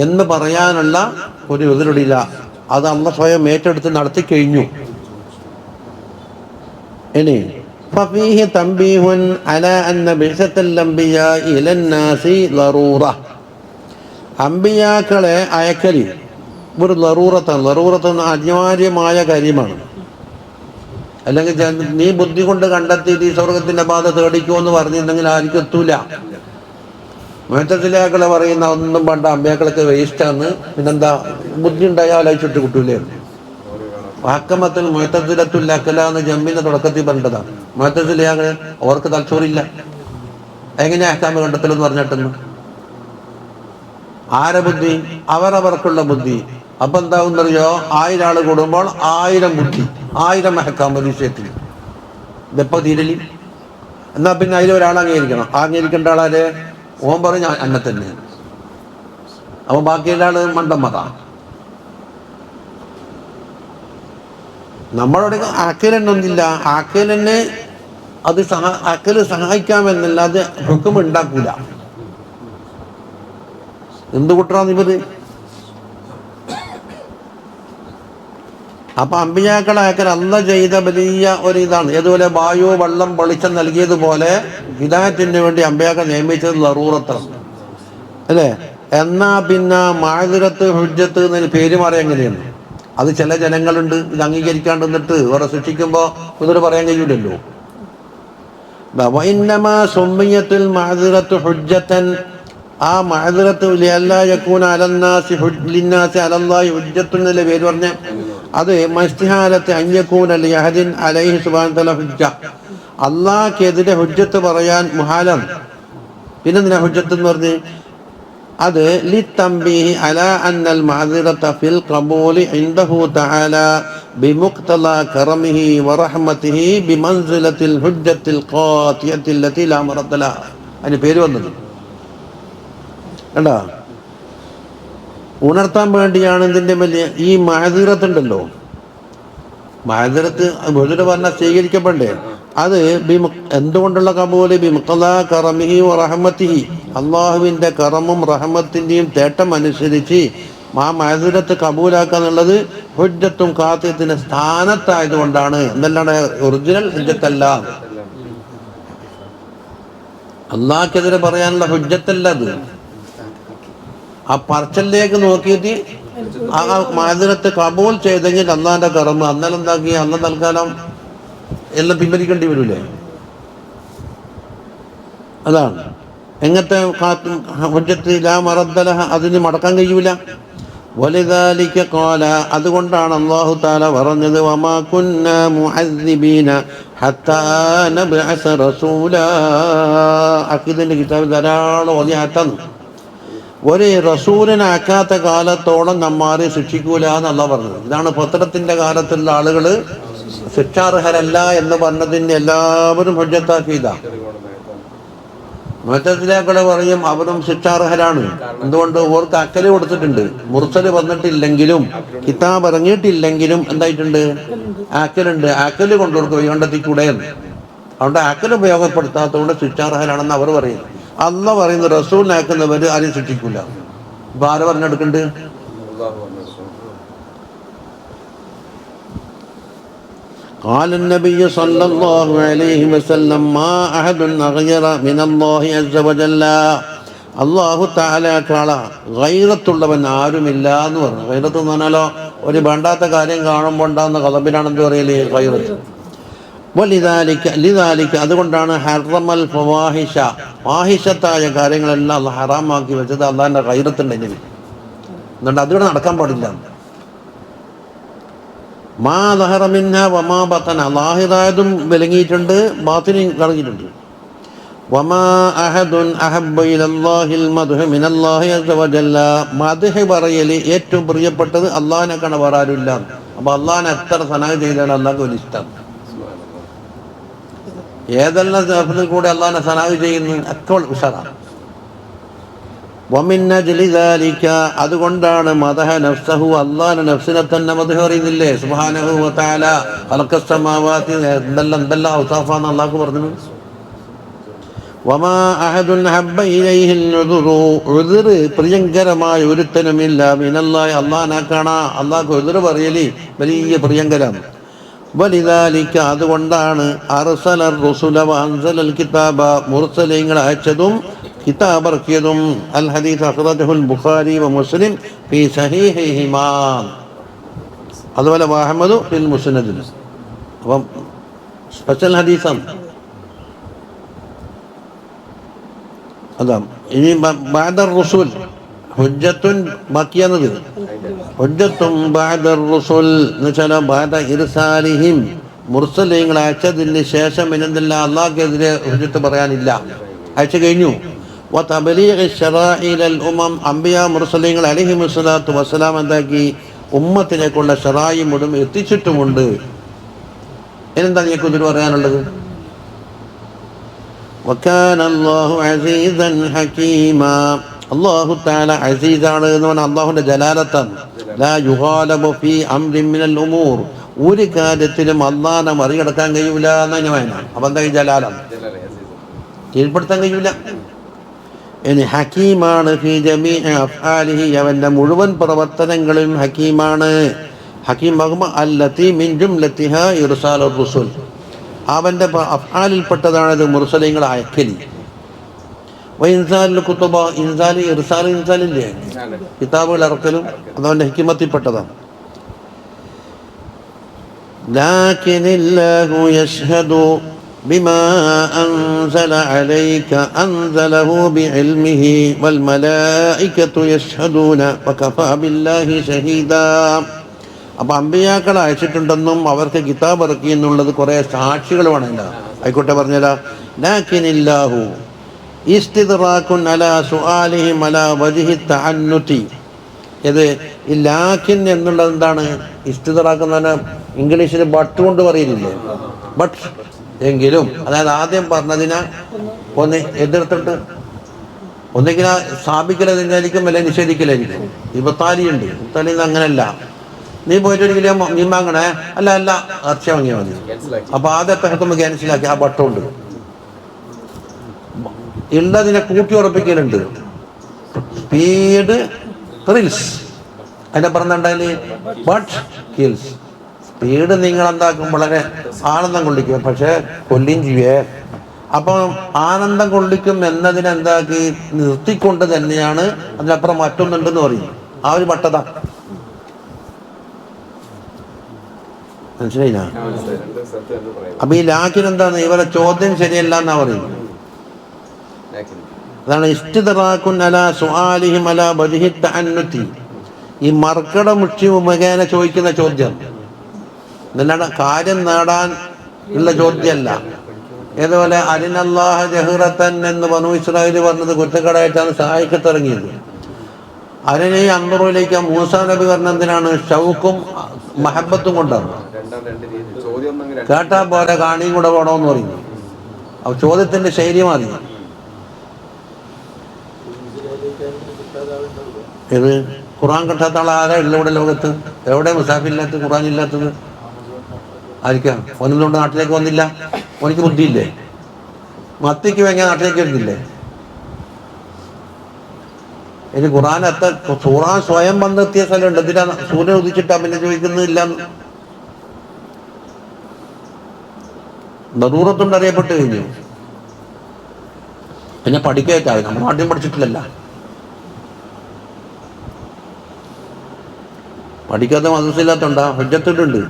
എന്ന് പറയാനുള്ള ഒരു എതിരില്ല. അത് അള്ളാഹ് സ്വയം ഏറ്റെടുത്ത് നടത്തി കഴിഞ്ഞു. ഇനി ഫഫീഹി തംബീഹുൻ അലാ അന്ന ബിഅ്സത്തൽ അംബിയാഇ ഇലന്നാസി ലറൂറ, അംബിയാക്കളെ അയക്കൽ ഒരു ലറൂറത്താണ്. ലറൂറത്ത് അനിവാര്യമായ കാര്യമാണ്. അല്ലെങ്കിൽ നീ ബുദ്ധി കൊണ്ട് കണ്ടെത്തിയിട്ട് ഈ സ്വർഗത്തിന്റെ ബാധ തേടിക്കുമെന്ന് പറഞ്ഞിട്ടുണ്ടെങ്കിൽ ആർക്കും എത്തൂല. മുഅ്തസിലികളെ പറയുന്ന ഒന്നും പണ്ട അമ്പിയാക്കളൊക്കെ വേസ്റ്റാന്ന്. പിന്നെന്താ, ബുദ്ധി ഉണ്ടായാൽ ആലോചിച്ചിട്ട് കിട്ടൂലേ? ഹക്കമത്തിൽ മുഅ്തസിലത്തുൽ അഖല എന്ന് ജമ്മിന്റെ തുടക്കത്തിൽ പറഞ്ഞതാണ്. മുഅ്തസിലികൾ അവർക്ക് തലച്ചോറില്ല. എങ്ങനെയാ അഹ്കാമ കണ്ടെത്തലെന്ന് പറഞ്ഞിട്ടെന്ന്? ആരെ ബുദ്ധി? അവരവർക്കുള്ള ബുദ്ധി. അപ്പൊ എന്താവുന്നറിയോ? 1000 ആള് കൂടുമ്പോൾ 1000 ബുദ്ധി, 1000 അഹ്കാം ഒരു വിഷയത്തിൽ. ഇതെപ്പോ തീരലി? എന്നാ പിന്നെ അതിലൊരാൾ അംഗീകരിക്കണം. അംഗീകരിക്കേണ്ട ആളാരെ? ഓൻ പറഞ്ഞ അന്നെ തന്നെ. അപ്പൊ ബാക്കിയുള്ള ആള് മണ്ടന്മാരാ. നമ്മളോട് അക്കലൊന്നുമില്ല. അക്കലിനെ അത് അക്കല് സഹായിക്കാമെന്നല്ലാതെ ഹുക്കം ഉണ്ടാക്കൂല. എന്ത് കൂട്ടറാന്ന് ഇവര്? അപ്പൊ അമ്പിയാക്കളെ അയക്കൽ അല്ലാഹ് ചെയ്ത വലിയ ഒരു ഇതാണ്. ഏതുപോലെ വായു വെള്ളം വെളിച്ചം നൽകിയതുപോലെ ഹിദായത്തിന് വേണ്ടി അമ്പിയാക്കൾ നിയമിച്ചത് ലറൂറത്താണ്, അല്ലേ? എന്നാ പിന്നെ മഅ്ദിറത്ത് ഹുജ്ജത്ത് എന്നതിന് പേര് മാറി എങ്ങനെയാണ്? അത് ചില ജനങ്ങളുണ്ട് ഇത് അംഗീകരിക്കാണ്ട് നിന്നിട്ട് വേറെ സൃഷ്ടിക്കുമ്പോൾ ഇതൊരു പറയാൻ കഴിയൂലല്ലോ. വഇന്നമാ സുമ്മിയത്തുൽ മഅ്ദിറത്തു ഹുജ്ജത്തൻ, ആ മഅ്ദിറത്ത് ലിഅല്ലാ യകൂന അലന്നാസി ലിന്നാസി അലല്ലാഹി ഹുജ്ജത്തുൻ എന്നല്ലേ പേര് പറഞ്ഞ. അത് മസ്തിഹാലത്തെ അഞ്ഞക്കൂനൽ യഹദിൻ അലൈഹി സുബ്ഹാനഹു വ തആല ഹുജ്ജ, അള്ളാഹ്ക്കെതിരെ ഹുജ്ജത്ത് പറയാൻ മുഹാലം. പിന്നെന്തിനാ ഹുജ്ജത്ത് എന്ന് പറഞ്ഞ്? അത് ലിത്തംബീഹി അലാ അന്നൽ മഅ്ദിറത ഫിൽ ഖബൂലി ഇൻദഹു തആല ബിമുഖ്തലാ കറമിഹി വറഹ്മതിഹി ബിമൻസിലത്തിൽ ഹുജ്ജത്തിൽ ഖാതിയത്തി ലത്തി ലാ മറദ്ദ ലഹാ. അതിന് പേര് വന്നത് കണ്ടോ? ഉണർത്താൻ വേണ്ടിയാണ് ഇതിൻ്റെ വലിയ ഈ മഅ്ദിറത്ത് ഉണ്ടല്ലോ. മഅ്ദിറത്ത് മുഴുവൻ പറഞ്ഞാൽ സ്വീകരിക്കപ്പെടേ. അത് എന്തുകൊണ്ടുള്ള കബൂല്? ബിമുഖ്തലാ കറമിഹി വറഹ്മതിഹി, അള്ളാഹുവിൻ്റെ കറമും റഹ്മത്തിൻ്റെയും തേട്ടം അനുസരിച്ച് ആ മഅ്ദിറത്ത് കബൂലാക്കാന്നുള്ളത് ഹുജ്ജത്തും ഖാതിയത്തിൻ്റെ സ്ഥാനത്തായതുകൊണ്ടാണ്. എന്നല്ലാണ്ട് ഒറിജിനൽ ഹുജ്ജത്തല്ല, അള്ളാഹ്ക്കെതിരെ പറയാനുള്ള ഹുജ്ജത്തല്ല അത്. ആ പറച്ചലിലേക്ക് നോക്കിയിട്ട് ആ മഅ്ദിറത്ത് കബൂൽ ചെയ്തെങ്കിൽ അള്ളാഹിൻ്റെ കറമ് അന്നേരം എന്താക്കി അന്ന് തൽക്കാലം എല്ലാം പിൻവലിക്കേണ്ടി വരൂലേ? അതാണ് എങ്ങനത്തെ ഹുജ്ജത്ത് ലാ മറദ്ദ ലഹ, അതിന് മടക്കാൻ കഴിയൂല. വലിദാലിക ഖാല, അതുകൊണ്ടാണ് അല്ലാഹു തആല പറഞ്ഞത് വമാ കുന്നാ മുഅദ്ദിബീന ഹത്താ നബ്അസ റസൂലാ. അഖീദന്റെ കിതാബിൽ ധാരാളം വദിഅത്താണ്. ഒരു റസൂലിനെ ആക്കാത്ത കാലത്തോളം നമ്മാരെ ശിക്ഷിക്കൂല എന്നല്ല പറഞ്ഞത്. ഇതാണ് പത്രത്തിന്റെ കാലത്തുള്ള ആളുകൾ ശിക്ഷാർഹരല്ല എന്ന് പറഞ്ഞതിന് എല്ലാവരും ഹുജ്ജത്താക്കിയതാ. മുഅ്തസിലകൾ പറയും അവരും ശിക്ഷാർഹരാണ്. എന്തുകൊണ്ട്? ഓർക്ക് അക്കല് കൊടുത്തിട്ടുണ്ട്. മുർസല് വന്നിട്ടില്ലെങ്കിലും കിതാബ് ഇറങ്ങിയിട്ടില്ലെങ്കിലും എന്തായിട്ടുണ്ട്? അക്കലുണ്ട്. അക്കല് കൊണ്ടുവർക്ക് കണ്ടെത്തിക്കൂടെ? അതുകൊണ്ട് അക്കൽ ഉപയോഗപ്പെടുത്താത്തതുകൊണ്ട് ശിക്ഷാർഹരാണെന്ന് അവർ പറയും. അല്ല പറയുന്നത് റസൂലിനാക്കുന്നവർ ആരെയും ശിക്ഷിക്കൂല. ഇപ്പൊ ആര് പറഞ്ഞെടുക്കുന്നുണ്ട്? قال النبي صلى الله عليه وسلم ما أحد أغير من الله عز وجل. അള്ളാഹു തആലയേക്കാൾ ഗൈറത്തുള്ളവൻ ആരുമില്ല എന്ന് പറഞ്ഞു. ഗൈറത്ത് എന്ന് പറഞ്ഞാലോ ഒരു വേണ്ടാത്ത കാര്യം കാണുമ്പോൾ ഉണ്ടാകുന്ന ഖലബിനാണെന്ന് പറയല് ഗൈറത്ത്. ലിദാലിക, അതുകൊണ്ടാണ് ഹറമൽ ഫവാഹിഷ, ഫാഹിഷത്തായ കാര്യങ്ങളെല്ലാം അള്ളാഹ് ഹറാമാക്കി വെച്ചത്. അള്ളാഹിൻ്റെ ഗൈറത്തുണ്ടെങ്കിൽ അതുകൊണ്ട് അതുകൂടെ നടക്കാൻ പാടില്ല. മാ ദഹറ മിൻഹാ വമാ ബതന, ലാഹിറായതും വിലങ്ങിയിട്ടുണ്ട്, ബാത്തിനും കളഞ്ഞിട്ടുണ്ട്. വമാ അഹദുൻ അഹബ്ബ ഇലല്ലാഹിൽ മദ്ഹു മിനല്ലാഹി അസ്സ വജല്ല, മദ്ഹ് പറയല് ഏറ്റവും പ്രിയപ്പെട്ടത് അള്ളാഹിനെക്കാണ് വേറെ ആരുമില്ല. അപ്പൊ അള്ളാഹിനെ എത്ര സനാ ചെയ്താണ് അള്ളാഹ്ക്ക് വലിയ ഇഷ്ടം. ഏതെല്ലാം സ്ഥലത്തിൽ കൂടെ അള്ളാഹിനെ സനാ ചെയ്യുന്നു ഒക്കെ ഉഷാറാണ്. വമിൻ അജ്ലി ദാലിക, അതുകൊണ്ടാണ് മദഹ നഫ്സഹു, അല്ലാഹുവിന്റെ നഫ്സിനെ തന്നെ മദ്ഹ് പറയുന്നില്ലേ? സുബ്ഹാനഹു വ തആല ഖലഖസ് സമാവാതി, എന്തെല്ലാം ഔസാഫാണ് അല്ലാഹു പറഞ്ഞു. വമാ അഹദുൻ ഹബ്ബ ഇലൈഹിൽ ഉദ്റു, ഉദ്ർ പ്രിയങ്കരമായ ഒരുത്തനുമില്ല മിനല്ലാഹി, അല്ലാഹുവിനെക്കാണ അല്ലാഹു ഉദ്ർ പറയലി വലിയ പ്രിയങ്കരം. വലിദാലിക, അതുകൊണ്ടാണ് അർസല റുസുല വ അൻസലൽ കിതാബ, മുർസലീങ്ങളെ അയച്ചതും കിതാബ് ഇറക്കിയതും. അൽ ഹദീസ് അഖ്റജഹുൽ ബുഖാരി വ മുസ്ലിം ഫീ സഹീഹിഹിമാ, അതുപോലെ അഹ്മദ് ഫിൽ മുസ്നദ്. അപ്പം സ്പെഷ്യൽ ഹദീസാണ് അതാ. ഇനി ബഅദർ റസൂൽ ഹുജ്ജത്തുൻ ബാക്കിയാണത്. ഹുജ്ജത്തും ബഅദർ റസൂൽ എന്ന് വെച്ചാൽ ബഅദ ഇർസാലിഹിം, മുർസലീങ്ങളെ അയച്ചതിന് ശേഷം ഇനെന്തല്ല അള്ളാഹ്ക്കെതിരെ ഹുജ്ജത്ത് പറയാനില്ല, അയച്ചു കഴിഞ്ഞു. വതബ്ലീഗ് ശറാഇ ഇലൽ ഉമം, അംബിയാ മുർസലീങ്ങൾ അലൈഹിമുസ്സലാത്തു വസ്സലാം എന്താക്കി? ഉമ്മത്തിനേക്കുള്ള ശറായി മുഴുവൻ എത്തിച്ചിട്ടുമുണ്ട്. ഇനെന്താ നിങ്ങൾക്ക് ഇതിൽ പറയാനുള്ളത്? വകാന അല്ലാഹു അസീസൻ ഹകീമാ, അല്ലാഹു തആല അസീസാണ് എന്ന് പറഞ്ഞാൽ അല്ലാഹുവിന്റെ ജലാലത്താണ്. ലാ യുഗാലബു ഫീ അംരിൻ മിനൽ ഉമൂർ, ഒരു കാര്യത്തിലും അല്ലാഹനെ മറികടക്കാൻ കഴിയൂല എന്നാണ് ഞാൻ. അപ്പം എന്താ ഈ ജലാലം? കീഴ്പ്പെടുത്താൻ കഴിയൂല. ഇനി ഹക്കീമാണ് ഫീ ജമീഇ അഫ്ആലിഹി, അവന്റെ മുഴുവൻ പ്രവർത്തനങ്ങളിലും ഹക്കീമാണ്. ഹക്കീം അല്ലത്തി മിൻ ജുംലത്തിഹാ ഇർസാലുർ റുസുൽ, അവന്റെ അഫ്ആലിൽപ്പെട്ടതാണത് മുർസലീങ്ങളെ അയക്കൽ. വഇൻസാലുൽ കുതുബ, ഇൻസാൽ ഇൻസാലില്ലേ കിതാബുകൾ ഇറക്കലും അതവന്റെ ഹിക്മത്തിൽപ്പെട്ടതാണ്. ലാകിനില്ലാഹു യശ്ഹദു ബിമാ അൻസല അലൈക അൻസലഹു ബിഇൽമിഹി വൽ മലായികതു യശ്ഹദൂന വകഫാ ബില്ലാഹി ഷഹീദാ. അപ്പം അമ്പിയാക്കൾ അയച്ചിട്ടുണ്ടെന്നും അവർക്ക് കിതാബ് ഇറക്കി എന്നുള്ളത് കുറേ സാക്ഷികൾ വേണമല്ല. ആയിക്കോട്ടെ, പറഞ്ഞുതരാ. ലാകിനില്ലാഹു ഇസ്തിദ്റാകുൻ അലാ സുആലിഹിം അലാ വജ്ഹി തഅന്നുതി. ഇത് ഈ ലാക്കിൻ എന്നുള്ളത് എന്താണ്? ഇസ്തിദ്റാക്കുന്ന ഇംഗ്ലീഷിൽ ബട്ട് കൊണ്ട് പറയുന്നില്ലേ, ബട്ട്. എങ്കിലും അതായത് ആദ്യം പറഞ്ഞതിനെ ഒന്ന് എതിർത്തിട്ട് ഒന്നെങ്കിൽ സ്ഥാപിക്കലായിരിക്കും, അല്ലെ നിഷേധിക്കലായിരിക്കും. ഇബത്താലിയുണ്ട്. ഇബത്താലിന്ന് അങ്ങനെയല്ല. നീ പോയിട്ട് ഒരു കിലോ മീൻ വാങ്ങണേ, അല്ല അല്ല ഇറച്ചി വാങ്ങിയാൽ മതി. അപ്പൊ ആദ്യത്തെ ഹുക്കം ക്യാൻസലാക്കി ആ ബട്ടുണ്ട്. ഉള്ളതിനെ കൂട്ടി ഉറപ്പിക്കലുണ്ട്. സ്പീഡ് ത്രിൽസ്, അതിന്റെ പറഞ്ഞുണ്ടായാല് ബട്ട് കിൽസ്. സ്പീഡ് നിങ്ങൾ എന്താക്കും, വളരെ ആനന്ദം കൊള്ളിക്കും, പക്ഷെ കൊല്ലിയും ചെയ്യേ. അപ്പം ആനന്ദം കൊള്ളിക്കും എന്നതിനെന്താക്കി നിർത്തിക്കൊണ്ട് തന്നെയാണ് അതിനപ്പുറം മറ്റൊന്നുണ്ടെന്ന് പറയും. ആ ഒരു പട്ടത മനസ്സിലായില്ല? അപ്പൊ ഈ ലാക്കിൻ എന്താണ്? ഇവരെ ചോദ്യം ശരിയല്ല എന്നാ പറയുന്നത്. അതാണ് ഇസ്തിദ്റാകുൻ അലാ സുആലിഹിം അലാ വജ്ഹി തഅന്നുതി. ഈ മർക്കട മുക്ഷി മുഖേന ചോദിക്കുന്ന ചോദ്യം എന്നല്ലാണ്ട് കാര്യം നേടാൻ ഉള്ള ചോദ്യമല്ല. ഏതുപോലെ അരിനല്ലാഹ ജഹ്റത്തൻ എന്ന് ബനൂ ഇസ്രായേൽ പറഞ്ഞത് കുറ്റക്കടായിട്ടാണ് സഹായിക്കത്ത് ഇറങ്ങിയത്. അതിനെ അന്തറയിലേക്ക് മൂസാ നബി പറഞ്ഞ എന്തിനാണ്? ഷൗക്കും മഹബത്തും കൊണ്ടാണ്. കേട്ടാ പോലെ കാണിയും കൂടെ വേണമെന്ന് പറയുന്നു. അപ്പൊ ചോദ്യത്തിന്റെ ശൈലി മാറി. ഇത് ഖുർആൻ കിട്ടാത്ത ആളാരാ ഉള്ള ഇവിടെ ലോകത്ത്? എവിടെ മുസാഫില്ലാത്തത്, ഖുർആൻ ഇല്ലാത്തത്? ആയിരിക്കാം. ഒന്നുകൊണ്ട് നാട്ടിലേക്ക് വന്നില്ല. ഓനിക്ക് ബുദ്ധിയില്ലേ? മത്തിക്ക് വേങ്ങിയ നാട്ടിലേക്ക് വരുന്നില്ലേ? ഇനി ഖുർആൻ ഖുർആൻ സ്വയം വന്നെത്തിയ സ്ഥലമുണ്ട്. എന്തിനാ സൂര്യൻ ഉദിച്ചിട്ടാ പിന്നെ ചോദിക്കുന്നില്ല? ദറൂറത്തുണ്ട്, അറിയപ്പെട്ട് കഴിഞ്ഞു. പിന്നെ പഠിക്കേറ്റാവും. നമ്മൾ ആദ്യം പഠിച്ചിട്ടില്ലല്ല. പഠിക്കാത്ത മദ്രസയില്ലാത്തണ്ടാ? ഹജ്ജത്തിട്ടുണ്ട്.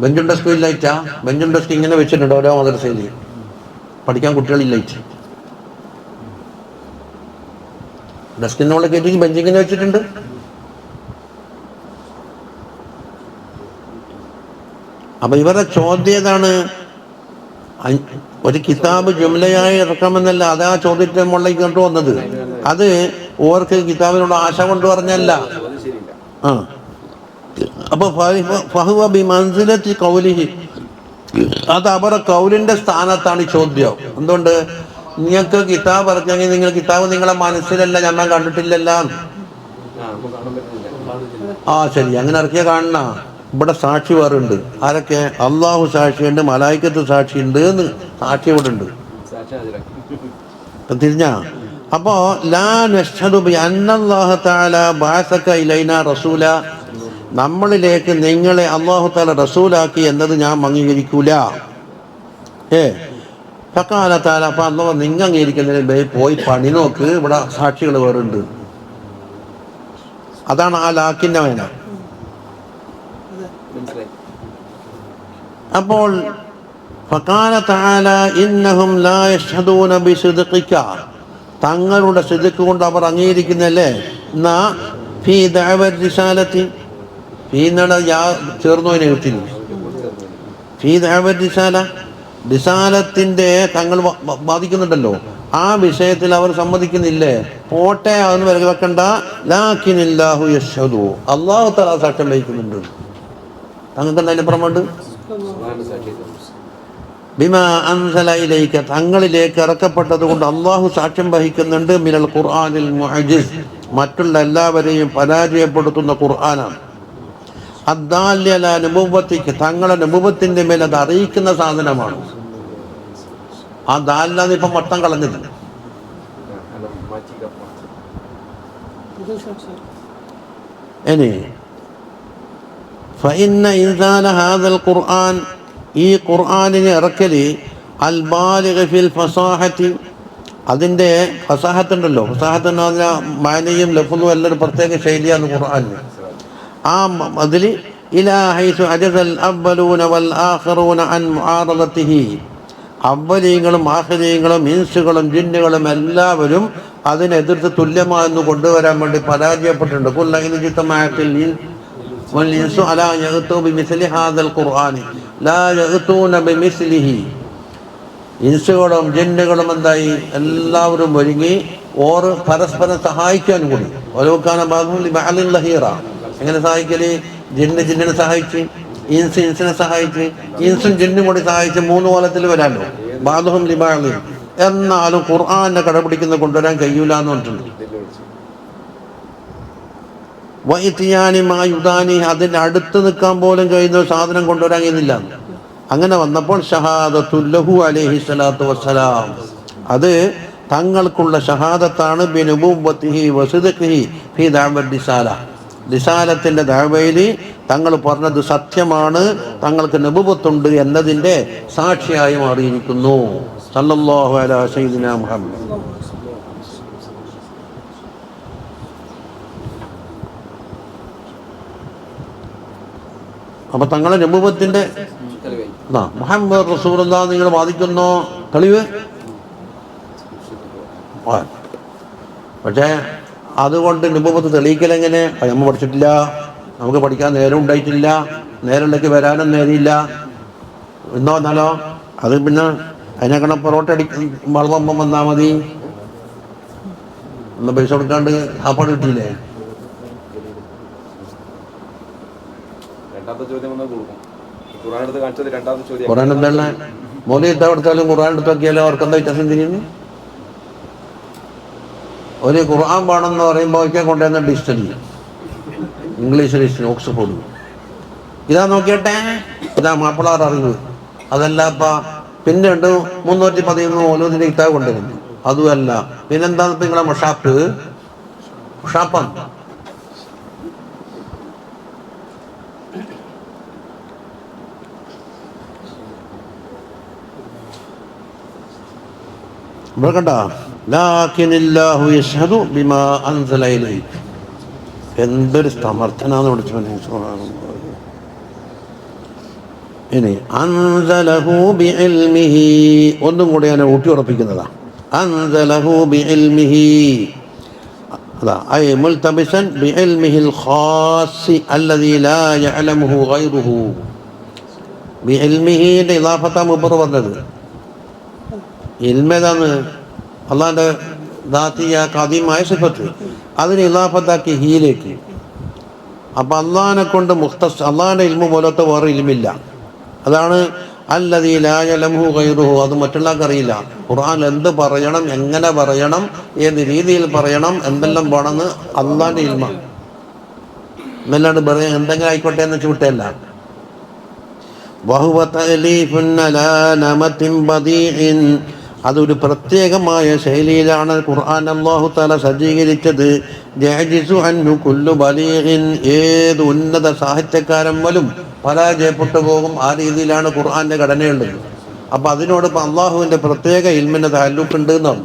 ബെഞ്ചും ഡെസ്കും ഇല്ലായിട്ടാ? ബെഞ്ചും ഡെസ്ക് ഇങ്ങനെ വെച്ചിട്ടുണ്ട് ഓരോ മദ്രസയിൽ. പഠിക്കാൻ കുട്ടികളില്ലായിട്ട് ഡെസ്കിൻ്റെ മുകളിൽ കയറ്റി ബെഞ്ചിങ്ങനെ വെച്ചിട്ടുണ്ട്. അപ്പൊ ഇവരുടെ ചോദ്യം ഏതാണ്? ഒരു കിതാബ് ജുംലയായി ഇറക്കാമെന്നല്ല, അതാ ചോദ്യത്തിന് മുകളിലേക്ക് കണ്ടു വന്നത്. അത് ഓർക്ക് കിതാബിനുള്ള ആശ കൊണ്ട് പറഞ്ഞല്ല. ആ അപ്പൊ ഫഹുവ ബിമൻസിലത്തി ഖൗലിഹി, അത് അവരുടെ കൗലിന്റെ സ്ഥാനത്താണ് ഈ ചോദ്യം. എന്തുകൊണ്ട്? നിങ്ങൾക്ക് കിതാബ് ഇറക്കിയെങ്കിൽ നിങ്ങൾ കിതാബ് നിങ്ങളെ മനസ്സിലല്ല, ഞാൻ കണ്ടിട്ടില്ലല്ല. ആ ശരി, അങ്ങനെ ഇറക്കിയ കാണണ. ഇവിടെ സാക്ഷി വേറുണ്ട്. ആരൊക്കെ? അള്ളാഹു സാക്ഷിയുണ്ട്, മലായിക്കത്ത് സാക്ഷിയുണ്ട് എന്ന് സാക്ഷി ഇവിടെ ഉണ്ട്. തിരിഞ്ഞ അപ്പോ ലാ നഷ്ഹദു ബി അന്നല്ലാഹു തആല ബഅസക ഇലൈനാ റസൂല, നമ്മളിലേക്ക് നിങ്ങളെ അല്ലാഹു തആല റസൂലാക്കി എന്നത് ഞാൻ അംഗീകരിക്കൂല. ഫഖാല തആല, അപ്പൊ അല്ലാഹു നിങ്ങൾ അംഗീകരിക്കുന്നതിന് പോയി പണി നോക്ക്, ഇവിടെ സാക്ഷികൾ വേറുണ്ട്. അതാണ് ആ ലാക്കിന്റെ വേന. അപ്പോൾ ഫഖാല തആല ഇന്നഹും ലാ യഷ്ഹദൂന ബിസിദ്ഖിക, തങ്ങളുടെ സിദ്ഖ് കൊണ്ട് അവർ അംഗീകരിക്കുന്നല്ലേ. എന്നാ ഫീ ദഅവ റിസാലത്തി, ഫീ എന്നട ചേർന്നു എഴുത്തിന്. ഫീ ദഅവ റിസാല, റിസാലത്തിന്റെ തങ്ങൾ ബാധിക്കുന്നുണ്ടല്ലോ, ആ വിഷയത്തിൽ അവർ സമ്മതിക്കുന്നില്ലേ. പോട്ടെ, അതൊന്നും വിലക്ക് വെക്കണ്ട. ലാകിനില്ലാഹു യഷ്ഹദു, അല്ലാഹു തആല സാക്ഷ്യം വഹിക്കുന്നുണ്ട്. തങ്ങൾക്ക് എന്തായാലും പുറമുണ്ട്. ബിമാ അൻസല ഇലൈക, തങ്ങളിലേക്ക് ഇറക്കപ്പെട്ടത് കൊണ്ട് അള്ളാഹു സാക്ഷ്യം വഹിക്കുന്നുണ്ട്. മിനൽ ഖുർആനിൽ മുഅ്ജിസ്, മറ്റുള്ള എല്ലാവരെയും പരാജയപ്പെടുത്തുന്ന ഖുർആനാണ്. അദ്ദാലി അലാ നുബുവ്വതിക, തങ്ങളുടെ നുബുവ്വത്തിന്റെ മേൽ അത് അറിയിക്കുന്ന സാധനമാണ്. ആ ദാലിനാണ് ഇപ്പം മൊത്തം കളഞ്ഞത്. ഇനി ഫഇന്ന ഇൻസാല ഹാദൽ ഖുർആൻ, ഈ ഖുർആനിനെ ഇറക്കല് അൽ ബാലിഗ് ഫിൽ ഫസാഹത്തി, അതിൻ്റെ ഫസാഹത്ത് ഉണ്ടല്ലോ. ഫസാഹത്ത് എന്ന് പറഞ്ഞാൽ മാനയും ലഫ്ളും എല്ലാം ഒരു പ്രത്യേക ശൈലിയാണ് ഖുർആനിന്. ആ അതിൽ ഇലാ ഹൈസു അജസൽ അവ്വലൂന വൽ ആഖിറൂന അൻ മുആറദതിഹി, അവ്വലീങ്ങളും ആഖിരീങ്ങളും ഇൻസുകളും ജിന്നുകളും എല്ലാവരും അതിനെതിർത്ത് തുല്യമായെന്ന് കൊണ്ടുവരാൻ വേണ്ടി പരാജയപ്പെട്ടിട്ടുണ്ട്. കുല്ലൈൻ ജിതമഅത്തിൽ والإنس ألا يأتوا بمثل هذا القرآن لا يأتون بمثله. ഇൻസുകളും ജിന്നുകളും എന്തായി എല്ലാവരും ഒരുങ്ങി ഓർ പരസ്പരം സഹായിക്കാൻ കൂടി. ഓരോക്കാന ലഹീറ. എങ്ങനെ സഹായിക്കല്? ജിന്നിനെ സഹായിച്ച്, ഇൻസിനെ സഹായിച്ച്, ഇൻസും ജിന്നും കൂടി സഹായിച്ച് 3 കോലത്തിൽ വരാമല്ലോ. ബാദുഹും ലിബാദി. എന്നാലും ഖുർആനെ കടപിടിക്കുന്ന കൊണ്ടുവരാൻ കഴിയൂല എന്ന് പറഞ്ഞിട്ടുണ്ട്. വൈത്തിയാനിമായുദാനി, അതിൻ്റെ അടുത്ത് നിൽക്കാൻ പോലും കഴിയുന്ന ഒരു സാധനം കൊണ്ടുവരാൻ കഴിയുന്നില്ല. അങ്ങനെ വന്നപ്പോൾ ഷഹാദത്തുല്ലഹു അലൈഹി സ്വലാത്തു വസ്സലാം, അത് തങ്ങൾക്കുള്ള ഷഹാദത്താണ്. ബിനുബുവ്വത്തിഹി വസിദ്ഖിഹി ഫീ ദഅവത്ത് റിസാല. റിസാലത്തിൻ്റെ ദഅവയിൽ തങ്ങൾ പറഞ്ഞത് സത്യമാണ്, തങ്ങൾക്ക് നബുവത്തുണ്ട് എന്നതിൻ്റെ സാക്ഷിയായി മാറിയിരിക്കുന്നു. സല്ലല്ലാഹു അലാ സയ്യിദിനാ മുഹമ്മദ്. അപ്പൊ തങ്ങളെ നബുവത്തിന്റെ മുഹമ്മദ് റസൂലുള്ളാഹി നിങ്ങൾ വാദിക്കുന്നോ? തെളിവ്. പക്ഷേ അതുകൊണ്ട് നബുവത്ത് തെളിയിക്കലെങ്ങനെ? നമ്മൾ പഠിച്ചിട്ടില്ല, നമുക്ക് പഠിക്കാൻ നേരം ഉണ്ടായിട്ടില്ല, നേരമുണ്ടെങ്കിൽ വരാനും നേരില്ല എന്നോ എന്നാലോ അത് പിന്നെ അതിനെക്കണ പൊറോട്ട വളവമ്പം വന്നാൽ മതി. ഒന്ന് പൈസ കൊടുക്കാണ്ട് സാപ്പാട് കിട്ടിയില്ലേ? ഖുർആൻ എന്താണ്? മോദി എടുത്താൽ കൊടുത്താലും ഖുർആൻ എടുത്ത് നോക്കിയാലോ അവർക്കെന്താ വ്യത്യാസം തിരിയുന്നു? ഒരു ഖുർആൻ പാടെന്ന് പറയുമ്പോൾ കൊണ്ടുവന്ന ഡിക്ഷണറി, ഇംഗ്ലീഷ് ഡിക്ഷണറി, ഓക്സ്ഫോർഡ്, ഇതാ നോക്കിയട്ടെ, ഇതാ മാപ്പിളാർ അറിവ്. അതല്ല പിന്നെ ഉണ്ട് 313 ഓലോദിന്റെ കിതാബ് കൊണ്ടുവരുന്നു, അതുമല്ല. പിന്നെന്താ നിങ്ങളെ മുഷാപ്പാണ്. ഇവിടെ കണ്ട ലാകിനില്ലാഹു യശ്ഹദു ബിമാ അൻസല ഇലൈക. എന്തൊരു സമർത്ഥനാന്ന് പഠിച്ചവനെ. ഇനി അൻസലഹു ബിഇൽമിഹി, ഒന്നും കൂടി ഞാൻ ഊട്ടി ഉറപ്പിക്കുന്നതാ. അൻസലഹു ബിഇൽമിഹി, അതാ ഐ മുൽതബിസൻ ബിഇൽമിഹിൽ ഖാസി അല്ലദീ ലാ യഅലമുഹു ഗൈറുഹു. ബിഇൽമിഹിന്റെ ഇളാഫത്താ മുബർ പറഞ്ഞത്. ഇൽമേതാണ് അള്ളാഹിൻ്റെ ദാത്തിയ ഖദീമായ സിഫത്ത്, അതിന് ഇളാഫത്താക്കി ഹീലേക്ക്. അപ്പം അള്ളാഹിനെ കൊണ്ട് അള്ളാഹിൻ്റെ ഇൽമു പോലത്തെ വേറെ ഇൽമില്ല. അതാണ് അല്ലദീ ലാ യഅലമുഹു ഗൈറുഹു. അത് മറ്റുള്ളവർക്ക് അറിയില്ല. ഖുർആൻ എന്ത് പറയണം, എങ്ങനെ പറയണം, ഏത് രീതിയിൽ പറയണം, എന്തെല്ലാം വേണമെന്ന് അള്ളാഹിൻ്റെ ഇൽമ. എന്നല്ലാണ്ട് പറയാൻ എന്തെങ്കിലും ആയിക്കോട്ടെ എന്ന് വെച്ച് വിട്ടല്ല. വഹുവ തഅലീഫുൻ അലാ നമതിൻ ബദീഇൻ, അതൊരു പ്രത്യേകമായ ശൈലിയിലാണ് ഖുർആൻ അല്ലാഹു തആല സജ്ജീകരിച്ചത്. യഅ്ജിസു അൻഹു കുല്ലു ബലീഗിൻ, ഏത് ഉന്നത സാഹിത്യകാരൻ പോലും പരാജയപ്പെട്ടു പോകും. ആ രീതിയിലാണ് ഖുർആന്റെ ഘടനയുള്ളത്. അപ്പൊ അതിനോട് ഇപ്പം അള്ളാഹുവിന്റെ പ്രത്യേക ഇൽമിന്റെ താലൂക്ക് ഉണ്ട് എന്നാണ്.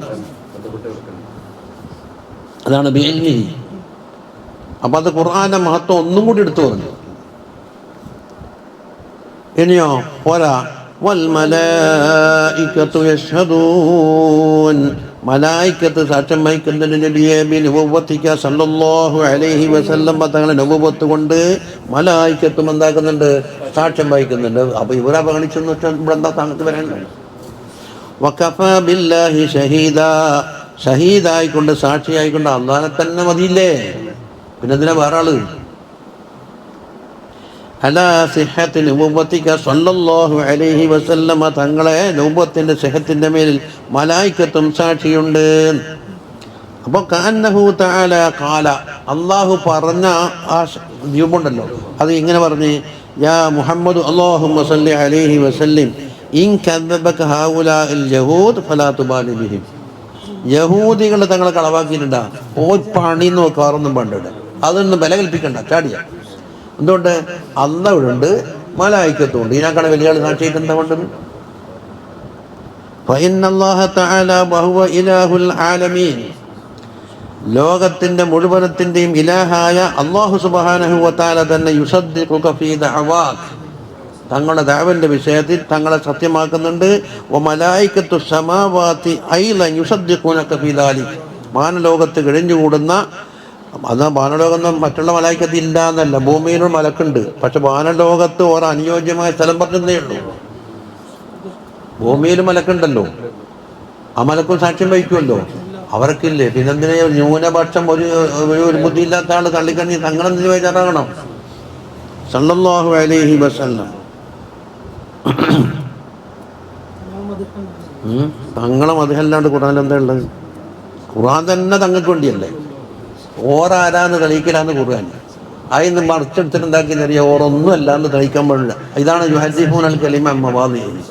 അതാണ് ബിഇൽമിഹി. അപ്പൊ അത് ഖുർആന്റെ മഹത്വം ഒന്നും കൂടി എടുത്തു പറഞ്ഞു. ഇനിയോ പോരാ, വൽമലായികത്തു യശ്ഹദൂൻ, മലായികത്ത് സാക്ഷ്യം വഹിക്കുന്നതിന് നബിയെ ബിനുബുവ്വതിക സല്ലല്ലാഹു അലൈഹി വസല്ലം തങ്ങളെ നബുവത്ത് കൊണ്ട് മലായികത്തും എന്താക്കുന്നുണ്ട്? സാക്ഷ്യം വഹിക്കുന്നുണ്ട്. അപ്പൊ ഇവരെ അവഗണിച്ചെന്ന് വെച്ചാൽ ഇവിടെ എന്താ താങ്കത്ത് വരാനുണ്ട്? വകഫാ ബില്ലാഹി ഷഹീദാ, ഷഹീദായിക്കൊണ്ട് സാക്ഷിയായിക്കൊണ്ട് അള്ളാഹനെ തന്നെ മതിയില്ലേ, പിന്നെ എന്തിനാ വേറെ ആള്? അലാ സിഹത്തി നബുവ്വതിക സല്ലല്ലാഹു അലൈഹി വസല്ലമ, തങ്ങളെ നബുവത്തിന്റെ സിഹത്തിന്റെ മേലിൽ മലായികത്തും സാക്ഷിയുണ്ട്. അപ്പോൾ കഅന്നഹു തആല ഖാല, അല്ലാഹു പറഞ്ഞ ആ രൂപമുണ്ടല്ലോ, അത് ഇങ്ങനെ പറഞ്ഞ് യാ മുഹമ്മദ് അല്ലാഹുമ്മ സല്ലി അലൈഹി വസല്ലിം ഇൻ കദ്ദബക ഹൗലാഇൽ യഹൂദ് ഫലാ തുബാലി ബിഹിം. യഹൂദികൾ തങ്ങളെ കളവാക്കിയിട്ടുണ്ടാ, ഓ പണി നോക്കാറൊന്നും പണ്ടിട്ട് അതൊന്നും വില കൽപ്പിക്കണ്ട, ചാടിയ. എന്തുകൊണ്ട്? അല്ലാഹു ഉണ്ട്, മലായികത്തുണ്ട്. ഇതിനേക്കാണ് വലിയ ആൾ സാക്ഷിയായിട്ട് എന്താ വേണ്ടത്? ഫഇന്നല്ലാഹ തആല വഹുവ ഇലാഹുൽ ആലമീൻ, ലോകത്തിന്റെ മുഴുവനത്തിന്റെയും ഇലാഹായ അല്ലാഹു സുബ്ഹാനഹു വ തആല തന്നെ യുസദ്ദിഖുക ഫീ ദഅവാക, തങ്ങളുടെ ദഅവന്റെ വിഷയത്തിൽ തങ്ങളെ സത്യമാക്കുന്നുണ്ട്. വ മലായികത്തു സമാവാതി ഐല യുസദ്ദിഖൂനക ഫീ ദാലിക, മാനലോകത്ത് കഴിഞ്ഞുകൂടുന്ന അത് വാനലോകം മറ്റുള്ള മലായിക്കത്ത് ഇല്ല എന്നല്ല, ഭൂമിയിലും മലക്കുണ്ട്. പക്ഷെ വാനലോകത്ത് ഓരോ അനുയോജ്യമായ സ്ഥലം പറഞ്ഞതേ ഉള്ളൂ. ഭൂമിയിൽ മലക്കുണ്ടല്ലോ, ആ മലക്കും സാക്ഷ്യം വഹിക്കുമല്ലോ, അവർക്കില്ലേ. പിന്നെന്തിനെ ന്യൂനപക്ഷം ഒരു ബുദ്ധിയില്ലാത്ത ആള് തള്ളിക്കണ്ണി തങ്ങളെന്തിന് ബേജാറാകണം? സല്ലല്ലാഹു അലൈഹി വസല്ലം തങ്ങളെ മതമല്ലാണ്ട് ഖുർആൻ എന്താ ഉള്ളത്? ഖുർആൻ തന്നെ തങ്ങൾക്ക് വേണ്ടിയല്ലേ. ഓരാരാന്ന് തെളിയിക്കലാന്ന് ഖുർആൻ. അതിന്ന് മറിച്ചെടുത്തിട്ട് എന്താക്കിയെന്നറിയാം, ഓരൊന്നും അല്ലാന്ന് തെളിയിക്കാൻ പാടില്ല. ഇതാണ് യുഹദ്ദിഫൂന അൽ കലിമ അൻ മവാദിഇഹി.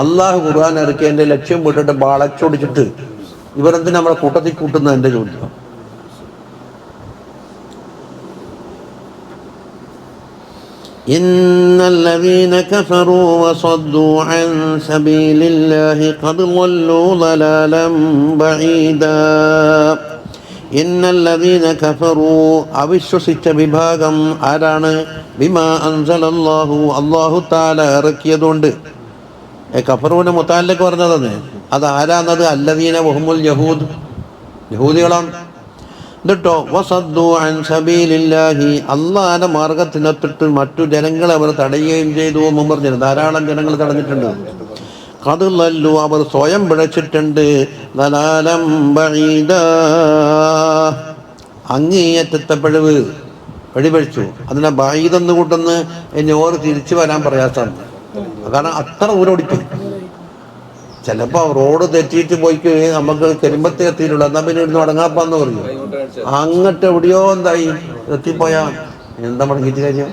അള്ളാഹു ഖുർആൻ ഇറക്കിയതിന്റെ ലക്ഷ്യം വിട്ടിട്ട് വളച്ചൊടിച്ചിട്ട് ഇവരെന്തിനാ നമ്മളെ കൂട്ടത്തിൽ കൂട്ടുന്നത്? എൻ്റെ ചോദ്യം. إن الذين كفروا وصدوا عن سبيل الله قد ضلوا ضلالا بعيدا. إن الذين كفروا അവിശ്വസിച്ച വിഭാഗം ആരാണ്? ബിമാ അൻസലല്ലാഹു, അല്ലാഹു തആല ഇറക്കിയതുകൊണ്ട്. കഫറൂനെ മുതഅല്ലിഖ് പറഞ്ഞതാണ്. അത് ആരാന്നത്? അല്ലദീന വഹുമുൽ യഹൂദ്, യഹൂദികളാണ്. എന്നിട്ടോ വസദ്ദു അൻ സബീലില്ലാഹി, അള്ളാഹുവിന്റെ മാർഗത്തിനൊത്തിട്ട് മറ്റു ജനങ്ങളെ അവർ തടയുകയും ചെയ്തു എന്നും പറഞ്ഞിരുന്നു. ധാരാളം ജനങ്ങൾ തടഞ്ഞിട്ടുണ്ട്. ഖദ് ളല്ലു, അവർ സ്വയം പിഴച്ചിട്ടുണ്ട്. ദലാലം ബഈദാ, അങ്ങേയറ്റത്തെ പിഴവ് വഴിപഴിച്ചു. അതിനെ ബഈദെന്ന് കൂട്ടുന്ന ഇനി ഓർ തിരിച്ചു വരാൻ പ്രയാസമാണ്. കാരണം അത്ര ദൂരം ഓടിപ്പോയി. ചിലപ്പോൾ റോഡ് തെറ്റിയിട്ട് പോയിക്ക് നമുക്ക് കരിമ്പത്തെ എത്തിയിട്ടുള്ളൂ, എന്നാൽ പിന്നെ ഇരുന്ന് മടങ്ങാപ്പാന്ന് പറയും. അങ്ങോട്ട് എവിടെയോ എന്തായി എത്തിപ്പോയാ എന്താ മടങ്ങിയിട്ട് കാര്യം?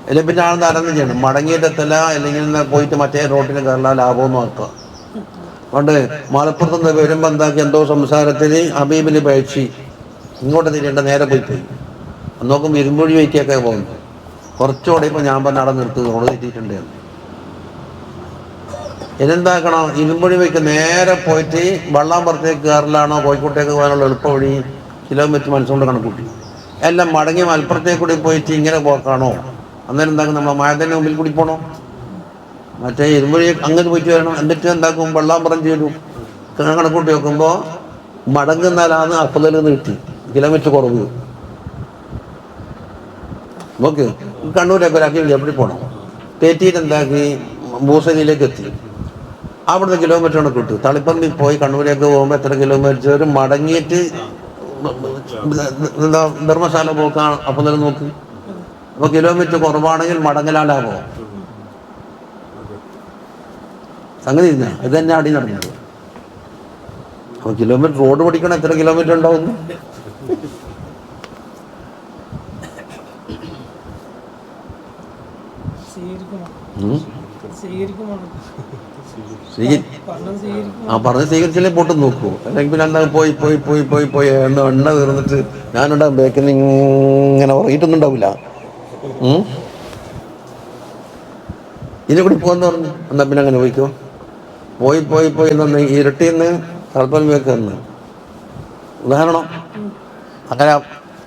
അല്ലെങ്കിൽ പിന്നെ ആൾ നരന്ന് ചെയ്യണം, മടങ്ങിയിട്ടെത്തല അല്ലെങ്കിൽ പോയിട്ട് മറ്റേ റോട്ടിന് കയറാൻ ലാഭമൊന്നും ആക്കുക. അതുകൊണ്ട് മലപ്പുറത്തുനിന്ന് വരുമ്പോൾ എന്താക്കി, എന്തോ സംസാരത്തിന് ഹബീബിന് പഴിച്ച് ഇങ്ങോട്ട് തിരിയേണ്ട നേരെ പോയി നോക്കുമ്പോൾ ഇരുമ്പൊഴി വയ്ക്കൊക്കെ പോകുന്നു. കുറച്ചുകൂടെ ഇപ്പോൾ ഞാൻ പറഞ്ഞ അവിടെ നിർത്തി റോഡ് തെറ്റിയിട്ടുണ്ട്. ഇതെന്താക്കണം, ഇരുമ്പൊഴി വയ്ക്ക് നേരെ പോയിട്ട് വള്ളാമ്പുറത്തേക്ക് കയറലാണോ കോഴിക്കോട്ടേക്ക് പോകാനുള്ള എളുപ്പ വഴി? കിലോമീറ്റർ മനസ്സുകൊണ്ട് കണക്കൂട്ടി. എല്ലാം മടങ്ങി മലപ്പുറത്തേക്ക് കൂടി പോയിട്ട് ഇങ്ങനെ പോക്കാണോ? അന്നേരം എന്താക്കും, നമ്മൾ മഴതന്നെ മുമ്പിൽ കൂടി പോകണോ? മറ്റേ ഇരുമ്പൊഴി അങ്ങോട്ട് പോയിട്ട് വരണം. എന്നിട്ട് എന്താക്കും, വള്ളാമ്പുറം ചെയ്തു കണക്കൂട്ടി വെക്കുമ്പോൾ മടങ്ങുന്നാലാണ് അപ്പതിൽ നിന്ന് കിട്ടി കിലോമീറ്റർ കുറവ്. നോക്ക്, കണ്ണൂരൊക്കെ ഒരാക്കി എവിടെ പോകണം? തേറ്റിയിട്ട് എന്താക്കി മൂസലിയിലേക്ക് എത്തി. അവിടുന്ന് കിലോമീറ്റർ കണക്ക് കിട്ടും. തളിപ്പറമ്പിൽ പോയി കണ്ണൂരേക്ക് പോകുമ്പോൾ എത്ര കിലോമീറ്റർ മടങ്ങിയിട്ട് എന്താ ധർമ്മശാല പോക്കാണ്. അപ്പം തന്നെ നോക്ക്, അപ്പോൾ കിലോമീറ്റർ കുറവാണെങ്കിൽ മടങ്ങലാലാവോ? സംഗതി ഇല്ല. ഇത് തന്നെ അടി നടന്നത്. അപ്പോൾ കിലോമീറ്റർ റോഡ് പഠിക്കണം, എത്ര കിലോമീറ്റർ ഉണ്ടാവുന്നു? പറഞ്ഞ് സ്വീകരിച്ചാലേ പോട്ടെന്ന് നോക്കൂ. അല്ലെങ്കിൽ പിന്നെ എന്താ പോയി പോയി പോയി പോയി പോയി എണ്ണ തീർന്നിട്ട് ഞാനുണ്ടാവും ബേക്കിൽ ഇങ്ങനെ ഉറങ്ങിയിട്ടൊന്നും ഉണ്ടാവില്ല. ഇതിനെ കൂടി പോകാന്ന് പറഞ്ഞു. എന്നാ പിന്നെ അങ്ങനെ പോയിക്കോ. പോയി പോയി പോയി എന്ന് ഇരട്ടിന്ന് തലപ്പൽമേക്ക് നിന്ന് ഉദാഹരണം. അങ്ങനെ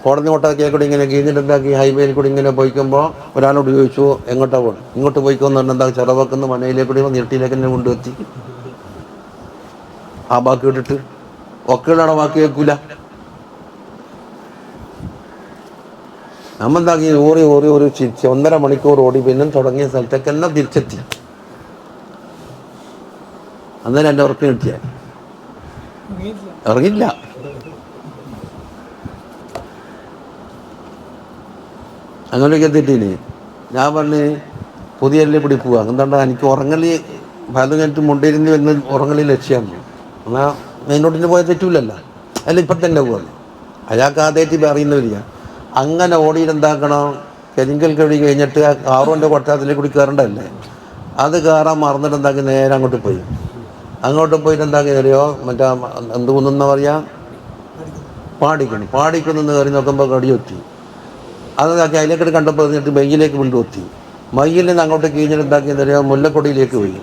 കോടതി കൊട്ടാക്കിയെ കൂടി ഇങ്ങനെ കീഴിട്ട് എന്താക്കി ഹൈവേയിൽ കൂടി ഇങ്ങനെ പോയിക്കുമ്പോൾ ഒരാളോട് ചോദിച്ചു എങ്ങോട്ടാ പോകണം? ഇങ്ങോട്ട് പോയിക്കോന്ന് പറഞ്ഞാൽ എന്താ ചെറവക്കുന്ന മനയിലേക്കൂടി നീട്ടിയിലേക്ക് തന്നെ കൊണ്ടുവത്തി. ആ ബാക്കി ഇട്ടിട്ട് ഒക്കെയാണോ ബാക്കി കേൾക്കൂല. നമ്മെന്താക്കി ഓറി ഓറി ഓറി ചിരിച്ച് 1.5 മണിക്കൂർ ഓടി പിന്നെ തുടങ്ങിയ സ്ഥലത്തേക്കെല്ലാം തിരിച്ചെത്തി. അന്നേരം എൻ്റെ ഉറക്കം കിട്ടിയ ഇറങ്ങില്ല. അങ്ങനെയൊക്കെ എത്തിയിട്ടില്ലേ. ഞാൻ പറഞ്ഞ് പുതിയല്ലേ പിടി പോവാ. എന്താണ്ടാ എനിക്ക് ഉറങ്ങലി പലതും കഴിഞ്ഞിട്ട് മുണ്ടിരുന്ന് വരുന്ന ഉറങ്ങലി ലക്ഷ്യമാണ്. എന്നാൽ മെയിനോട്ടിന് പോയാൽ തെറ്റൂലല്ല. അല്ല ഇപ്പം തന്നെ പോകണം. അയാൾക്ക് ആദ്യമായിട്ട് അറിയുന്നവരില്ല. അങ്ങനെ ഓടിയിട്ട് എന്താക്കണം, കരിങ്കൽ കഴി കഴിഞ്ഞിട്ട് ആ കാറുവിൻ്റെ കൊട്ടാരത്തിലേക്ക് കൂടി കയറേണ്ടതല്ലേ, അത് കയറാൻ മറന്നിട്ട് എന്താക്കി നേരെ അങ്ങോട്ട് പോയി. അങ്ങോട്ട് പോയിട്ട് എന്താക്കി അറിയോ, മറ്റേ എന്ത് കുന്നെന്നാ പറയുക, പാടിക്കുന്ന് കയറി നോക്കുമ്പോൾ കടിയൊത്തി. അതാക്കി അതിലേക്കിട്ട് കണ്ടപ്പോൾ എന്നിട്ട് മയ്യിലേക്ക് കൊണ്ടുവത്തി. മയ്യിൽ നിന്ന് അങ്ങോട്ട് കീഴിഞ്ഞിട്ട് എന്താക്കിയെന്ന് അറിയാം, മുല്ലക്കൊടിയിലേക്ക് പോയി.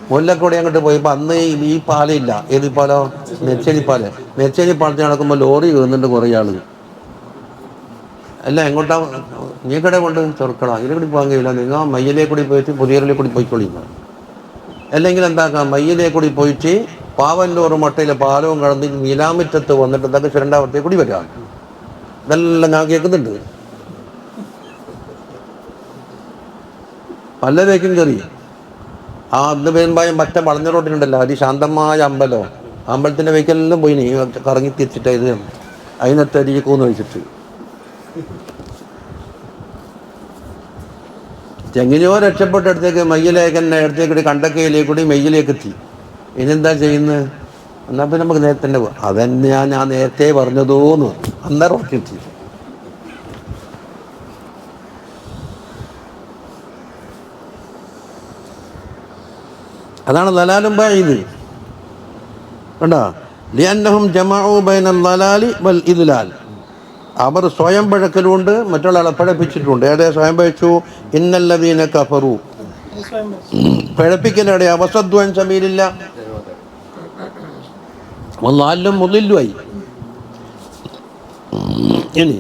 മുല്ലക്കൊടി അങ്ങോട്ട് പോയപ്പോൾ അന്ന് ഈ പാലയില്ല. ഏത് പാലോ? നെച്ചേരി പാലത്തിൽ നടക്കുമ്പോൾ ലോറി കയറുന്നുണ്ട് കുറേ ആൾ. അല്ല എങ്ങോട്ടാ നീക്കടെ കൊണ്ട് ചെറുക്കണം, അതിനെ കൂടി പോകാൻ കഴിയില്ല, നിങ്ങൾ മയ്യിലേക്ക് കൂടി പോയിട്ട് പുതിയറിലേക്ക് കൂടി പോയിക്കൊള്ളില്ല. അല്ലെങ്കിൽ എന്താക്കാം, മയ്യിലേക്ക് കൂടി പോയിട്ട് പാവന്നൂർ മട്ടയിലെ പാലവും കടന്ന് നീലാമുറ്റത്ത് വന്നിട്ട് എന്താക്കി ചുരണ്ടാവത്തേക്ക് കൂടി വരാം. ഇതെല്ലാം ഞാൻ കേൾക്കുന്നുണ്ട്. പലരേക്കും കയറി ആ അന്ന് വരുമ്പോൾ മറ്റേ വളഞ്ഞ റോട്ടിലുണ്ടല്ലോ അതിശാന്തമായ അമ്പലം, അമ്പലത്തിൻ്റെ വയ്ക്കെല്ലാം പോയി കറങ്ങി തിരിച്ചിട്ട് ഇത് അതിനത്തരിക്കൂന്ന് വെച്ചിട്ട് എങ്ങനെയോ രക്ഷപ്പെട്ട അടുത്തേക്ക് മയ്യിലേക്ക് അടുത്തേക്കൂടി കണ്ടക്കയിലേക്ക് കൂടി മെയ്യിലേക്ക് എത്തി. ഇനിയെന്താ ചെയ്യുന്നത്? എന്നാൽ പിന്നെ നമുക്ക് നേരത്തെ തന്നെ പോകാം. അതന്നെയാ ഞാൻ നേരത്തെ പറഞ്ഞതോന്ന് അന്നേരം ഉറക്കെത്തി. അതാണ് ദലാലും ബഈദ്. കണ്ടോ? ലിഅന്നഹും ജമഉ ബൈനൽ ദലാലി വൽ ഇദ്ലാൽ. അവർ സ്വയം പഴക്കലുണ്ട്, മറ്റുള്ള ആളെ പഴപ്പിച്ചിട്ടുണ്ട്. ഏടെ സ്വയം പഴച്ചു? ഇന്നല്ലദീന കഫറു, പഴപ്പിക്കലടെ അവസദ്വൻ സമീലില്ല വല്ലാലും മുളില്ലുമായി. ഇനി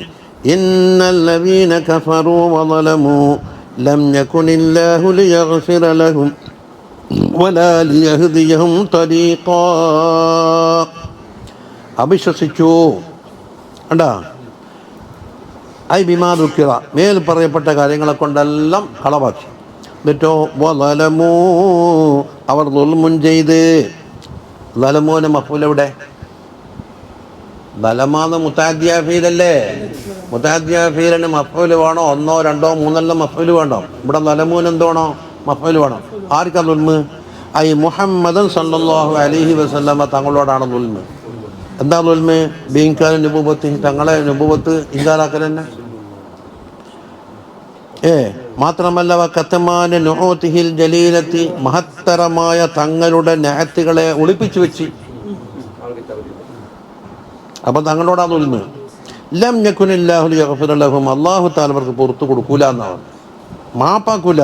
ഇന്നല്ലദീന കഫറു വളലമു ലം യകുനില്ലാഹു ലിയഗ്ഫിറ ലഹും വലാ ലിയഹ്ദിയഹും തരീഖാ. അവിശ്വസിച്ചു കണ്ടാ ഐ ബിമാദുക്കിറ, മേൽ പറയപ്പെട്ട കാര്യങ്ങളെ കൊണ്ടെല്ലാം കളവാക്കി. എന്നിട്ടോ വലമൂ, അവർ ദുൽമുൻ ചെയ്ത്. ദലമൂന് മഫ്ഊലെവിടെ? ദലമാന്ന് മുതഅദ്ദിയാഫീലല്ലേ? മുതഅദ്ദിയാഫീലിന് മഫ്ഊല് വേണോ? ഒന്നോ രണ്ടോ മൂന്നെല്ലാം മഫ്ഊല് വേണം. ഇവിടെ ദലമൂന് എന്തോണോ? മഫ്ഊല് വേണം. ആർക്കാ ദുൽമ്? ഐ മുഹമ്മദൻ സല്ലല്ലാഹു അലൈഹി വസല്ലമ തങ്ങളോടാണ് ദുൽമ്. എന്താ ദുൽമ്? ബീൻകാല നുബുവത്ത്, തങ്ങളെ നുബുവത്ത് ഇൻകാറാക്കൽ തന്നെ. മാത്രമല്ല വകതമാന നുഊതിഹിൽ ജലീലത്തി, മഹത്തരമായ തങ്ങളുടെ നഅത്തുകളെ ഒളിപ്പിച്ചു വെച്ച്. അപ്പം തങ്ങളോടാ ദുൽമ്. ലം യകുനില്ലാഹു ലിയഗ്ഫിറ ലഹും, അല്ലാഹു തആല അവർക്ക് പുറത്തു കൊടുക്കൂല എന്നാണ്, മാപ്പാക്കൂല.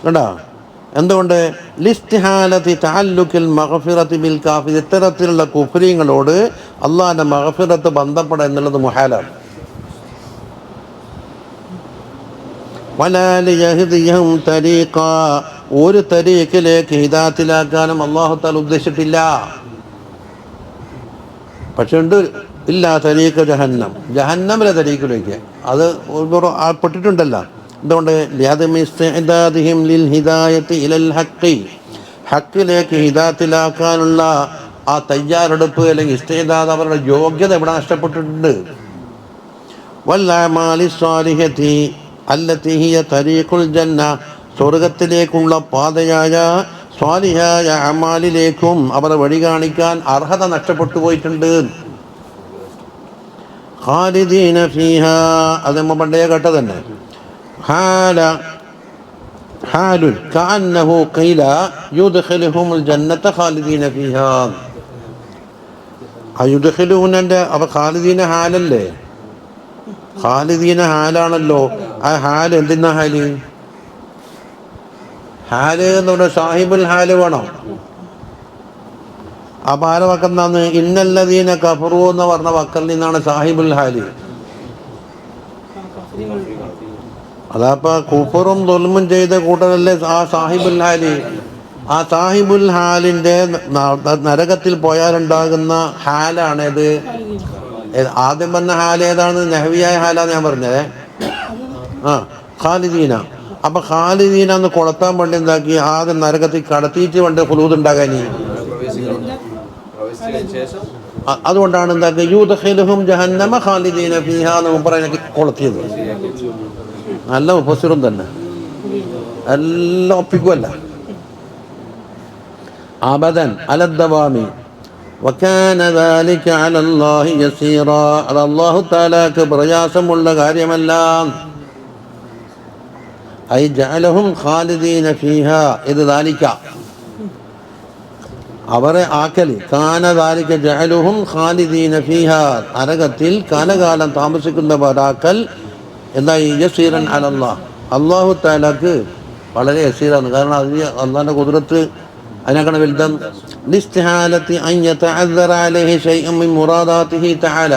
കണ്ടാ? എന്തുകൊണ്ട്? ലിസ്തിഹാലത്തി തഅല്ലുഖിൽ മഗ്ഫിറത്തി ബിൽ കാഫിർ, ഇത്തരത്തിലുള്ള കുഫ്രീങ്ങളോട് അള്ളാഹിന്റെ മഗ്ഫിറത്ത് ബന്ധപ്പെടാൻ എന്നുള്ളത് മുഹാലാണ്. വലാ ലിയഹ്ദിയഹും തരീഖാ, ഒരു തരീഖിലേക്ക് ഹിദായത്തിലാക്കാനും അല്ലാഹു തആല ഉദ്ദേശിച്ചിട്ടില്ല. പക്ഷെ ഉണ്ട്, ഇല്ല തരീഖ് ജഹന്നം, ജഹന്നമിലെ തരീഖിലേക്ക് അത് പെട്ടിട്ടുണ്ടല്ലോ. എന്തുകൊണ്ട്? ലിൽ ഹിദായത്തി ഇലൽ ഹഖ്, ഹക്കിലേക്ക് ഹിദായത്തിലാക്കാനുള്ള ആ തയ്യാറെടുപ്പ് അല്ലെങ്കിൽ ഇസ്തിഅദാദ്, അവരുടെ യോഗ്യത ഇവിടെ നഷ്ടപ്പെട്ടിട്ടുണ്ട്. വൽ അമാലി സ്വാലിഹത്തി അല്ലത്തി ഹിയ തരീഖുൽ ജന്ന, സ്വർഗത്തിലേക്കുള്ള പാതയായ സ്വാലിഹായ അമാലിലേക്കും അവരെ വഴി കാണിക്കാൻ അർഹത നഷ്ടപ്പെട്ടു പോയിട്ടുണ്ട്. ഖാലിദീന ഫീഹാ, അത് നമ്മൾ പണ്ടേ കേട്ട തന്നെ. ഹാലുൻ കഅന്നഹു ഖീല യുദ്ഖിലുഹുൽ ജന്നത ഖാലിദീന ഫീഹാ. യുദ്ഖിലൂനന്റെ അവ ഖാലിദീന ഹാലല്ലേ? ഖാലിദീന ഹാലാണല്ലോ. ആ ഹാല് എന്തിനാ ഹാല്? ഹാല് എന്ന് പറഞ്ഞാൽ സാഹിബുൽ ഹാല് വേണം. അപ്പൊ ആരെ വക്കെന്നാന്ന്? ഇന്നല്ലദീന കഫറു എന്ന് പറഞ്ഞ വക്കൽ നിന്നാണ് സാഹിബുൽ ഹാല്. അതപ്പോ കുഫറും ദുൽമും ചെയ്ത കൂട്ടരല്ലേ ആ സാഹിബുൽ ഹാല്. ആ സാഹിബുൽ ഹാലിന്റെ നരകത്തിൽ പോയാലുണ്ടാകുന്ന ഹാലാണേത്? ആദ്യം പറഞ്ഞ ഹാല് ഏതാണ്? നഹ്വിയായ ഹാലാന്ന് ഞാൻ പറഞ്ഞത്. ഖാലിദീന. അപ്പൊ ഖാലിദീന എന്ന് കൊളത്താൻ വേണ്ടി എന്താക്കി? ആദ്യം നരകത്തിൽ കടത്തിയിട്ട് വേണ്ട ഖുലൂദ് ഉണ്ടാകാനി. അതുകൊണ്ടാണ് എന്താക്കി? യുദ്ഖിലുഹും ജഹന്നമ ഖാലിദീന ഫീഹാ എന്ന് പറഞ്ഞ കൊളത്തിയത്. നല്ല മുഫസ്സിറും തന്നെ, എല്ലാം ഒപ്പിക്കുമല്ല. അബദൻ അലദ്ദവാമി വകാന ദാലിക അലല്ലാഹി യസീറാ, അത് അല്ലാഹു തആലക്ക് പ്രയാസമുള്ള കാര്യമല്ല. ഐ ജഅലഹും ഖാലിദീന ഫീഹാ, ഇത് ദാലിക അവരെ ആക്കല്. കാന ദാലിക ജഅലുഹും ഖാലിദീന ഫീഹാ, നരകത്തിൽ കാലകാലം താമസിക്കുന്നവരാക്കൽ എന്തായി? യസീറൻ അലല്ലാഹ്, അല്ലാഹു തആലക്ക് വളരെ യസീറാണ്. കാരണം അതിന് അള്ളാഹിന്റെ ഖുദ്റത്ത് അതിനേക്കാണ് വലുതാണ്. ലിസ്തിഹാലത്തി അൻ യതഅദ്ദറ അലൈഹി ശൈഉൻ മിൻ മുറാദാതിഹി തആല,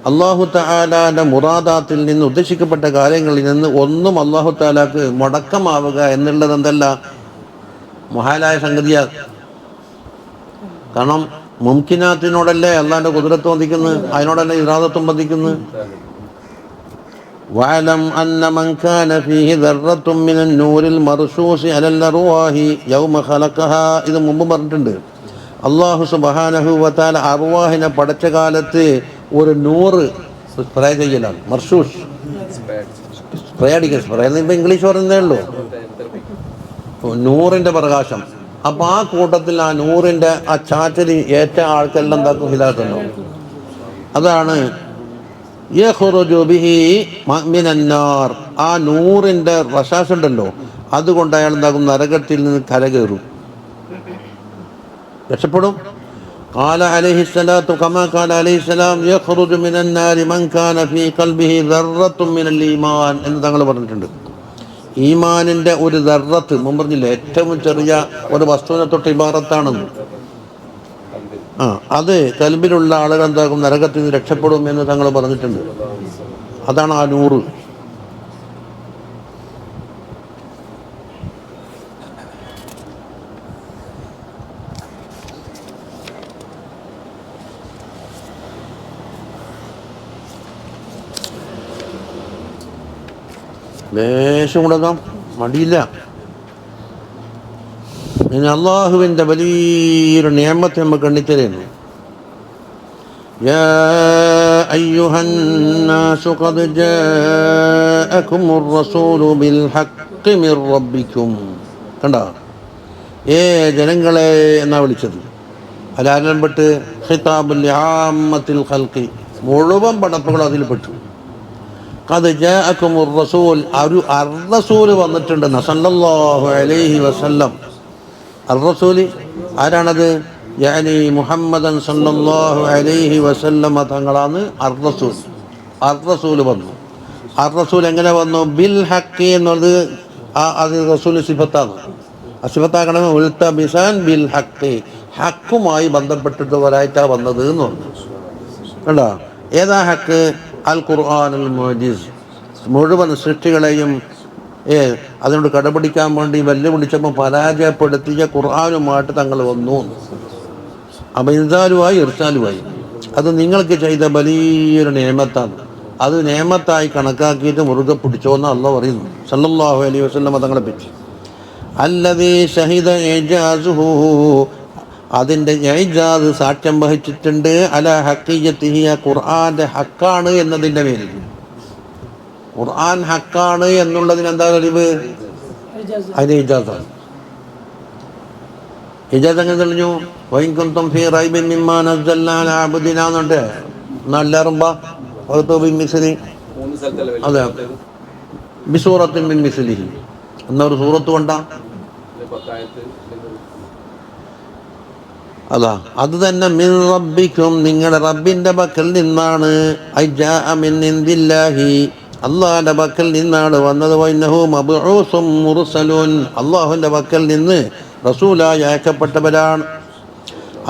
അല്ലാഹു തആലയുടെ മുറാദാത്തിൽ നിന്ന് ഉദ്ദേശിക്കപ്പെട്ട കാര്യങ്ങളിൽ നിന്ന് ഒന്നും അല്ലാഹു തആലക്ക് മുടക്കമാവുക എന്നുള്ളത് എന്തല്ല? മുഹാലായ സംഗതിയാണ്. കാരണം മുംകിനാത്തിനോടല്ലേ അള്ളാന്റെ കുദരത്ത് വധിക്കുന്നത്, അതിനോടല്ലേ ഇറാദത്തും വധിക്കുന്നത്. വഅലം അന്ന മൻ കാന ഫീഹി ദർറത്തും മിനൻ നൂരിൽ മർസൂസി അലൽ അർവാഹി യൗമ ഖലഖഹാ. ഇത് മുമ്പ് പറഞ്ഞിട്ടുണ്ട്. അല്ലാഹു സുബ്ഹാനഹു വ തആല അർവാഹിനെ പടച്ച കാലത്ത് ഒരു നൂറ് സ്പ്രേ ചെയ്യലാണ്. മർസൂസ് സ്പ്രേ അടിക്കുക. സ്പ്രേ എന്ന് ഇംഗ്ലീഷ് പറയുന്നേ ഉള്ളൂ. നൂറിന്റെ പ്രകാശം. അപ്പൊ ആ കൂട്ടത്തിൽ ആ നൂറിന്റെ ആ ചാറ്റൽ ഏറ്റ ആൾക്കെല്ലാം എന്താക്കും? ഹിദായത്തുണ്ടോ? അതാണ് യഖ്റുജു ബിഹി മിനൻ നാർ. ആ നൂറിന്റെ റശാസ് ഉണ്ടല്ലോ, അതുകൊണ്ട് അയാൾ എന്താകും? നരകത്തിൽ നിന്ന് കരകയറും, രക്ഷപ്പെടും. ഖാല അലൈഹിസ്സലാത്തു കമാ ഖാല അലൈഹിസ്സലാം യഖ്റുജു മിനൻ നാരി മൻ കാന ഫീ ഖൽബിഹി ദർറത്തുൻ മിനൽ ഈമാൻ എന്ന് തങ്ങൾ പറഞ്ഞിട്ടുണ്ട്. ഈമാനിന്റെ ഒരു ദർറത്ത്, മുമ്പ് പറഞ്ഞില്ലേ, ഏറ്റവും ചെറിയ ഒരു വസ്തുവിനെ തൊട്ട് ഇബാറത്താണെന്ന്. അത് കൽബിലുള്ള ആളുകൾ എന്താകും? നരകത്തിൽ നിന്ന് രക്ഷപ്പെടും എന്ന് തങ്ങൾ പറഞ്ഞിട്ടുണ്ട്. അതാണ് ആ നൂറ്. ലേശം കൊടുക്കാം, മടിയില്ല. ഇനി അള്ളാഹുവിൻ്റെ വലിയൊരു നിഅമത്ത് നമുക്ക് എണ്ണിത്തരുന്നു. യാ അയ്യുഹന്നാസു ഖദ് ജാഅകുമുർ റസൂലു ബിൽ ഹഖ്ഖി മിർ റബ്ബിക്കും. കണ്ടോ? ജനങ്ങളെ എന്നാ വിളിച്ചത്. അലാരം പെട്ട് ഖിതാബുൽ ആമ്മത്തിൽ ഖൽഖി, മുഴുവൻ പടപ്പുകളും അതിൽ പെട്ടു. ഖദ് ജാഅകുമുർ റസൂൽ, ഒരു അർ-റസൂൽ വന്നിട്ടുണ്ട് സല്ലല്ലാഹു അലൈഹി വസല്ലം. അർ-റസൂൽ ആരാണത്? യാനി മുഹമ്മദൻ സല്ലല്ലാഹു അലൈഹി വസല്ലം തങ്ങളാണ് അർ-റസൂൽ. അർ-റസൂൽ വന്നു. അർ-റസൂൽ എങ്ങനെ വന്നു? ബിൽ ഹഖ് എന്നുള്ളത് അത് റസൂൽ സിഫത്താണ്. സിഫത്താക്കണം. ഉൽതബിസാൻ ബിൽ ഹഖ്, ഹക്കുമായി ബന്ധപ്പെട്ടിട്ടവരായിട്ടാണ് വന്നത് എന്ന് പറഞ്ഞു. കണ്ടോ? ഏതാ ഹക്ക്? അൽ ഖുർആനുൽ മുഅ്ജിസ്. മുഴുവൻ സൃഷ്ടികളെയും അതിനോട് കടപിടിക്കാൻ വേണ്ടി വെല്ലുവിളിച്ചപ്പോൾ പരാജയപ്പെടുത്തിയ ഖുർആനുമായിട്ട് തങ്ങൾ വന്നു. അപ്പം ഇൻസാലുമായി ഇർസാലുമായി. അത് നിങ്ങൾക്ക് ചെയ്ത വലിയൊരു നിയമത്താണ്. അത് നിയമത്തായി കണക്കാക്കിയിട്ട് മുറുകെ പിടിച്ചോന്ന് അള്ളാഹു പറയുന്നു സല്ലല്ലാഹു അലൈഹി വസല്ലം തങ്ങളെ പറ്റി. അല്ലദീ ഷഹിദ ഇജാസുഹു, അതിൻ്റെ ഇജാസ് സാക്ഷ്യം വഹിച്ചിട്ടുണ്ട്. അല ഹഖിയ്യത്തിഹി, ഖുർആന്റെ ഹക്കാണ് എന്നതിൻ്റെ പേരിൽ. ഖുർആൻ ഹക്കാണ് എന്നുള്ളതിന് എന്താ തെളിവ്? അതിന് ഇജാസാണ്. ഇജാസ് എങ്ങനെ തെളിഞ്ഞു? വഇൻ കുൻതും ഫീ റൈബിൻ മിമ്മാ നസ്സൽനാ അലാ അബ്ദിനാ എന്നുണ്ട്. നല്ലറുമ്പ മിസ്ലി, അതെ, ബിസൂറത്തിൻ മിൻ മിസ്ലിഹി എന്നൊരു സൂറത്ത് കൊണ്ടാ. അതാ അത് തന്നെ. മിൻ റബ്ബിക്കും, നിങ്ങളുടെ റബ്ബിന്റെ പക്കൽ നിന്നാണ്. അജാഅ മിൻ ഇൻദില്ലാഹി, അള്ളാഹുവിന്റെ പക്കൽ നിന്നാണ് വന്നത്. വഇന്നഹു മബ്ഊസും മുർസലുൻ, അള്ളാഹുവിന്റെ പക്കൽ നിന്ന് റസൂലായി അയക്കപ്പെട്ടവരാണ്.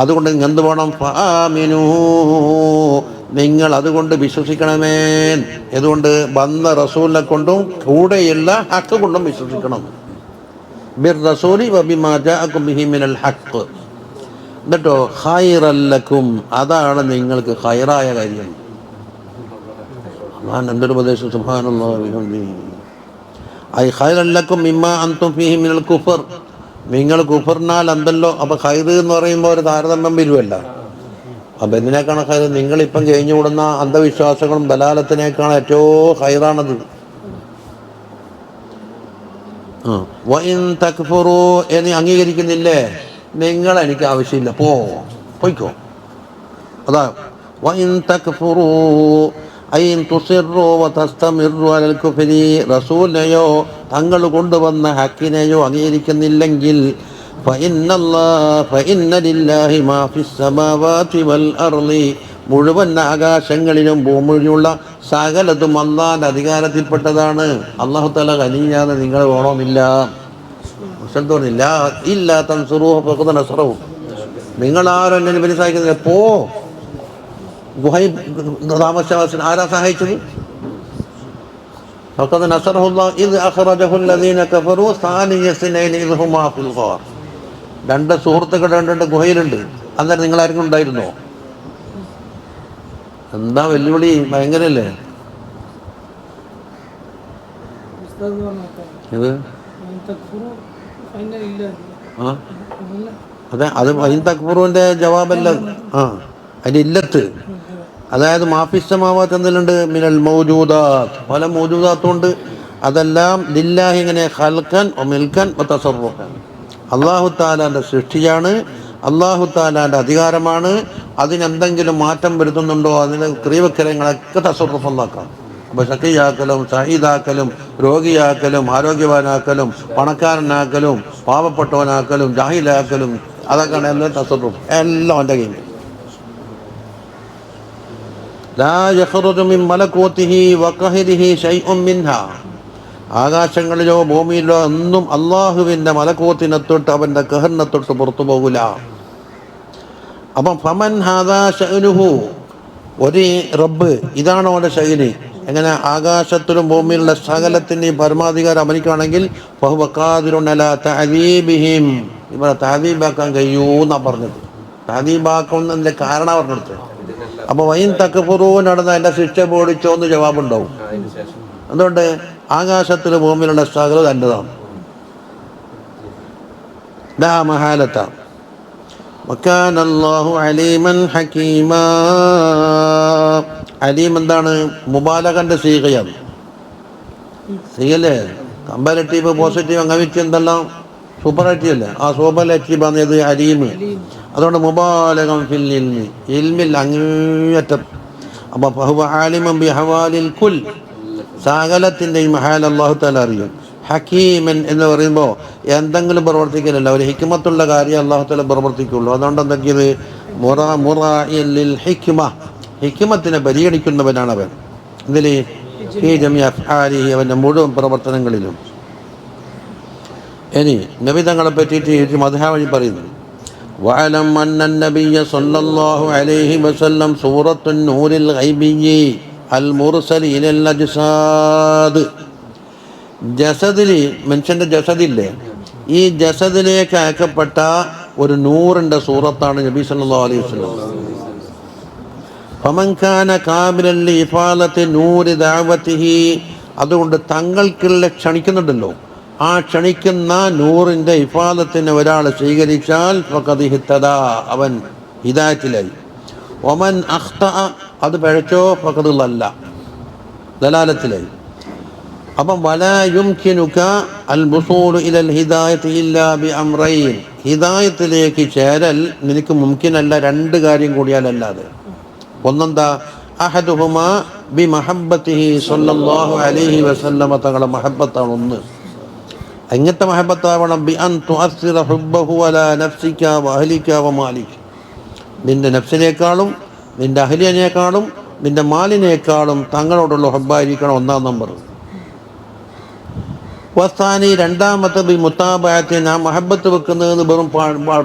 അതുകൊണ്ട് എന്ത് വേണം? ഫആമിനൂ, നിങ്ങൾ അതുകൊണ്ട് വിശ്വസിക്കണമേ. അതുകൊണ്ട് വന്ന റസൂലിനെ കൊണ്ടും കൂടെയുള്ള ഹക്ക് കൊണ്ടും വിശ്വസിക്കണം. ബിർ റസൂലി വബിമാ ജാഅകും ബിഹി മിനൽ ഹഖ്. എന്നിട്ടോ ഖൈറൻ ലക്കും, അതാണ് നിങ്ങൾക്ക് ഖൈറായ കാര്യം. അല്ലാഹു എന്തൊരു ഉപദേശം! സുബ്ഹാനല്ലാഹി വബിഹംദിഹി. ഐ ഖൈറൻ ലക്കും മിമ്മാ അൻതും ഫീഹി മിനൽ കുഫർ, നിങ്ങൾ കുഫറിനാൽ എന്തല്ലോ. അപ്പം ഖൈർ എന്ന് പറയുമ്പോൾ ഒരു താരതമ്യം വരുമല്ല. അപ്പം എന്തിനേക്കാണ് ഖൈർ? നിങ്ങളിപ്പം കഴിഞ്ഞുകൂടുന്ന അന്ധവിശ്വാസങ്ങളും ദലാലത്തിനേക്കാണ് ഏറ്റവും ഖൈറാണത്. വഇൻ തക്ഫുറു, എന്ന് അംഗീകരിക്കുന്നില്ലേ? നിങ്ങൾ എനിക്ക് ആവശ്യമില്ല, പോയിക്കോ. അതാ വഇൻ തക്ഫുറു ഐ തുസിറു വതസ്തമിറു അലൽ കുഫരി, റസൂലിനെയോ തങ്ങൾ കൊണ്ടുവന്ന ഹക്കിനെയോ അംഗീകരിക്കുന്നില്ലെങ്കിൽ ഫഇന്ന ലില്ലാഹി മാ ഫിസ് സമാവാതി വൽ അർളി, മുഴുവൻ ആകാശങ്ങളിലും ഭൂമിയിലുള്ള സകലതും അള്ളാഹിന്റെ അധികാരത്തിൽപ്പെട്ടതാണ്. അല്ലാഹു തആല ഖനിയാണ്, നിങ്ങൾ വേണമെന്നില്ല. ഇല്ല തൻസുറൂഹു ഫഖദ് നസറഹു, നിങ്ങൾ ആരും എന്നെ പരിസഹായിക്കുന്നില്ല, ഗുഹൈ താമസവാസിന് ആരാ സഹായിച്ചത്? ഫഖദ് നസറഹുല്ലാഹു ഇദ് അഖ്റജഹു അല്ലദീന കഫറൂ സാനിയ ഇസ്നൈനി ഇദ് ഹുമാ ഫിൽ ഗാർ. രണ്ട് സുഹൃത്തുക്കൾ രണ്ട് ഗുഹയിലുണ്ട്. അന്നേരം നിങ്ങളാർക്കും ഉണ്ടായിരുന്നോ? എന്താ വെല്ലുവിളി ഭയങ്കരല്ലേ ഇത്? ആ അതെ, അത് വൈൻ തക്ഫുറുവിൻ്റെ ജവാബല്ല. ആ അതിൻ്റെ ഇല്ലത്ത്, അതായത് മാഫിസമാവാത്ത് എന്തെല്ലുണ്ട്, മിനൽ മൗജൂദാത്ത്, പല മൗജൂദാത്തുണ്ട്. അതെല്ലാം ലില്ലാഹി ഇങ്ങനെ ഖൽഖൻ മിൽക്കൻ തസറുഫൻ, അല്ലാഹു തആലാന്റെ സൃഷ്ടിയാണ്, അല്ലാഹു തആലാന്റെ അധികാരമാണ്. അതിനെന്തെങ്കിലും മാറ്റം വരുത്തുന്നുണ്ടോ, അതിന് ക്രിയവക്കരങ്ങളൊക്കെ തസറുഫ് അല്ലാഹ്ക്കാണ്. അപ്പോൾ ഷഖിയാക്കലും സഈദാക്കലും രോഗിയാക്കലും ആരോഗ്യവാനാക്കലും പണക്കാരനാക്കലും പാവപ്പെട്ടവനാക്കലും ജാഹിലാക്കലും അതൊക്കെയാണ് എല്ലാം തസറുഫ്, എല്ലാം അവൻ്റെ കയ്യിൽ. ലാ യഖ്റുജു മിൻ മലകൂതിഹി വഖഹരിഹി ശൈഉൻ മിൻഹാ, ആകാശങ്ങളിലോ ഭൂമിയിലോ ഒന്നും അള്ളാഹുവിൻ്റെ മലക്കൂത്തിനെ തൊട്ട് അവൻ്റെ ഖഹറിനെ തൊട്ട് പുറത്തു പോകില്ല. അപ്പം ഫമൻ ഹാദാ ശഅ്നുഹു, ഒരു റബ്ബ് ഇതാണോ അവൻ്റെ ശൈലി? എങ്ങനെ? ആകാശത്തിലും ഭൂമിയിലുള്ള സകലത്തിൻ്റെയും പരമാധികാരം അവനിക്കാണെങ്കിൽ ഫഹുവ ഖാദിറുൻ അലാ തഅദീബിഹിം, ഇവരെ തഅദീബാക്കാൻ കഴിയൂന്നാണ് പറഞ്ഞത്. തഅദീബാക്കുന്നതിൻ്റെ കാരണം പറഞ്ഞെടുത്ത്. അപ്പോൾ വൈൻ തക്ഫുറൂ നടന്ന എൻ്റെ ശിക്ഷ പേടിച്ചോ എന്ന് ജവാബുണ്ടാവും. അതുകൊണ്ട് ആകാശത്തിൽ ഭൂമിയിലുള്ള സകലം തൻ്റെതാണ്. ലാ മഹാലത വകാന അല്ലാഹു അലീമൻ ഹകീമാ. അലീം എന്താണ്? മുബാലകൻ്റെ സീഗയാണ്. സീഗല്ലേ? കമ്പാരറ്റീവ്, പോസിറ്റീവ്, അങ്ങവിറ്റ് എന്തെല്ലാം സൂപ്പർലേറ്റീവ് അല്ലേ? ആ സൂപ്പർലേറ്റീവ് പറഞ്ഞത് അലീം. അതുകൊണ്ട് മുബാലകം ഫിൽ ഇൽമി, ഇൽമിൽ അങ്ങേയറ്റം. അപ്പോൾ ഫഹുവ ആലിമൻ ബിഹവാലിൽ കുൽ, സകലത്തിൻ്റെയും ഹാൽ അല്ലാഹു തആല അറിയും. ഹക്കീമൻ എന്ന് പറയുമ്പോൾ എന്തെങ്കിലും പ്രവർത്തിക്കലല്ല, ഒരു ഹിക്മത്തുള്ള കാര്യം അല്ലാഹു തആല പ്രവർത്തിക്കുള്ളൂ. അതുകൊണ്ട് എന്തൊക്കെയത്? മുറാഇൻ ലിൽ ഹിക്മ, ഹിക്മത്തിനെ പരിഗണിക്കുന്നവനാണ് അവൻ. ഇതിൽ ഫീ ജമീഇ അഫ്ആലിഹി, അവൻ്റെ മുഴുവൻ പ്രവർത്തനങ്ങളിലും. ഇനി നബി തങ്ങളെ പറ്റിയിട്ട് മദ്ഹ വഴി പറയുന്നു, വഅലം അന്ന നബിയ്യ സ്വല്ലല്ലാഹു അലൈഹി വസല്ലം സൂറത്തുൻ നൂറിൽ ഗൈബിയ്യി അൽ മുർസൽ ഇലൽ അജ്സാദ്. ജസദിൽ, മനുഷ്യൻ്റെ ജസദില്ലേ, ഈ ജസദിലേക്ക് അയക്കപ്പെട്ട ഒരു നൂറിൻ്റെ സൂറത്താണ് നബി സല്ലല്ലാഹു അലൈഹി വസല്ലം. ഫമൻ കാന കാബിലൻ ലിഇഫാലത്തി നൂരി ദഅവതിഹി, അതുകൊണ്ട് തങ്ങൾക്കുള്ള ക്ഷണിക്കുന്നുണ്ടല്ലോ, ആ ക്ഷണിക്കുന്ന നൂറിൻ്റെ ഇഫാദത്തിനെ ഒരാൾ സ്വീകരിച്ചാൽ ഫഖദ് ഇഹ്തദാ, അവൻ ഹിദായത്തിലായി. വമൻ അഖ്തഅ, അത് പിഴച്ചോ, ഫഖദ് ളല്ല, ദലാലത്തിലായി. അപ്പം വലാ യുംകിനുക അൽ വുസൂലു ഇലൽ ഹിദായത്തി ഇല്ലാ ബി അംറൈൻ, ഹിദായത്തിലേക്ക് ചേരൽ നിനക്ക് മുംകിനല്ല രണ്ട് കാര്യം കൂടിയാലല്ലാതെ. ഒന്നെന്താ? അഹദുഹുമാ ബി മഹബ്ബത്തിഹി സ്വല്ലല്ലാഹു അലൈഹി വസല്ലമ, തങ്ങളുടെ മഹബ്ബത്താണ് ഒന്ന്. എങ്ങനത്തെ മഹബത്താവണം? ബി അൻ തുഅസ്സിറ ഹുബ്ബഹു അലാ നഫ്സിക വ അഹ്ലിക വ മാലിക, നിൻ്റെ നഫ്സിനേക്കാളും നിൻ്റെ അഹ്ലിയനേക്കാളും നിൻ്റെ മാലിനേക്കാളും തങ്ങളോടുള്ള ഹുബ്ബായിരിക്കണം ഒന്നാം നമ്പർ. വസ്താനി, രണ്ടാമത്തെ ബി മുത്താബഅത്തിൻ, ആ മഹബത്ത് വെക്കുന്നതെന്ന് വെറും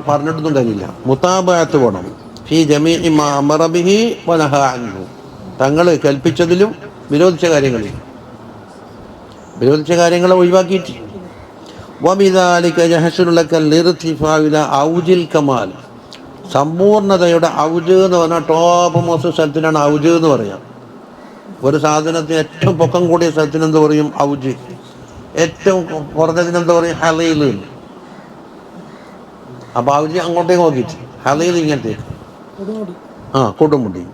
പറഞ്ഞിട്ടൊന്നും കാര്യമില്ല, മുത്താബഅത്ത് വേണം. ഫീ ജമീഇ മാ അമറ ബിഹി വ നഹാ അൻഹു, തങ്ങൾ കൽപ്പിച്ചതിലും വിരോധിച്ച കാര്യങ്ങളെ ഒഴിവാക്കിയിട്ട്. വബിദാലിക യഹ്സുലു ലക ലിർതിഫാഉ ഇലാ ഔജിൽ കമാൽ, സമ്പൂർണ്ണതയുടെ ഔജ് എന്ന് പറഞ്ഞാൽ ടോപ്പ് മോസ്റ്റ് സ്ഥലത്തിനാണ് ഔജ് എന്ന് പറയാം. ഒരു സാധനത്തിന് ഏറ്റവും പൊക്കം കൂടിയ സ്ഥലത്തിന് എന്ത് പറയും? ഔജ്. ഏറ്റവും കുറഞ്ഞതിനെന്ത് പറയും? ഹലീൽ. അപ്പോൾ ഔജ് അങ്ങോട്ടേക്ക് നോക്കിയിട്ട്, ഹലീൽ ഇങ്ങനത്തേക്ക്, കൊടുമുടി.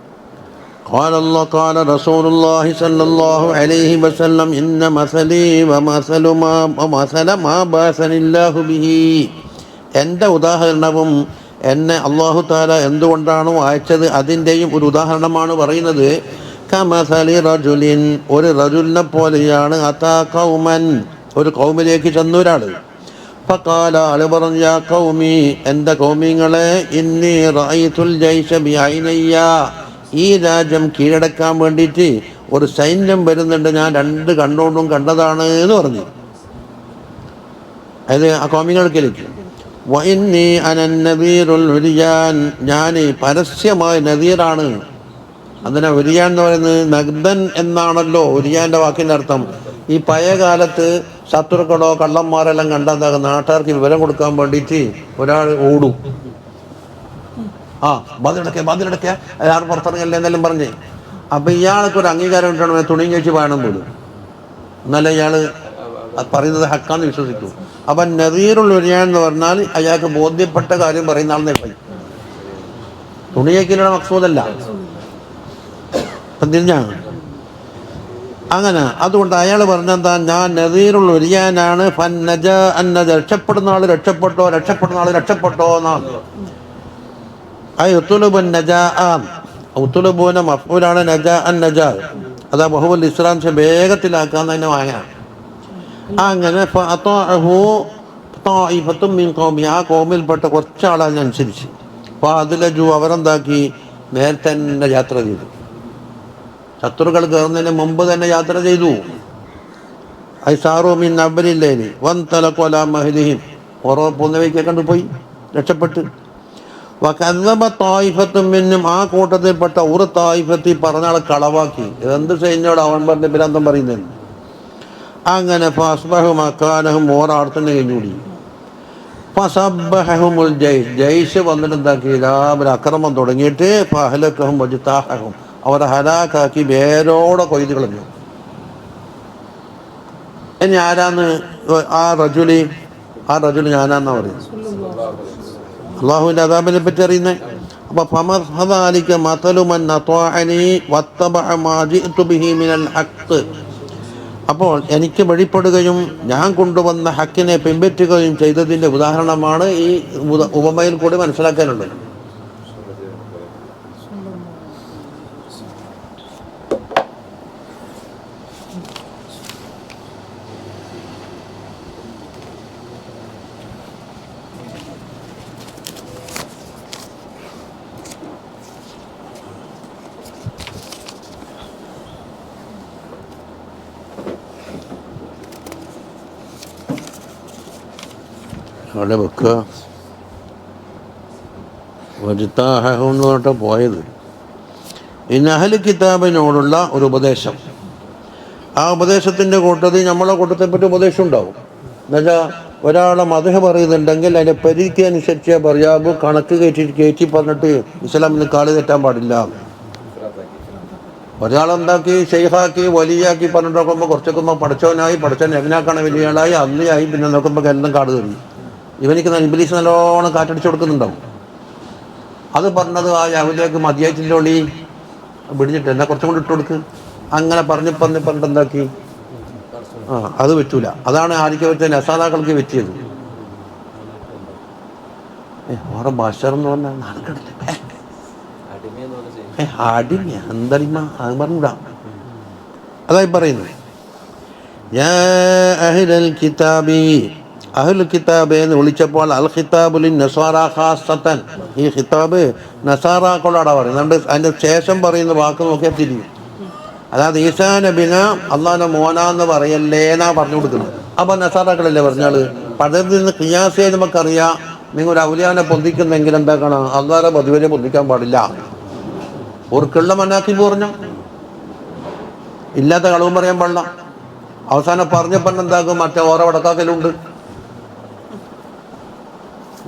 قال رسول الله صلى الله عليه وسلم إن مثلي ومثل ما بعثني الله به, എൻ്റെ ഉദാഹരണവും എന്നെ അല്ലാഹു തആല എന്തുകൊണ്ടാണോ അയച്ചത് അതിൻ്റെയും ഒരു ഉദാഹരണമാണ് പറയുന്നത്. കമസലി റജുലിൻ, ഒരു റജുലിനെ പോലെയാണ്. അതാ ഖൗമൻ, ഒരു കൗമിലേക്ക് ചെന്നൊരാൾ. ഫഖാല, ആൾ പറഞ്ഞു, യാ ഖൗമി, എൻ്റെ കൗമിങ്ങളെ, ഇന്നി റഅയ്തുൽ ജൈശ ബിഐനയ്യ, ഈ രാജ്യം കീഴടക്കാൻ വേണ്ടിയിട്ട് ഒരു സൈന്യം വരുന്നുണ്ട്, ഞാൻ രണ്ട് കണ്ണോണ്ടും കണ്ടതാണ് എന്ന് പറഞ്ഞു. അത് ആ കോമികൾക്കിലേക്ക്. വഇന്നി അനൻ നദീറുൽ ഉരിയാൻ, ഞാൻ പരസ്യമായ നദീറാണ്. അതിനെ ഉരിയാൻ എന്ന് പറയുന്നത് നഗ്ദൻ എന്നാണല്ലോ ഉരിയാൻ്റെ വാക്കിൻ്റെ അർത്ഥം. ഈ പഴയ കാലത്ത് ശത്രുക്കളോ കള്ളന്മാരെല്ലാം കണ്ടാൽ നാട്ടുകാർക്ക് വിവരം കൊടുക്കാൻ വേണ്ടിയിട്ട് ഒരാൾ ഓടും. ആ ബാതിലടക്കുക അയാൾ പുറത്തിറങ്ങല്ലേ എന്നെല്ലാം പറഞ്ഞേ. അപ്പം ഇയാൾക്ക് ഒരു അംഗീകാരം കിട്ടണം, തുണിയും കഴിച്ച് വേണം പോലും, എന്നാലേ ഇയാൾ പറയുന്നത് ഹക്കാന്ന് വിശ്വസിക്കൂ. അപ്പം നദീറുൽ ഉരിയാൻ എന്ന് പറഞ്ഞാൽ അയാൾക്ക് ബോധ്യപ്പെട്ട കാര്യം പറയുന്ന ആളെന്നേ പോയി, തുണിയേക്കിലുള്ള മക്സൂദല്ല. അപ്പം തിരിഞ്ഞാണ് അങ്ങനെ. അതുകൊണ്ട് അയാൾ പറഞ്ഞെന്താ, ഞാൻ നദീറുൽ ഉരിയാനാണ്. രക്ഷപ്പെടുന്ന ആൾ രക്ഷപ്പെട്ടോ, രക്ഷപ്പെടുന്ന ആൾ രക്ഷപ്പെട്ടോ എന്നാണ്. ഉത്തുലുബുന മഫ്ഊലാണ് നജാ അൻ നജാ, അതാ ബഹുബുൽ ഇസ്ലാം വേഗത്തിലാക്കാന്ന് തന്നെ വാങ്ങാം. അങ്ങനെ ആ കോമിൽപ്പെട്ട കുറച്ചാളനുസരിച്ച് അതിലജു അവരെന്താക്കി, നേരത്തെ തന്നെ യാത്ര ചെയ്തു. ശത്രുക്കൾ കയറുന്നതിന് മുമ്പ് തന്നെ യാത്ര ചെയ്തു. ഐസാറു മിൻ അബ്രില്ലേനി വൻതലഖു അലാ മഹ്ലിഹിം, ഓരോ പോകുന്നവയ്ക്ക് കണ്ടുപോയി രക്ഷപ്പെട്ട്. വകദബ തായിഫത്തും മിന്നും, ആ കൂട്ടത്തിൽപ്പെട്ട ഒരു തായിഫത്തി പറഞ്ഞാളെ കളവാക്കി. എന്ത് സൈന്യോട് അവൻ പറഞ്ഞ ഭ്രാന്തം പറയുന്നത്. അങ്ങനെ ഫസ്ബഹു മക്കാനഹും, ഓരാടത്തന്നെ കഴിഞ്ഞുകൂടി. ഫസബ്ബഹുൽ ജയ്ഷ് വന്നിട്ട് എന്താക്കി, രാവിലെ അക്രമം തുടങ്ങിയിട്ട് ഫഹലക്കഹും വജ്താഹും, അവരെ ഹലാക്കാക്കി വേരോടെ കൊയ്ത് കളഞ്ഞു. ഇനി ആരാന്ന് ആ റജുലി ഞാനാന്നാ പറയുന്നത്, അള്ളാഹുവിൻ്റെ അദാബിനെ പറ്റി അറിയുന്നത്. അപ്പോൾ ഫമസ്ഹദാലിക മതലുമൻ അത്വാഅനി വത്തബഅ മാ ജിഅ്തു ബിഹി മിനൽ ഹഖ്, അപ്പോൾ എനിക്ക് വഴിപ്പെടുകയും ഞാൻ കൊണ്ടുവന്ന ഹക്കിനെ പിൻപറ്റുകയും ചെയ്തതിൻ്റെ ഉദാഹരണമാണ് ഈ ഉപമയിൽ കൂടി മനസ്സിലാക്കാനുള്ളത്. അവിടെ വെക്കുക വജ്താഹുന്ന് പറഞ്ഞിട്ട് പോയത്. ഇന്ന് അഹ്ലു കിതാബിനോടുള്ള ഒരു ഉപദേശം, ആ ഉപദേശത്തിൻ്റെ കൂട്ടത്തിൽ നമ്മളെ കൂട്ടത്തെപ്പറ്റി ഉപദേശം ഉണ്ടാവും. എന്നുവെച്ചാൽ ഒരാളെ മദ്ഹ് പറയുന്നുണ്ടെങ്കിൽ അതിൻ്റെ പരിധിക്ക് അനുസരിച്ച് പറയാബു, കണക്ക് കയറ്റി പറഞ്ഞിട്ട് ഇസ്ലാമിന് കാല് തെറ്റാൻ പാടില്ല. ഒരാളെന്താക്കി ഷെയ്ഖാക്കി വലിയാക്കി പറഞ്ഞിട്ട് നോക്കുമ്പോൾ കുറച്ചൊക്കെ പഠിച്ചവനായി, പഠിച്ചവൻ എങ്ങനെയാക്കാണ് വലിയ ആളായി, അന്നിയായി, പിന്നെ നോക്കുമ്പോൾ എല്ലാം കാട് തരും. ഇവനിക്ക് ഇംഗ്ലീഷ് നല്ലോണം കാറ്റടിച്ച് കൊടുക്കുന്നുണ്ടാവും. അത് പറഞ്ഞത് ആ യഹൂദിക്ക് മതിയായിട്ടില്ലോളി പിടിച്ചിട്ട് എന്നാ കുറച്ചും കൂടി ഇട്ട് കൊടുക്ക്, അങ്ങനെ പറഞ്ഞിട്ട് എന്താക്കി, അത് പറ്റൂല. അതാണ് ആർക്ക് പറ്റിയ നസാദാക്കൾക്ക് പറ്റിയത്. ഓരോ ബഷർ എന്ന് പറഞ്ഞാൽ നാണക്കടില്ല, അടിമ എന്തടിമ അത് പറഞ്ഞൂടാ. അതായി പറയുന്നത് യാ അഹ്ലൽ കിതാബി, അഹ്ലുൽ കിതാബ് എന്ന് വിളിച്ചപ്പോൾ അൽ ഖിതാബുൽ നസാറ ഖാസത്തൻ, ഈ ഖിതാബ് നസാറാക്കളോടാണ് പറയുന്നത്. അതിൻ്റെ ശേഷം പറയുന്ന വാക്ക് നോക്കിയാൽ തിരിയും. അതായത് ഈസാ നബിന അള്ളാഹിൻ്റെ മോനാന്ന് പറയല്ലേ എന്നാ പറഞ്ഞു കൊടുക്കുന്നത്. അപ്പം നസാറാക്കളല്ലേ പറഞ്ഞാൽ, പഴയതിൽ നിന്ന് ഖിയാസ് നമുക്കറിയാം. നിങ്ങൾ ഒരു ഔലിയാനെ പൊന്തിക്കുന്നെങ്കിൽ എന്താക്കണം, അള്ളാഹിനെ മധുവരെ പൊന്തിക്കാൻ പാടില്ല. ഓർക്കുള്ള മനാക്കിബ് പറഞ്ഞു, ഇല്ലാത്ത കളവും പറയാൻ പാടില്ല. അവസാനം പറഞ്ഞപ്പോൾ എന്താക്കും, മറ്റേ ഓരോ വടക്കാക്കലുണ്ട്.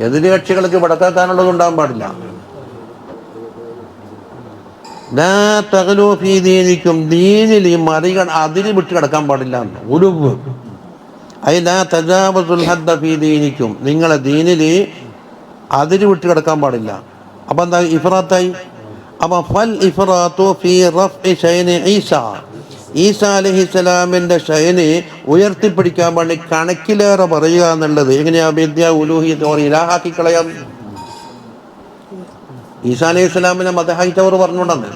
എതിര് കക്ഷികൾക്ക് വടക്കാക്കാനുള്ളത് ഉണ്ടാകാൻ പാടില്ല. ദീനിക്കും, ദീനിൽ ഈ അതിന് വിട്ട് കിടക്കാൻ പാടില്ല. ഉലുവ് ദീനിക്കും, നിങ്ങളെ ദീനിൽ അതിന് വിട്ട് കിടക്കാൻ പാടില്ല. അപ്പം എന്താ ഇഫ്രാത്തായി. അപ്പം ഫൽ ഇഫ്രാത്തു ഫീ റഫ്ഇ ശൈനി ഈസാ അലൈഹിസ്സലാമിൻ്റെ ഷൈന് ഉയർത്തിപ്പിടിക്കാൻ വേണ്ടി കണക്കിലേറെ പറയുക എന്നുള്ളത് എങ്ങനെയാ, വിദ്യ ഉലൂഹിയത്ത് ഇലാഹാക്കി കളയാം. ഈസാ അലൈഹിസ്സലാമിനെ മദ്ഹായിട്ടവർ പറഞ്ഞുകൊണ്ടെന്ന്.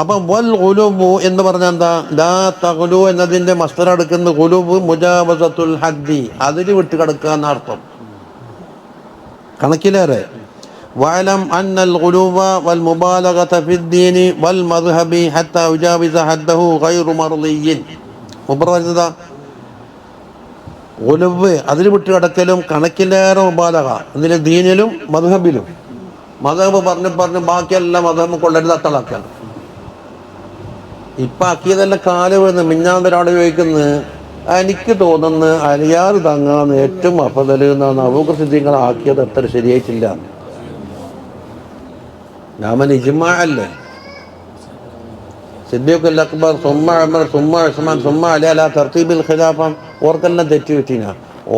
അപ്പം വൽ ഖുലൂബു എന്ന് പറഞ്ഞാൽ എന്താ, ലാ തഖ്ലു എന്നതിൻ്റെ മസ്ദർ എടുക്കുന്ന ഖുലൂബ് മുജാവസത്തുൽ ഹദ്ദി, അതിന് വിട്ട് കിടക്കുക എന്നർത്ഥം, കണക്കിലേറെ. വഅലം അന്നൽ ഖുലൂബ വൽ മുബാലഗത ഫിദ്ദീനി വൽ മദ്ഹബി ഹത്താ യുജാവിസ ഹദ്ദഹു ഗൈറു മർദിയ്യിൻ. മുബറദ ഖുലൂബ് അതിൽ വിട്ട് കിടക്കലും കണക്കിലേറെ മുബാലഗ ഇതിൽ ദീനിലും മദ്ഹബിലും. മദ്ഹബ് പറഞ്ഞ് ബാക്കിയെല്ലാം മദ്ഹബ് കൊള്ളരുത് അത്തളാക്കാണ്. ഇപ്പം ആക്കിയതെല്ലാം കാല് വീഴുന്നു. മിഞ്ഞാണ്ട് ഒരാൾ ചോദിക്കുന്നത്, എനിക്ക് തോന്നുന്നു അലിയാർ തങ്ങാന്ന് ഏറ്റവും അഫദൽ എന്നാണ് അബൂബക്കർ സിദ്ദീഖിനെ ആക്കിയത് അത്ര ശരിയായിട്ടില്ല. ഞാൻ ഇജ്മാ അല്ലേ, സിദ്ദീഖുൽ അക്ബർ സുമ്മ ഉമർ സുമ്മ ഉസ്മാൻ സുമ്മ അലി അലാ തർത്തീബിൽ ഖിലാഫം ഓർക്കെല്ലാം തെറ്റി വെച്ചിന.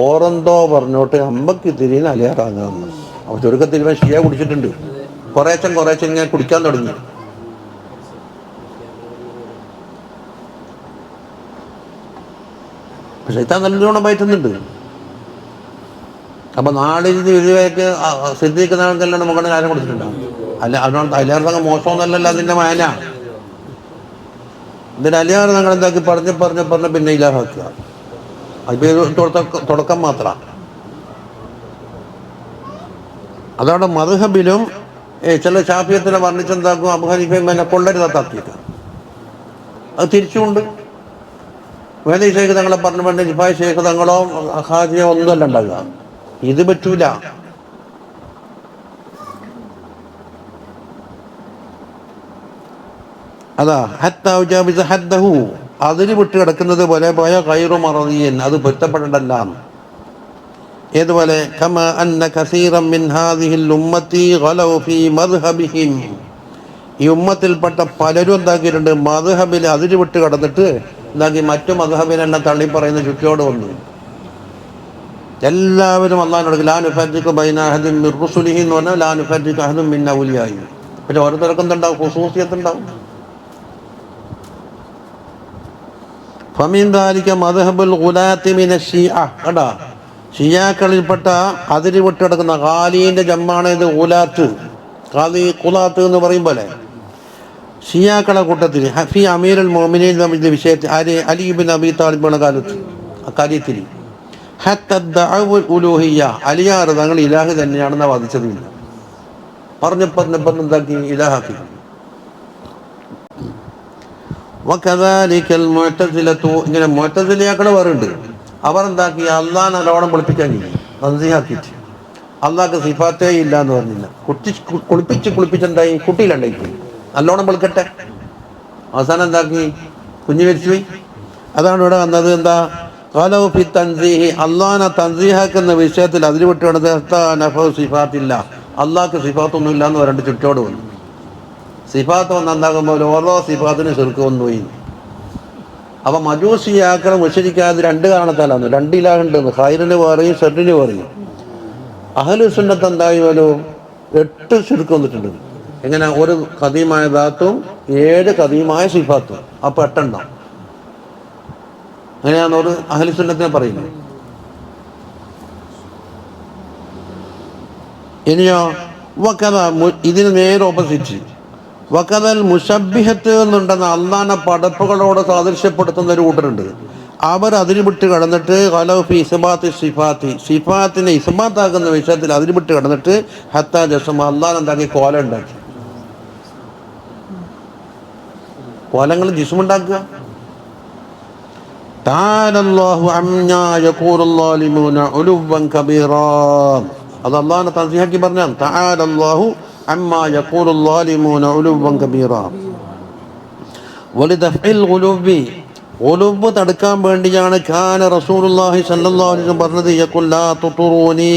ഓറെന്തോ പറഞ്ഞോട്ട് അമ്പക്ക് തിരിയുന്ന അലിയാർ താങ്ങാന്ന്. അപ്പോൾ ചുരുക്കത്തിൽ ഇവൻ ഷിയ കുടിച്ചിട്ടുണ്ട്. കുറേശ്ശെ ഇങ്ങനെ കുടിക്കാൻ തുടങ്ങി. പക്ഷെ ഇത്താൻ നല്ലോണം പറ്റുന്നുണ്ട്. അപ്പൊ നാളെ ഇതിലേക്ക് സിദ്ദീഖ് നാൾക്കെല്ലാം മുകളിൽ കാര്യം കൊടുത്തിട്ടുണ്ടാവും. അല്ല അതുകൊണ്ട് അലിയാർ തങ്ങൾ മോശമൊന്നുമല്ലല്ലോ അതിന്റെ മാന. ഇതിന് അലിയാർ തങ്ങൾ എന്താക്കി പറഞ്ഞ് പിന്നെ ഇലാഹാക്കുക. അതിപ്പോ തുടക്കം മാത്രം. അതവിടെ മദ്ഹബിലും ചില ശാഫിയത്തിനെ വർണ്ണിച്ചെന്താക്കും അബൂ ഹനീഫയും എന്നെ കൊള്ളരുതാക്കിയിട്ട് അത് തിരിച്ചുകൊണ്ട് വേദി ശേഖ് തങ്ങളെ പറഞ്ഞു വേണ്ട ജിഫായ് ശേഖ് തങ്ങളോ ഹാജിയോ ഒന്നുമല്ല ഉണ്ടാകുക. ഇത് പറ്റൂല. അതാ ഹദ്ദഹു അതിന് വിട്ട് കിടക്കുന്നത് പോലെ പോയ ഖൈറു മറദിയൻ അത് പൊരുത്തപ്പെടേണ്ടല്ല. ഏതുപോലെ കമാ അന്ന കസീറൻ മിൻ ഹാദിഹിൽ ഉമ്മത്തി ഗലൗ ഫീ മദ്ഹബിഹിം, ഈ ഉമ്മത്തിൽപ്പെട്ട പലരും എന്താക്കിയിട്ടുണ്ട് മദ്ഹബിൽ അതിര് വിട്ട് കടന്നിട്ട് എന്താക്കി മറ്റു മദ്ഹബിനെല്ലാം തള്ളി പറയുന്ന ചുറ്റോട് വന്നു. എല്ലാവരും അല്ലാഹുവിനോട് ലാ നുഫർരിഖു ബൈന അഹദിൻ മിർ റുസുലിഹി എന്ന് പറഞ്ഞാൽ ലാ നുഫർരിഖു അഹദുൻ മിൻ ഔലിയാഇ. പിന്നെ ഓരോരുത്തർക്കും എന്തുണ്ടാവും, ഖുസൂസിയത്ത് ഉണ്ടാവും. ഫമിൻ ദാലിക മദ്ഹബുൽ ഗുലാത്തി മിന ശിഅ, കണ്ടാ ഷിയാക്കളിൽപ്പെട്ട അതിര് വിട്ട് കിടക്കുന്ന ഖാലീന്റെ ജമ്മാണ് ഇത് ഗുലാത്ത്. ഖാലി ഖുലാത്ത് എന്ന് പറയും പോലെ ഷിയാക്കളെ കൂട്ടത്തിൽ ഹഫി അമീറുൽ മുഅ്മിനീൻ എന്ന വിഷയത്തിൽ അലി ഇബ്നു അബീ താലിബിന്റെ കാര്യത്തിൽ ഉലൂഹിയ്യ അലിയാർ തങ്ങൾ ഇലാഹ് തന്നെയാണെന്ന് വാദിച്ചതില്ല. പറഞ്ഞപ്പം എന്താക്കി ഇലാഹാക്കി. വകദാലികൽ മുഅ്തസിലത്തു, ഇങ്ങനെ മുഅ്തസിലിയാക്കൾ വേറുണ്ട്. അവർ എന്താക്കി അള്ളാഹ് നല്ലോണം പൊളിപ്പിക്കാൻ കഴിയും തൻസീഹാക്കിയിട്ട്. അള്ളാഹ്ക്ക് സിഫാത്തേ ഇല്ല എന്ന് പറഞ്ഞില്ല. കുളിപ്പിച്ചെന്തായി കുട്ടിയിലുണ്ടായി നല്ലോണം വെളുക്കട്ടെ. അവസാനം എന്താക്കി കുഞ്ഞു മരിച്ചുപോയി. അതാണ് ഇവിടെ വന്നത്. എന്താ ഖലൗ ഫി തൻസീഹി, അള്ളാഹിനെ തൻസീഹാക്കുന്ന വിഷയത്തിൽ അതിൽ വിട്ടുകൊണ്ട് സിഫാത്തില്ല, അള്ളാഹ്ക്ക് സിഫാത്തൊന്നും ഇല്ല എന്ന് പറഞ്ഞിട്ട് ചുറ്റോട് വന്നു. സിഫാത്ത് വന്നെന്താകുമ്പോൾ ഓരോ സിഫാത്തിന് ശിർക്ക് വന്നുപോയി. അപ്പൊ മജൂസിയാക്കളെ മുശ്രിക്കാതെ രണ്ട് കാരണത്താലാണ്. രണ്ടിലാകുണ്ടെന്ന് ഖൈറിന് പറയും ഷർറിന് പറയും. അഹ്ലു സുന്നത്ത് എന്തായാലും 8 ശിർക്ക് വന്നിട്ടുണ്ട്. എങ്ങനെ ഒരു ഖദീമായ ദാത്തും 7 ഖദീമായ സിഫാത്തും, അപ്പൊ 8 ഉണ്ടാവും. അങ്ങനെയാണ് ഒരു അഹ്ലു സുന്നത്തിനെ പറയുന്നത്. ഇനിയോ വകദ, ഇതിന് നേരെ ഓപ്പോസിറ്റ് വകദൽ മുശബ്ബിഹത്ത് എന്നുണ്ടെന്ന് അള്ളാഹുവിനെ പടപ്പുകളോട് സാദൃശ്യപ്പെടുത്തുന്ന ഒരു കൂട്ടരുണ്ട്. അവർ അതിന് വിട്ട് കടന്നിട്ട് ഖലൗ ഫി ഇസ്ബാത്തി സിഫാത്തി, സിഫാത്തിനെ ഇസ്ബാത്താക്കുന്ന വിഷയത്തിൽ അതിന് വിട്ട് കടന്നിട്ട് ഹത്താ ജസ്മ, അള്ളാഹ് എന്താക്കി കോലം ഉണ്ടാക്കി. കോലങ്ങൾ ജിസ്മുണ്ടാക്കുക. തആലല്ലാഹു അമ്മാ യഖൂലുൽ ളാലിമൂന ഉലുവ്വൻ കബീറാ, അത് അള്ളാഹുവിനെ തൻസീഹാക്കി പറഞ്ഞാൽ തആലല്ലാഹു അമ്മാ യഖൂലുൽ ളാലിമൂന ഉലുവ്വൻ കബീറാ. വലിദഫ്ഇൽ ഖുലൂബി, ഖുലൂബ് തടുക്കാൻ വേണ്ടിയാണ് കാന റസൂലുള്ളാഹി സ്വല്ലല്ലാഹു അലൈഹി വസല്ലം പറഞ്ഞത് യഖുൽ ലാ തുതുറൂനി,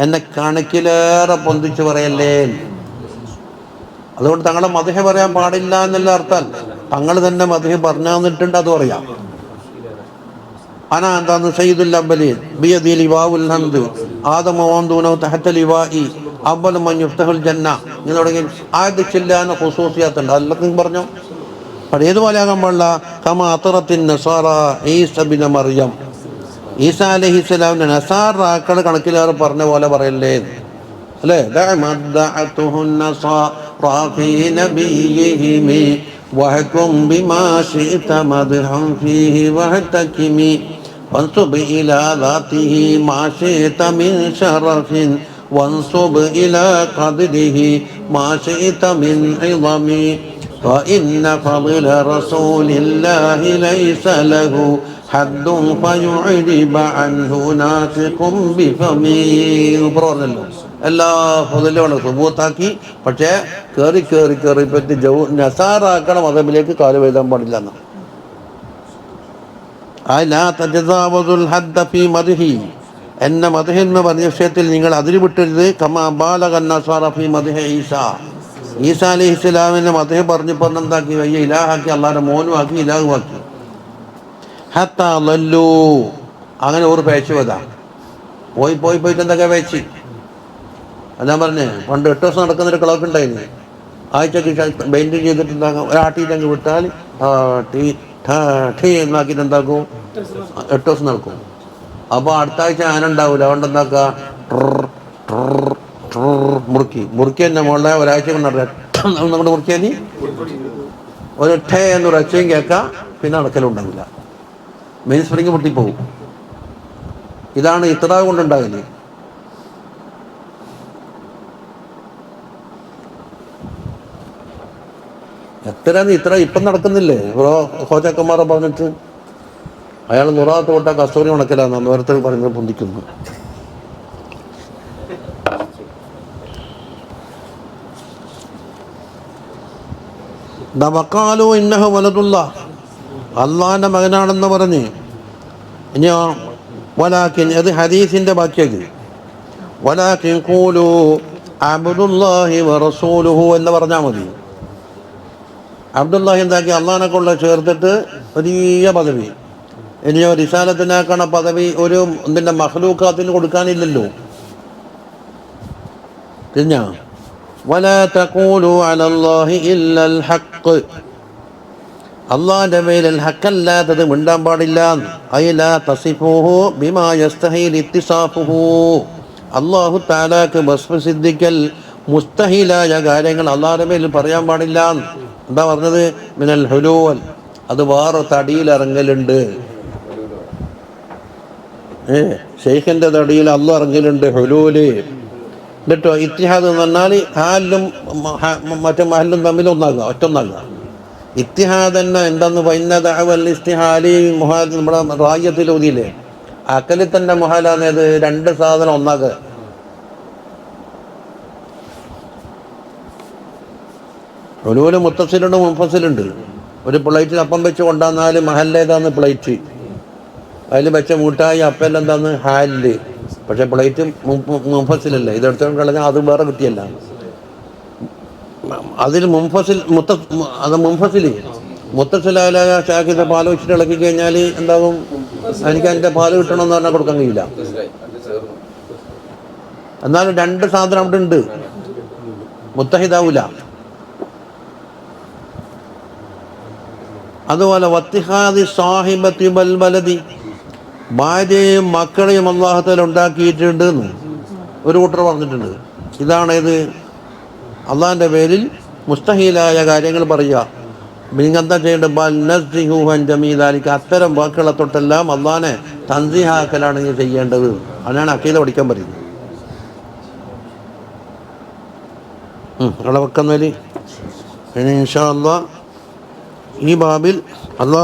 എന്നെ കണക്കിലേറെ പൊന്തിച്ച് പറയല്ലേ. അതുകൊണ്ട് തങ്ങളെ മദ്ഹ് പറയാൻ പാടില്ല എന്നുള്ള അർത്ഥം. തങ്ങൾ തന്നെ മദ്ഹ് പറഞ്ഞിട്ടുണ്ട്, അത് പറയാം. അന എന്താന്ന് സയ്യിദുൽ അവ്വലീൻ ബിയദി ലിവാഉൽ ഹംദ് ആദമ വന്ദൂന തഹത ലിവാഇ അവ്വലു മൻ യുഫ്തഹുൽ ജന്ന എന്ന് തുടങ്ങി ആയത്തില്ലാന്ന ഖുസൂസിയത്തുണ്ട്. അല്ലാഹു പറഞ്ഞു. പക്ഷേ ഏതുപോലെ ആകാൻ പാടില്ല. കമാ അത്റത്തിൻ നസാറ ഈസ ഇബ്നു മറിയം, ഈസ അലൈഹിസ്സലാമിന്റെ നസാറാക്കൾ കണക്കിലേറെ പറഞ്ഞ പോലെ പറയല്ലേ അല്ലേ. ദഅമദ്ദഅതുഹുൻ നസാറ ഫീ നബിയിഹിം വഹകും ബിമാ ശിഅത മദ്ഹൻ ഫീഹി വഹതകിമി വൻസുബ് ഇലാ ദാതിഹി മാ ശിഅത മിൻ ശറഫിൻ വൻസുബ് ഇലാ ഖദ്രിഹി മാ ശിഅത മിൻ ഇളമി فإن فضل رسول الله ليس له حد فيعرب عنه ناطق بفمه. പറഞ്ഞല്ലോ എല്ലാ ഫضലുകളും സുബൂത്താക്കി. പക്ഷേ കയറി പറ്റി നസാറാക്കണ മതബിലേക്ക് കാല് എഴുതാൻ പാടില്ല എന്ന്. ലാ തജസാവസുൽ ഹദ്ദ ഫീ മദ്ഹി, എന്നെ മദ്ഹ് എന്ന് പറഞ്ഞ വിഷയത്തിൽ നിങ്ങൾ അതിര് വിട്ടരുത്. കമാ ബാലഗൻ നസാറ ഫീ മദ്ഹി ഈസാ, ഈസാ അലൈഹി ഇസ്ലാമിനെ മദ്ഹ് പറഞ്ഞപ്പോൾ എന്താക്കി? വലിയ ഇലാഹാക്കി, അള്ളാഹുടെ മോനും ആക്കി, ഇലാഹുമാക്കി. ഹത്താ ലല്ലൂ, അങ്ങനെ ഒരു പേച്ചു വതാ പോയിട്ട് എന്തൊക്കെ പേച്ച്. ഞാൻ പറഞ്ഞേ, പണ്ട് 8 ദിവസം നടക്കുന്നൊരു ക്ലോക്ക് ഉണ്ടായിരുന്നു. ആഴ്ചക്ക് ബെയിൻറ്റ് ചെയ്തിട്ട് എന്താക്കും, ഒരാട്ടിയിട്ടങ്ങ് വിട്ടാൽ എന്നാക്കിയിട്ട് എന്താക്കും, 8 ദിവസം നടക്കും. അപ്പോൾ അടുത്ത ആഴ്ച ആന ഉണ്ടാവില്ല. അതുകൊണ്ട് എന്താക്കുക, മുറുക്കി തന്നെ മുകളിലെ ഒരാഴ്ച കൊണ്ട് നമ്മുടെ മുറുക്കിയാൽ ഒരു എന്നൊരു ഒച്ചയും കേൾക്കാം, പിന്നെ നടക്കലും ഉണ്ടാവില്ല. മെയിൻ സ്പ്രിങ് പൊട്ടിപ്പോവും. ഇതാണ് ഇത്ര കൊണ്ടുണ്ടാവില്ലേ. ഇത്ര ഇപ്പം നടക്കുന്നില്ലേ? ഓരോ കോച്ചക്കന്മാരെ പറഞ്ഞിട്ട് അയാൾ നുറാത്ത് തൊട്ടാ കസ്തൂരി ഉണക്കലാന്ന് ഓരോരുത്തർ പറയുന്നത് പൊന്തിക്കുന്നു. വഖാലു ഇന്നഹു വലദുല്ലാഹ്, അള്ളാഹിൻ്റെ മകനാണെന്ന് പറഞ്ഞ്. ഇനിയോ വലാകിൻ, അത് ഹദീസിൻ്റെ ബാക്കിയത്. വലാകിൻ ഖൂലു അബ്ദുല്ലാഹി വറസൂലുഹു എന്ന് പറഞ്ഞാൽ മതി. അബ്ദുല്ലാഹി എന്താക്കി? അള്ളാഹിനെ കൊണ്ട് ചേർത്തിട്ട് വലിയ പദവി. ഇനിയോ റിസാലത്തിനാക്കണ പദവി ഒരു ഇതിൻ്റെ മഖ്ലൂഖാത്തിന് കൊടുക്കാനില്ലല്ലോ. പിന്നെ വലാ തഖൂലു അലല്ലാഹി ഇല്ലൽ ഹഖ്, അള്ളാഹിൻ്റെ മേലിൽ ഹക്കല്ലാത്തത് മിണ്ടാൻ പാടില്ല. ഐ ലാ തസിഫൂഹു ബിമാ യസ്തഹീൽ ഇത്തിസാഫുഹു, അല്ലാഹു തആലാക്ക് വസ്ഫ് സിദ്ധിക്കൽ മുസ്തഹിലായ കാര്യങ്ങൾ അള്ളാഹിൻ്റെ മേലിൽ പറയാൻ പാടില്ല. എന്താ പറഞ്ഞത്? മിനൽ ഹുലൂൽ, അത് വേറെ തടിയിലിറങ്ങലുണ്ട്. ഷെയ്ഖിൻ്റെ തടിയിൽ അള്ളാഹ് ഇറങ്ങലുണ്ട്, ഹുലൂല്. എന്നിട്ടോ ഇത്തിഹാദ് എന്ന് പറഞ്ഞാൽ ഹാലും മറ്റേ മഹലും തമ്മിൽ ഒന്നാകുക, ഒറ്റൊന്നാകുക. ഇത്തിഹാദ് തന്നെ എന്താന്ന് വൈന്നദഅവൽ ഇസ്തിഹാലി മുഹാൽ, നമ്മുടെ റായ്യത്തിൽ ഓതിയില്ലേ, അക്കലിൽ തന്നെ മുഹാലാന്നത് 2 സാധനം ഒന്നാകുക. ഹുലൂല് മുത്തസിലുണ്ട്, മുൻഫസിലുണ്ട്. ഒരു പ്ലേറ്റിൽ അപ്പം വെച്ച് കൊണ്ടുവന്നാൽ മഹല്ലേതാന്ന് പ്ലേറ്റ്, അതിൽ വെച്ച മൂട്ടായി അപ്പം എന്താന്ന് ഹാലില്. പക്ഷെ പ്ലേറ്റ് മുൻഫസിലല്ലേ, ഇതെടുത്തോണ്ട് കളഞ്ഞാൽ അത് വേറെ കിട്ടിയല്ല. അതിൽ മുൻഫസിൽ അത് മുൻഫസിൽ മുത്തസിലായ ചാക്കിൻ്റെ പാൽ വെച്ചിട്ട് ഇളക്കി കഴിഞ്ഞാൽ എന്താകും? എനിക്ക് അതിൻ്റെ പാല് കിട്ടണമെന്ന് പറഞ്ഞാൽ കൊടുക്കാൻ കഴിയില്ല. എന്നാലും 2 സാധനം അവിടെ ഉണ്ട്, മുത്തഹിദാവൂല. അതുപോലെ വത്തിഹാദി സാഹിബത്തി വൽ വലദി, ഭാര്യയും മക്കളെയും അല്ലാഹു തആല ഉണ്ടാക്കിയിട്ടുണ്ട് എന്ന് ഒരു കൂട്ടർ പറഞ്ഞിട്ടുണ്ട്. ഇതാണേത്? അള്ളാഹിൻ്റെ പേരിൽ മുസ്തഹീലായ കാര്യങ്ങൾ പറയുക. നിങ്ങെന്താ ചെയ്യേണ്ടത്? അത്തരം വാക്കുകളെ തൊട്ടെല്ലാം അള്ളാഹിനെ തൻസീഹാക്കലാണ് നീ ചെയ്യേണ്ടത്. അതിനാണ് അഖീദ പഠിക്കാൻ പറയുന്നത്. അവിടെ വെക്കുന്നതിൽ ഇനി ഇൻഷാ അല്ലാഹ് ഈ ബാബിൽ അള്ളാഹ്